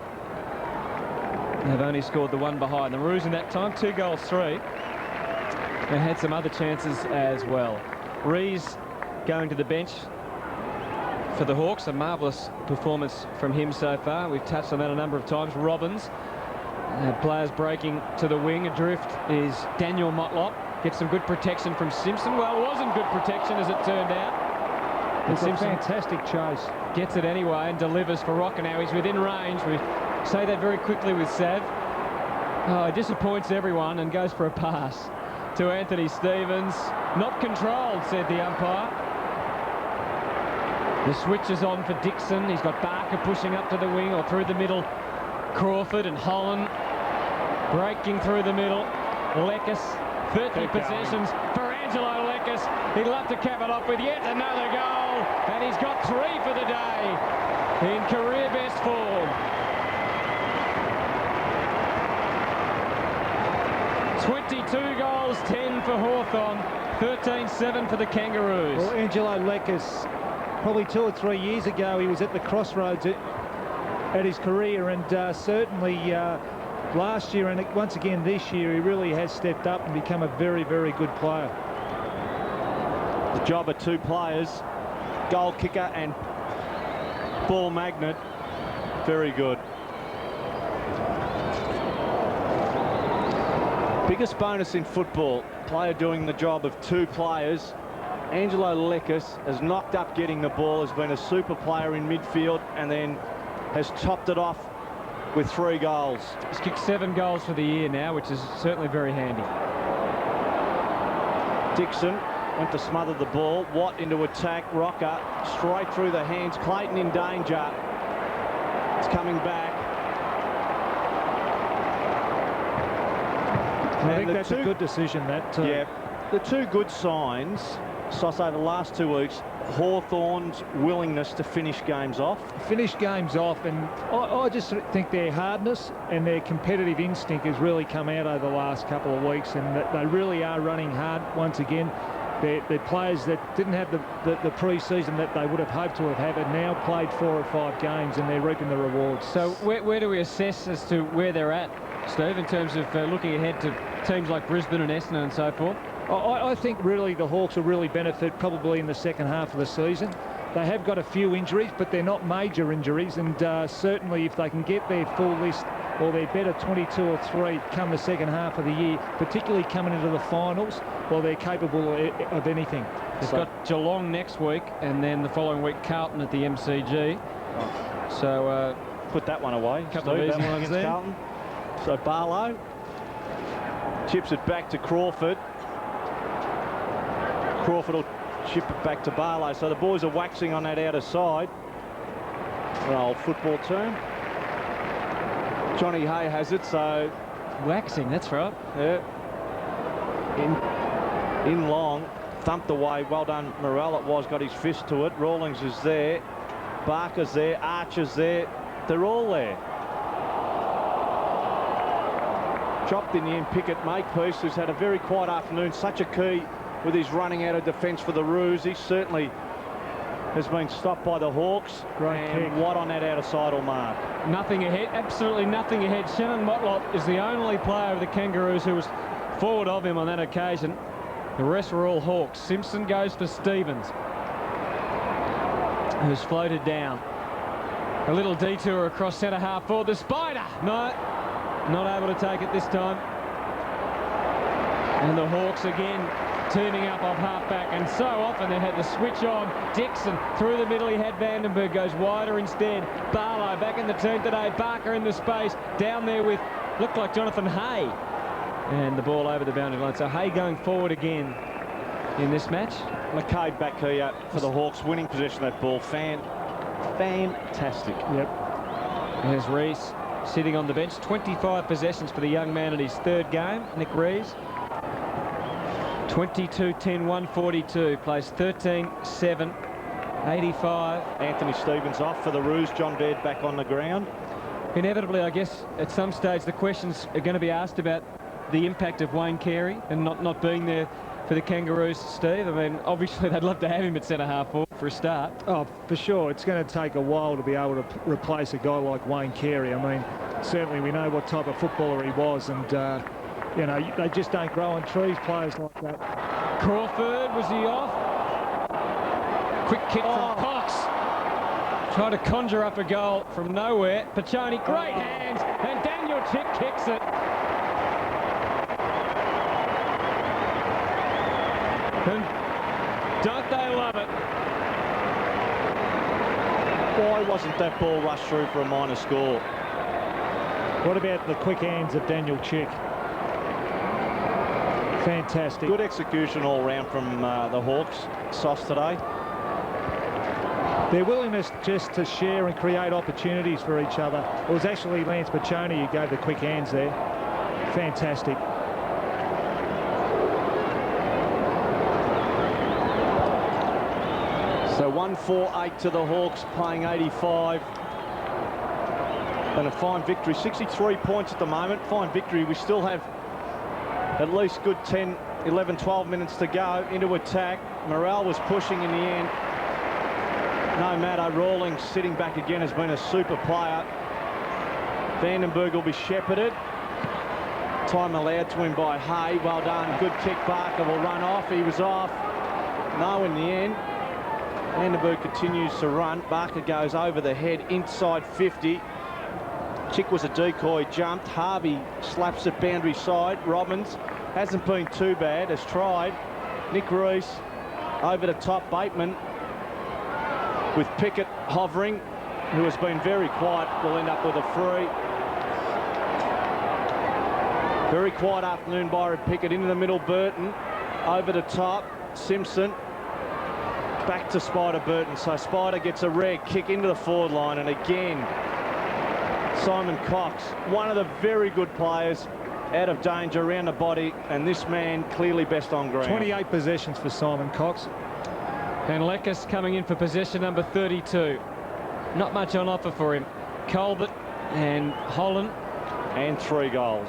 they've only scored the one behind. The Roos in that time, 2 goals 3. They had some other chances as well. Rees going to the bench for the Hawks. A marvellous performance from him so far. We've touched on that a number of times. Robbins, players breaking to the wing. Adrift is Daniel Motlop. Gets some good protection from Simpson. Well, it wasn't good protection as it turned out. It's a fantastic chase. Gets it anyway and delivers for Rockenau. He's within range. We say that very quickly with Sav. Oh, he disappoints everyone and goes for a pass to Anthony Stevens. Not controlled, said the umpire. The switch is on for Dixon. He's got Barker pushing up to the wing or through the middle. Crawford and Holland breaking through the middle. Leckis, 30 possessions for Angelo Leckis. He'd love to cap it off with yet another goal. And he's got 3 for the day in career best form. 22 goals, 10 for Hawthorn, 13-7 for the Kangaroos. Well, Angelo Leckis, probably 2 or 3 years ago, he was at the crossroads at his career, and certainly last year and once again this year, he really has stepped up and become a very, very good player. The job of 2 players, goal kicker and ball magnet, very good. Biggest bonus in football, player doing the job of 2 players. Angelo Leckis has knocked up getting the ball, has been a super player in midfield, and then has topped it off with 3 goals. He's kicked 7 goals for the year now, which is certainly very handy. Dixon went to smother the ball. Watt into attack. Rocker straight through the hands. Clayton in danger. It's coming back. I think that's a good decision, that. Yeah, the 2 good signs, Sosso, the last 2 weeks, Hawthorn's willingness to finish games off. Finish games off, and I just think their hardness and their competitive instinct has really come out over the last couple of weeks, and that they really are running hard once again. They're players that didn't have the pre-season that they would have hoped to have had, and now played 4 or 5 games, and they're reaping the rewards. So where do we assess as to where they're at, Steve, in terms of looking ahead to teams like Brisbane and Essendon and so forth? I think really the Hawks will really benefit probably in the second half of the season. They have got a few injuries, but they're not major injuries, and certainly if they can get their full list or their better 22 or 3 come the second half of the year, particularly coming into the finals, well, they're capable of anything. They've got Geelong next week, and then the following week Carlton at the MCG. So put that one away. Couple of easy ones there. Carlton. So Barlow chips it back to Crawford. Crawford will chip it back to Barlow. So the boys are waxing on that outer side. An old football term. Johnny Hay has it, so... Waxing, that's right. Yeah. In long, thumped away. Well done, Morel. It was, got his fist to it. Rawlings is there. Barker's there. Archer's there. They're all there. Chopped in the end. Pickett, Makepeace, who's had a very quiet afternoon. Such a key with his running out of defence for the Roos. He certainly has been stopped by the Hawks. Great kick. Watt on that outer side will mark. Nothing ahead, absolutely nothing ahead. Shannon Motlop is the only player of the Kangaroos who was forward of him on that occasion. The rest were all Hawks. Simpson goes for Stevens, who's floated down. A little detour across centre half for the Spider. No, not able to take it this time. And the Hawks again turning up off half-back, and so often they had to switch on. Dixon through the middle, he had Vandenberg, goes wider instead. Barlow back in the turn today, Barker in the space, down there with, looked like Jonathan Hay. And the ball over the boundary line. So Hay going forward again in this match. McCabe back here for the Hawks, winning possession of that ball. Fantastic. Yep. There's Rees sitting on the bench. 25 possessions for the young man in his third game, Nick Rees. 22-10-142, plays 13-7, 85. Anthony Stevens off for the Roos. John Baird back on the ground. Inevitably, I guess, at some stage, the questions are going to be asked about the impact of Wayne Carey and not being there for the Kangaroos, Steve. I mean, obviously, they'd love to have him at centre-half for a start. Oh, for sure. It's going to take a while to be able to replace a guy like Wayne Carey. I mean, certainly we know what type of footballer he was, and you know, they just don't grow on trees, players like that. Crawford, was he off? Quick kick from Cox. Tried to conjure up a goal from nowhere. Pachoni, great hands, and Daniel Chick kicks it. And don't they love it? Why wasn't that ball rushed through for a minor score? What about the quick hands of Daniel Chick? Fantastic. Good execution all round from the Hawks. Sauce today. Their willingness just to share and create opportunities for each other. It was actually Lance Pachoni who gave the quick hands there. Fantastic. So 1-4-8 to the Hawks, playing 85. And a fine victory. 63 points at the moment. Fine victory. We still have at least good 10, 11, 12 minutes to go into attack. Morrell was pushing in the end. No matter, Rawlings sitting back again has been a super player. Vandenberg will be shepherded. Time allowed to him by Hay. Well done. Good kick. Barker will run off. He was off. No in the end. Vandenberg continues to run. Barker goes over the head inside 50. Chick was a decoy, jumped. Harvey slaps it boundary side. Robbins hasn't been too bad, has tried. Nick Rees over the top. Bateman with Pickett hovering, who has been very quiet, will end up with a free. Very quiet afternoon, Byron Pickett into the middle. Burton over the top. Simpson back to Spider Burton. So Spider gets a rare kick into the forward line, and again Simon Cox, one of the very good players, out of danger around the body, and this man clearly best on ground. 28 possessions for Simon Cox. And Lekas coming in for possession number 32. Not much on offer for him. Colbert and Holland. And 3 goals.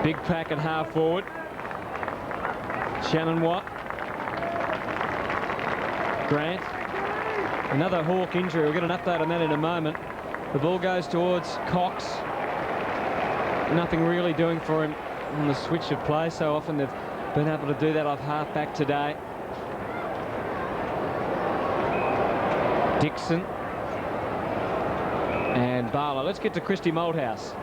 Big pack at half forward. Shannon Watt. Grant. Another Hawk injury. We'll get an update on that in a moment. The ball goes towards Cox. Nothing really doing for him on the switch of play. So often they've been able to do that off half back today. Dixon and Barlow. Let's get to Christy Malthouse.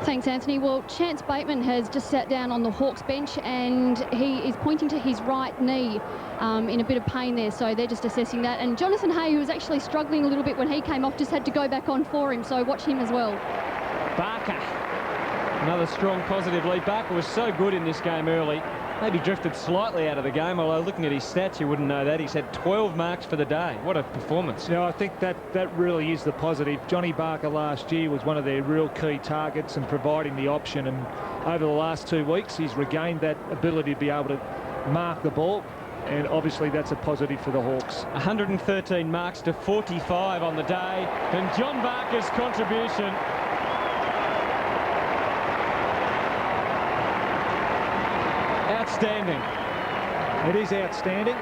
Thanks, Anthony. Well, Chance Bateman has just sat down on the Hawks bench, and he is pointing to his right knee in a bit of pain there, so they're just assessing that. And Jonathan Hay, who was actually struggling a little bit when he came off, just had to go back on for him, so watch him as well. Barker, another strong positive lead. Barker was so good in this game early. Maybe drifted slightly out of the game, although looking at his stats, you wouldn't know that. He's had 12 marks for the day. What a performance. Yeah, I think that really is the positive. Johnny Barker last year was one of their real key targets and providing the option, and over the last 2 weeks he's regained that ability to be able to mark the ball, and obviously that's a positive for the Hawks. 113 marks to 45 on the day, and John Barker's contribution. Outstanding. It is outstanding.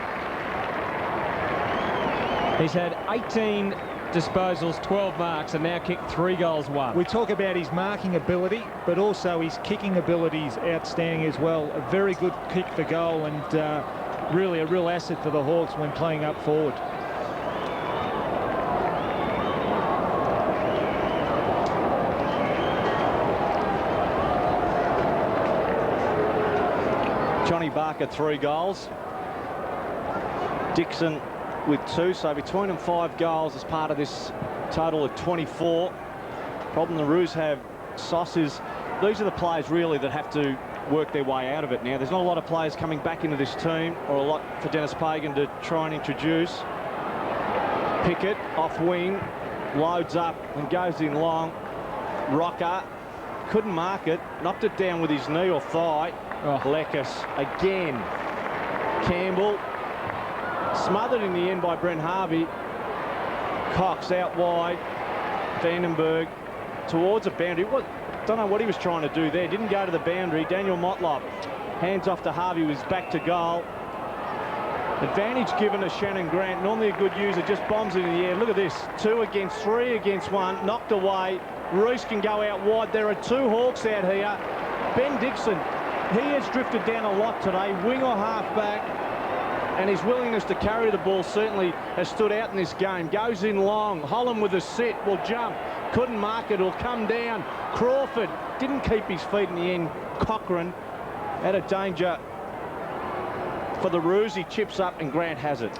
He's had 18 disposals, 12 marks, and now kicked 3 goals, 1. We talk about his marking ability, but also his kicking ability is outstanding as well. A very good kick for goal, and really a real asset for the Hawks when playing up forward. Johnny Barker 3 goals. Dixon with 2, so between them 5 goals as part of this total of 24. Problem the Roos have, Sauce, is these are the players really that have to work their way out of it now. There's not a lot of players coming back into this team, or a lot for Dennis Pagan to try and introduce. Pickett off wing, loads up and goes in long. Rocker couldn't mark it, knocked it down with his knee or thigh. Leckus again. Campbell smothered in the end by Brent Harvey. Cox out wide. Vandenberg towards a boundary. Don't know what he was trying to do there. Didn't go to the boundary. Daniel Motlop hands off to Harvey, was back to goal. Advantage given to Shannon Grant. Normally a good user, just bombs it in the air. Look at this. 2 against 3 against 1. Knocked away. Reese can go out wide. There are 2 Hawks out here. Ben Dixon, he has drifted down a lot today. Wing or half back. And his willingness to carry the ball certainly has stood out in this game. Goes in long. Holland with a sit. Will jump. Couldn't mark it. Will come down. Crawford didn't keep his feet in the end. Cochran out of danger for the Roos. He chips up and Grant has it.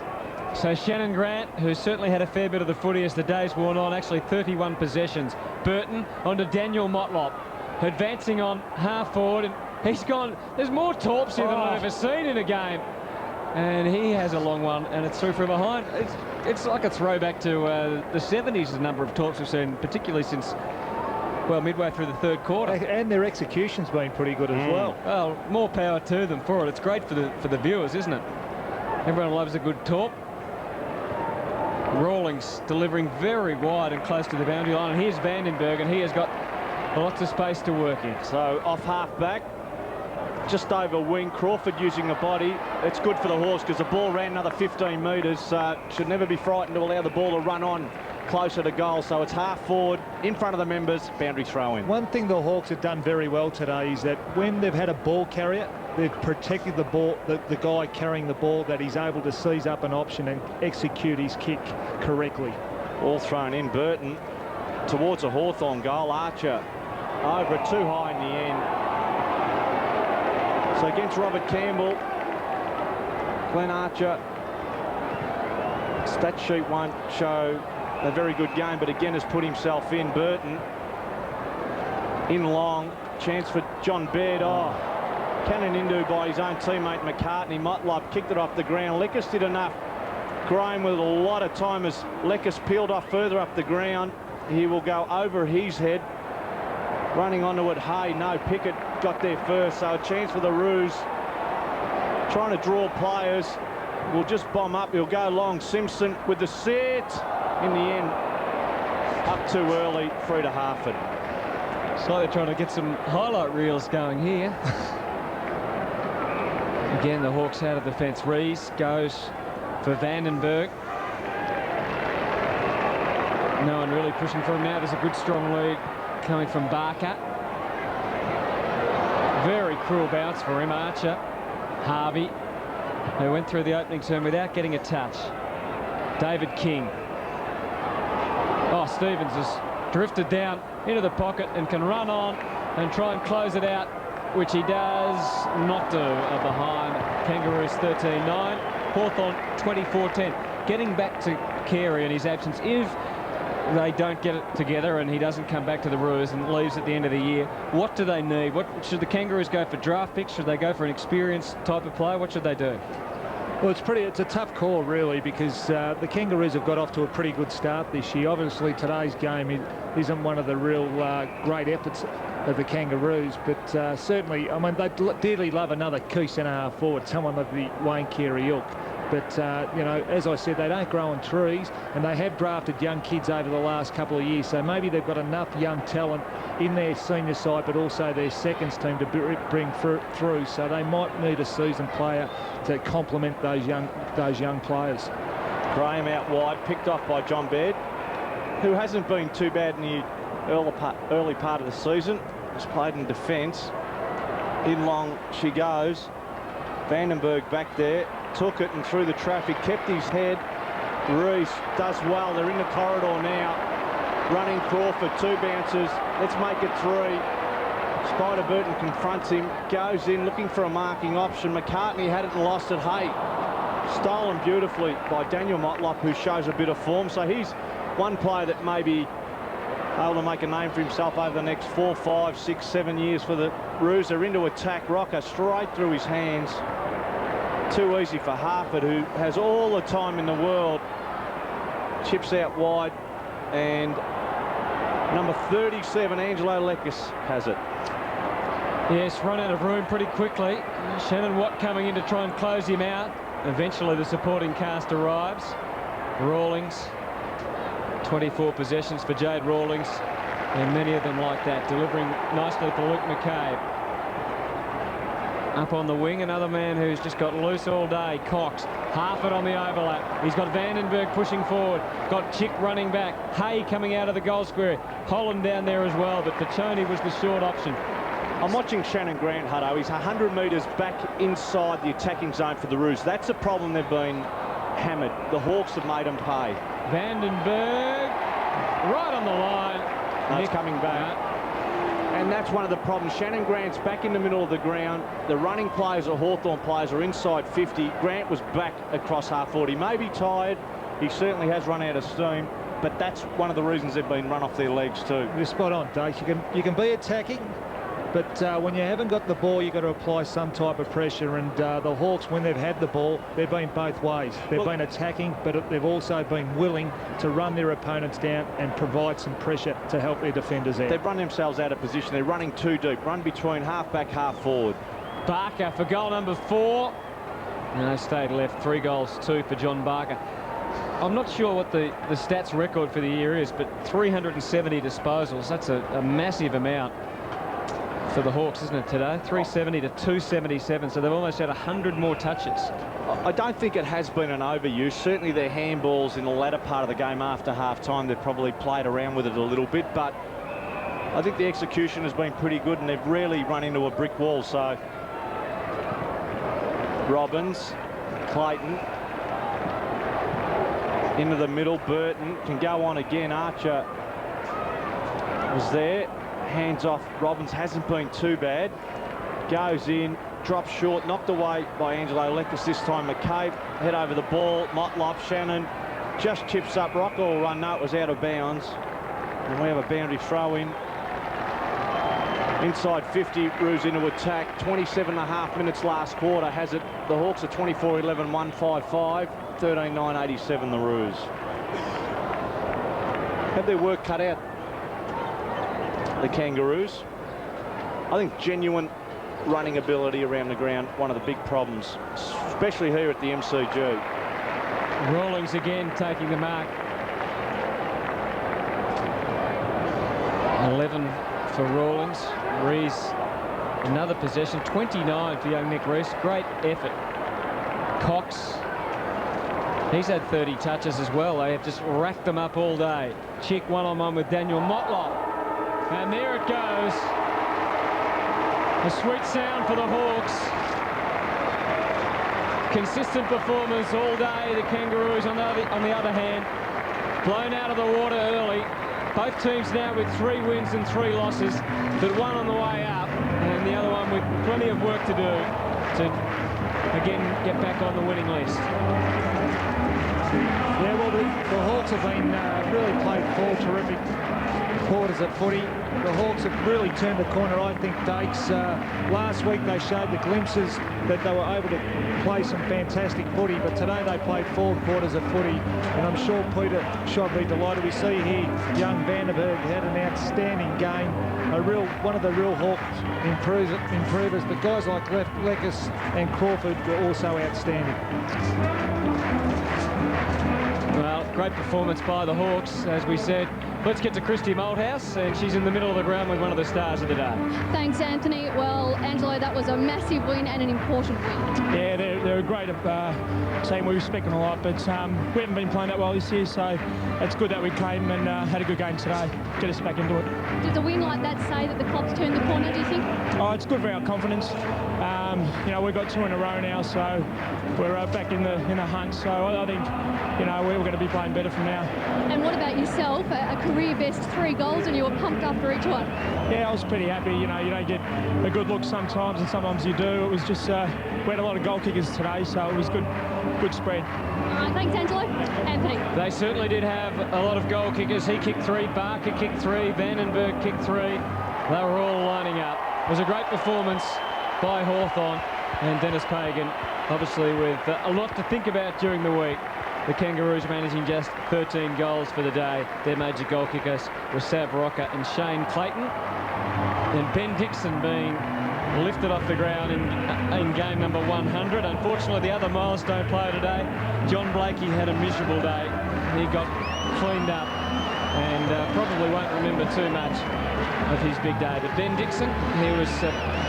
So Shannon Grant, who certainly had a fair bit of the footy as the days worn on, actually 31 possessions. Burton onto Daniel Motlop, advancing on half forward, and he's gone. There's more torps here than I've ever seen in a game. And he has a long one, and it's through from behind. It's like a throwback to the 70s, the number of torps we've seen, particularly since, well, midway through the 3rd quarter. And their execution's been pretty good as well. Well, more power to them for it. It's great for the viewers, isn't it? Everyone loves a good torp. Rawlings delivering very wide and close to the boundary line. And here's Vandenberg, and he has got lots of space to work in. So off half back, just over wing. Crawford using the body. It's good for the Hawks because the ball ran another 15 metres. Should never be frightened to allow the ball to run on closer to goal. So it's half forward, in front of the members, boundary throw in. One thing the Hawks have done very well today is that when they've had a ball carrier, they've protected the ball, the guy carrying the ball, that he's able to seize up an option and execute his kick correctly. All thrown in. Burton towards a Hawthorn goal. Archer over it, too high in the end. So against Robert Campbell, Glenn Archer, stat sheet won't show a very good game, but again has put himself in. Burton in long, chance for John Baird. Cannon into by his own teammate McCartney. Motlop kicked it off the ground. Leckus did enough. Graham with a lot of time as Leckus peeled off further up the ground. He will go over his head. Running onto it, Hay, no, Pickett got there first, so a chance for the Roos. Trying to draw players, will just bomb up, he'll go long. Simpson with the sit, in the end, up too early, through to Harford. Slightly trying to get some highlight reels going here. Again, the Hawks out of the fence. Rees goes for Vandenberg. No one really pushing for him now. There's a good strong lead coming from Barker. Very cruel bounce for him. Archer, Harvey, who went through the opening term without getting a touch. David King. Stevens has drifted down into the pocket and can run on and try and close it out, which he does not do. Behind Kangaroos 13-9, Hawthorn 24-10. Getting back to Carey in his absence, if they don't get it together and he doesn't come back to the Roos and leaves at the end of the year, what do they need? What should the Kangaroos go for? Draft picks? Should they go for an experienced type of player? What should they do? Well, it's a tough call, really, because the Kangaroos have got off to a pretty good start this year. Obviously, today's game isn't one of the real great efforts of the Kangaroos, but certainly, I mean, they'd dearly love another key centre-half forward, someone of the Wayne Carey ilk. But, you know, as I said, they don't grow on trees, and they have drafted young kids over the last couple of years, so maybe they've got enough young talent in their senior side, but also their seconds team to bring through, so they might need a seasoned player to complement those young players. Graham out wide, picked off by John Baird. who hasn't been too bad in the early part of the season. Has played in defence. In long she goes. Vandenberg back there, took it and through the traffic, kept his head. Reese does well. They're in the corridor now. Running Crawford, 2 bounces. Let's make it 3. Spider Burton confronts him, goes in looking for a marking option. McCartney had it and lost it. Hay stolen beautifully by Daniel Motlop, who shows a bit of form. So he's one player that may be able to make a name for himself over the next 4, 5, 6, 7 years for the Roos. They're into attack. Rocker straight through his hands. Too easy for Harford, who has all the time in the world. Chips out wide, and number 37, Angelo Lekas, has it. Yes, run out of room pretty quickly. Shannon Watt coming in to try and close him out. Eventually the supporting cast arrives. Rawlings, 24 possessions for Jade Rawlings, and many of them like that, delivering nicely for Luke McCabe. Up on the wing, another man who's just got loose all day, Cox. Harford on the overlap. He's got Vandenberg pushing forward. Got Chick running back. Hay coming out of the goal square. Holland down there as well, but Tachoni was the short option. I'm watching Shannon Grant, Hutto. He's 100 metres back inside the attacking zone for the Roos. That's a problem. They've been hammered. The Hawks have made them pay. Vandenberg right on the line. No, it's coming back. And that's one of the problems. Shannon Grant's back in the middle of the ground. The running players or Hawthorn players are inside 50. Grant was back across half 40. He may be tired. He certainly has run out of steam. But that's one of the reasons they've been run off their legs too. You're spot on, Dave. You can be attacking, but when you haven't got the ball, you've got to apply some type of pressure. And the Hawks, when they've had the ball, they've been both ways. They've been attacking, but they've also been willing to run their opponents down and provide some pressure to help their defenders out. They've run themselves out of position. They're running too deep. Run between half back, half forward. Barker for goal number 4. And they stayed left. 3 goals, 2 for John Barker. I'm not sure what the stats record for the year is, but 370 disposals. That's a massive amount for the Hawks, isn't it, today? 370 to 277, so they've almost had 100 more touches. I don't think it has been an overuse. Certainly their handballs in the latter part of the game after half-time, they've probably played around with it a little bit, but I think the execution has been pretty good and they've rarely run into a brick wall. So Robbins, Clayton, into the middle. Burton can go on again. Archer was there. Hands off. Robbins hasn't been too bad. Goes in, drops short, knocked away by Angelo Lekas this time. McCabe head over the ball. Motlop, Shannon just chips up. Rocker will run. No, it was out of bounds. And we have a boundary throw in. Inside 50, Roos into attack. 27.5 minutes last quarter. Has it. The Hawks are 24-11, 155. 13-9, 87 the Roos. Have their work cut out, the Kangaroos. I think genuine running ability around the ground, one of the big problems, especially here at the MCG. Rawlings again taking the mark. 11 for Rawlings. Rees, another possession. 29 for young Nick Rees. Great effort. Cox, he's had 30 touches as well. They have just racked them up all day. Chick one-on-one with Daniel Motlop. And there it goes. A sweet sound for the Hawks. Consistent performance all day. The Kangaroos, on the other hand, blown out of the water early. Both teams now with 3 wins and 3 losses, but one on the way up, and the other one with plenty of work to do to, again, get back on the winning list. Yeah, well, the Hawks have been really played 4 terrific quarters of footy. The Hawks have really turned the corner, I think, Dakes. Last week they showed the glimpses that they were able to play some fantastic footy, but today they played 4 quarters of footy, and I'm sure Peter should be delighted. We see here young Vandenberg had an outstanding game, one of the real Hawks improvers, but guys like Lekas and Crawford were also outstanding. Well, great performance by the Hawks, as we said. Let's get to Christy Malthouse, and she's in the middle of the ground with one of the stars of the day. Thanks, Anthony. Well, Angelo, that was a massive win and an important win. Yeah, they're a great team. We respect them a lot, but we haven't been playing that well this year, so it's good that we came and had a good game today. Get us back into it. Does a win like that say that the club's turned the corner, do you think? Oh, it's good for our confidence. You know, we've got 2 in a row now, so we're back in the hunt. So I think, you know, we're going to be playing better from now. And what about yourself? A career best 3 goals, and you were pumped after each one. Yeah, I was pretty happy. You know, you don't get a good look sometimes, and sometimes you do. It was just we had a lot of goal kickers today, so it was good spread. All right, thanks, Angelo. Anthony. They certainly did have a lot of goal kickers. He kicked 3, Barker kicked 3, Vandenberg kicked 3. They were all lining up. It was a great performance by Hawthorn, and Dennis Pagan, obviously with a lot to think about during the week. The Kangaroos managing just 13 goals for the day. Their major goal kickers were Sav Rocker and Shane Clayton. And Ben Dixon being lifted off the ground in game number 100. Unfortunately, the other milestone player today, John Blakey, had a miserable day. He got cleaned up and probably won't remember too much of his big day. But Ben Dixon, he was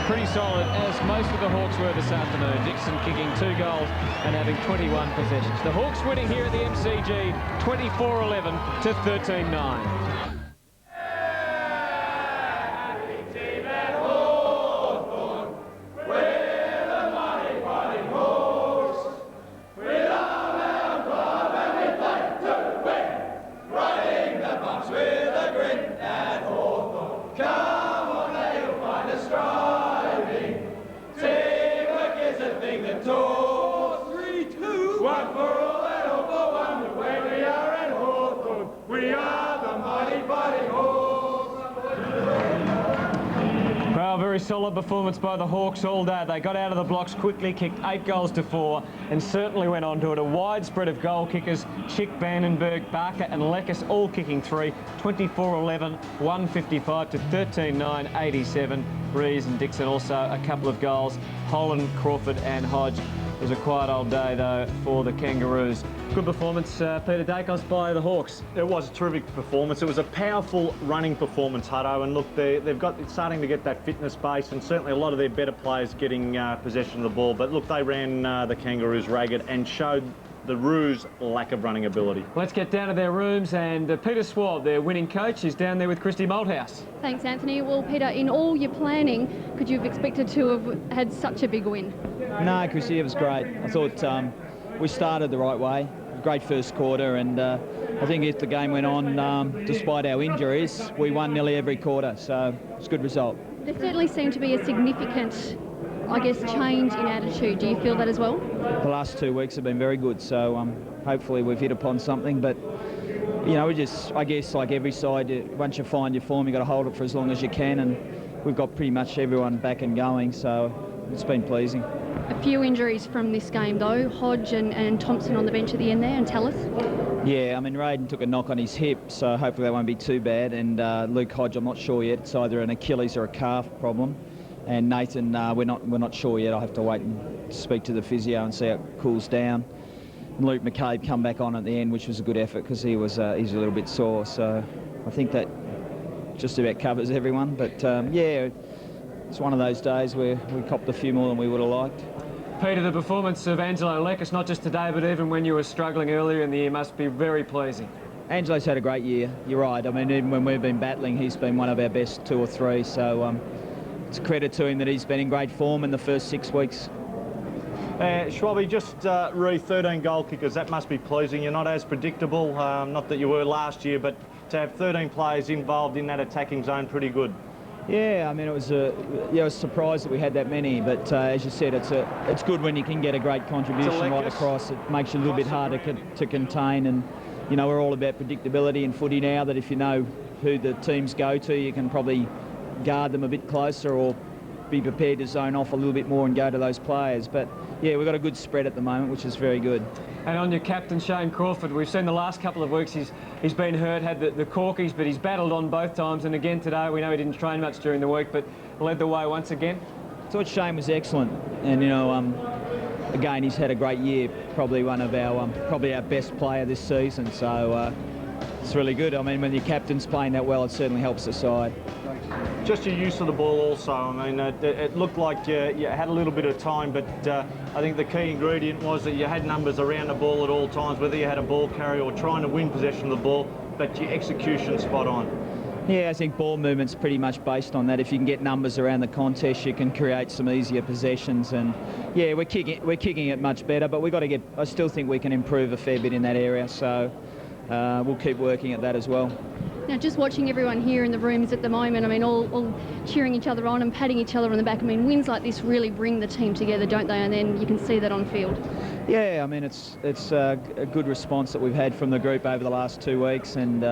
pretty solid, as most of the Hawks were this afternoon. Dixon kicking 2 goals and having 21 possessions. The Hawks winning here at the MCG 24-11 to 13-9. Well, very solid performance by the Hawks all day. They got out of the blocks quickly, kicked 8 goals to 4, and certainly went on to it. A wide spread of goal kickers, Chick, Vandenberg, Barker and Leckis all kicking 3. 24-11, 155 to 13-9, 87. Rees and Dixon also a couple of goals. Holland, Crawford and Hodge. It was a quiet old day, though, for the Kangaroos. Good performance, Peter Dacos, by the Hawks. It was a terrific performance. It was a powerful running performance, Hutto, and look, they've got starting to get that fitness base, and certainly a lot of their better players getting possession of the ball. But look, they ran the Kangaroos ragged and showed the Roos' lack of running ability. Let's get down to their rooms, and Peter Swab, their winning coach, is down there with Christy Malthouse. Thanks, Anthony. Well, Peter, in all your planning, could you have expected to have had such a big win? No, Chrissy, it was great. I thought we started the right way. Great first quarter, and I think if the game went on, despite our injuries, we won nearly every quarter, so it's a good result. There certainly seemed to be a significant, I guess, change in attitude. Do you feel that as well? The last 2 weeks have been very good, so hopefully we've hit upon something, but you know, we just, I guess, like every side, once you find your form, you've got to hold it for as long as you can, and we've got pretty much everyone back and going, so it's been pleasing. A few injuries from this game, though. Hodge and Thompson on the bench at the end there, and Tallis. Yeah, I mean, Raiden took a knock on his hip, so hopefully that won't be too bad. And Luke Hodge, I'm not sure yet. It's either an Achilles or a calf problem. And Nathan, we're not sure yet. I'll have to wait and speak to the physio and see how it cools down. And Luke McCabe come back on at the end, which was a good effort because he's a little bit sore. So I think that just about covers everyone. But yeah, it's one of those days where we copped a few more than we would have liked. Peter, the performance of Angelo Leckis, not just today, but even when you were struggling earlier in the year, must be very pleasing. Angelo's had a great year. You're right. I mean, even when we've been battling, he's been one of our best 2 or 3. So it's a credit to him that he's been in great form in the first 6 weeks. Schwabby, just 13 goal kickers, that must be pleasing. You're not as predictable, not that you were last year, but to have 13 players involved in that attacking zone, pretty good. Yeah, I mean, I was surprised that we had that many, but as you said, it's good when you can get a great contribution right across. It makes you a little bit harder to contain, and you know, we're all about predictability in footy now, that if you know who the teams go to, you can probably guard them a bit closer or be prepared to zone off a little bit more and go to those players. But yeah, we've got a good spread at the moment, which is very good. And on your captain, Shane Crawford, we've seen the last couple of weeks he's been hurt, had the corkies, but he's battled on both times. And again today, we know he didn't train much during the week, but led the way once again. I thought Shane was excellent, and you know, again, he's had a great year. Probably one of our, probably our best player this season. So It's really good. I mean, when your captain's playing that well, it certainly helps the side. Just your use of the ball also. I mean, it looked like you had a little bit of time, but I think the key ingredient was that you had numbers around the ball at all times, whether you had a ball carrier or trying to win possession of the ball, but your execution spot on. Yeah, I think ball movement's pretty much based on that. If you can get numbers around the contest, you can create some easier possessions. And yeah, we're kicking it much better, but we've got to get. I still think we can improve a fair bit in that area. So we'll keep working at that as well. Now, just watching everyone here in the rooms at the moment, I mean, all cheering each other on and patting each other on the back. I mean, wins like this really bring the team together, don't they? And then you can see that on field. Yeah, I mean, it's a good response that we've had from the group over the last 2 weeks, and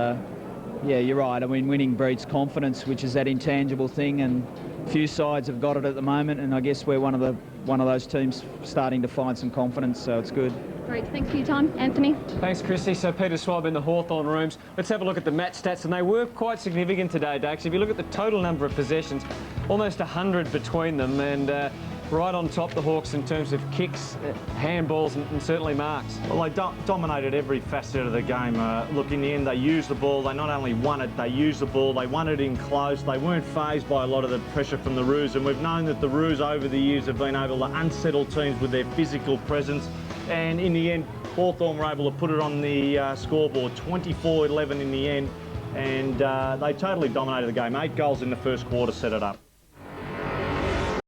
yeah, you're right. I mean, winning breeds confidence, which is that intangible thing, and few sides have got it at the moment, and I guess we're one of those teams starting to find some confidence, so it's good. Great, thanks for your time, Anthony. Thanks, Chrissy. So Peter Schwab in the Hawthorn rooms. Let's have a look at the match stats, and they were quite significant today, Dax. If you look at the total number of possessions, almost 100 between them, and right on top the Hawks in terms of kicks, handballs and certainly marks. Well, they dominated every facet of the game. Look, in the end, they used the ball. They not only won it, they used the ball. They won it in close. They weren't fazed by a lot of the pressure from the Roos, and we've known that the Roos over the years have been able to unsettle teams with their physical presence. And in the end, Hawthorn were able to put it on the scoreboard, 24-11 in the end, and they totally dominated the game. 8 goals in the first quarter set it up.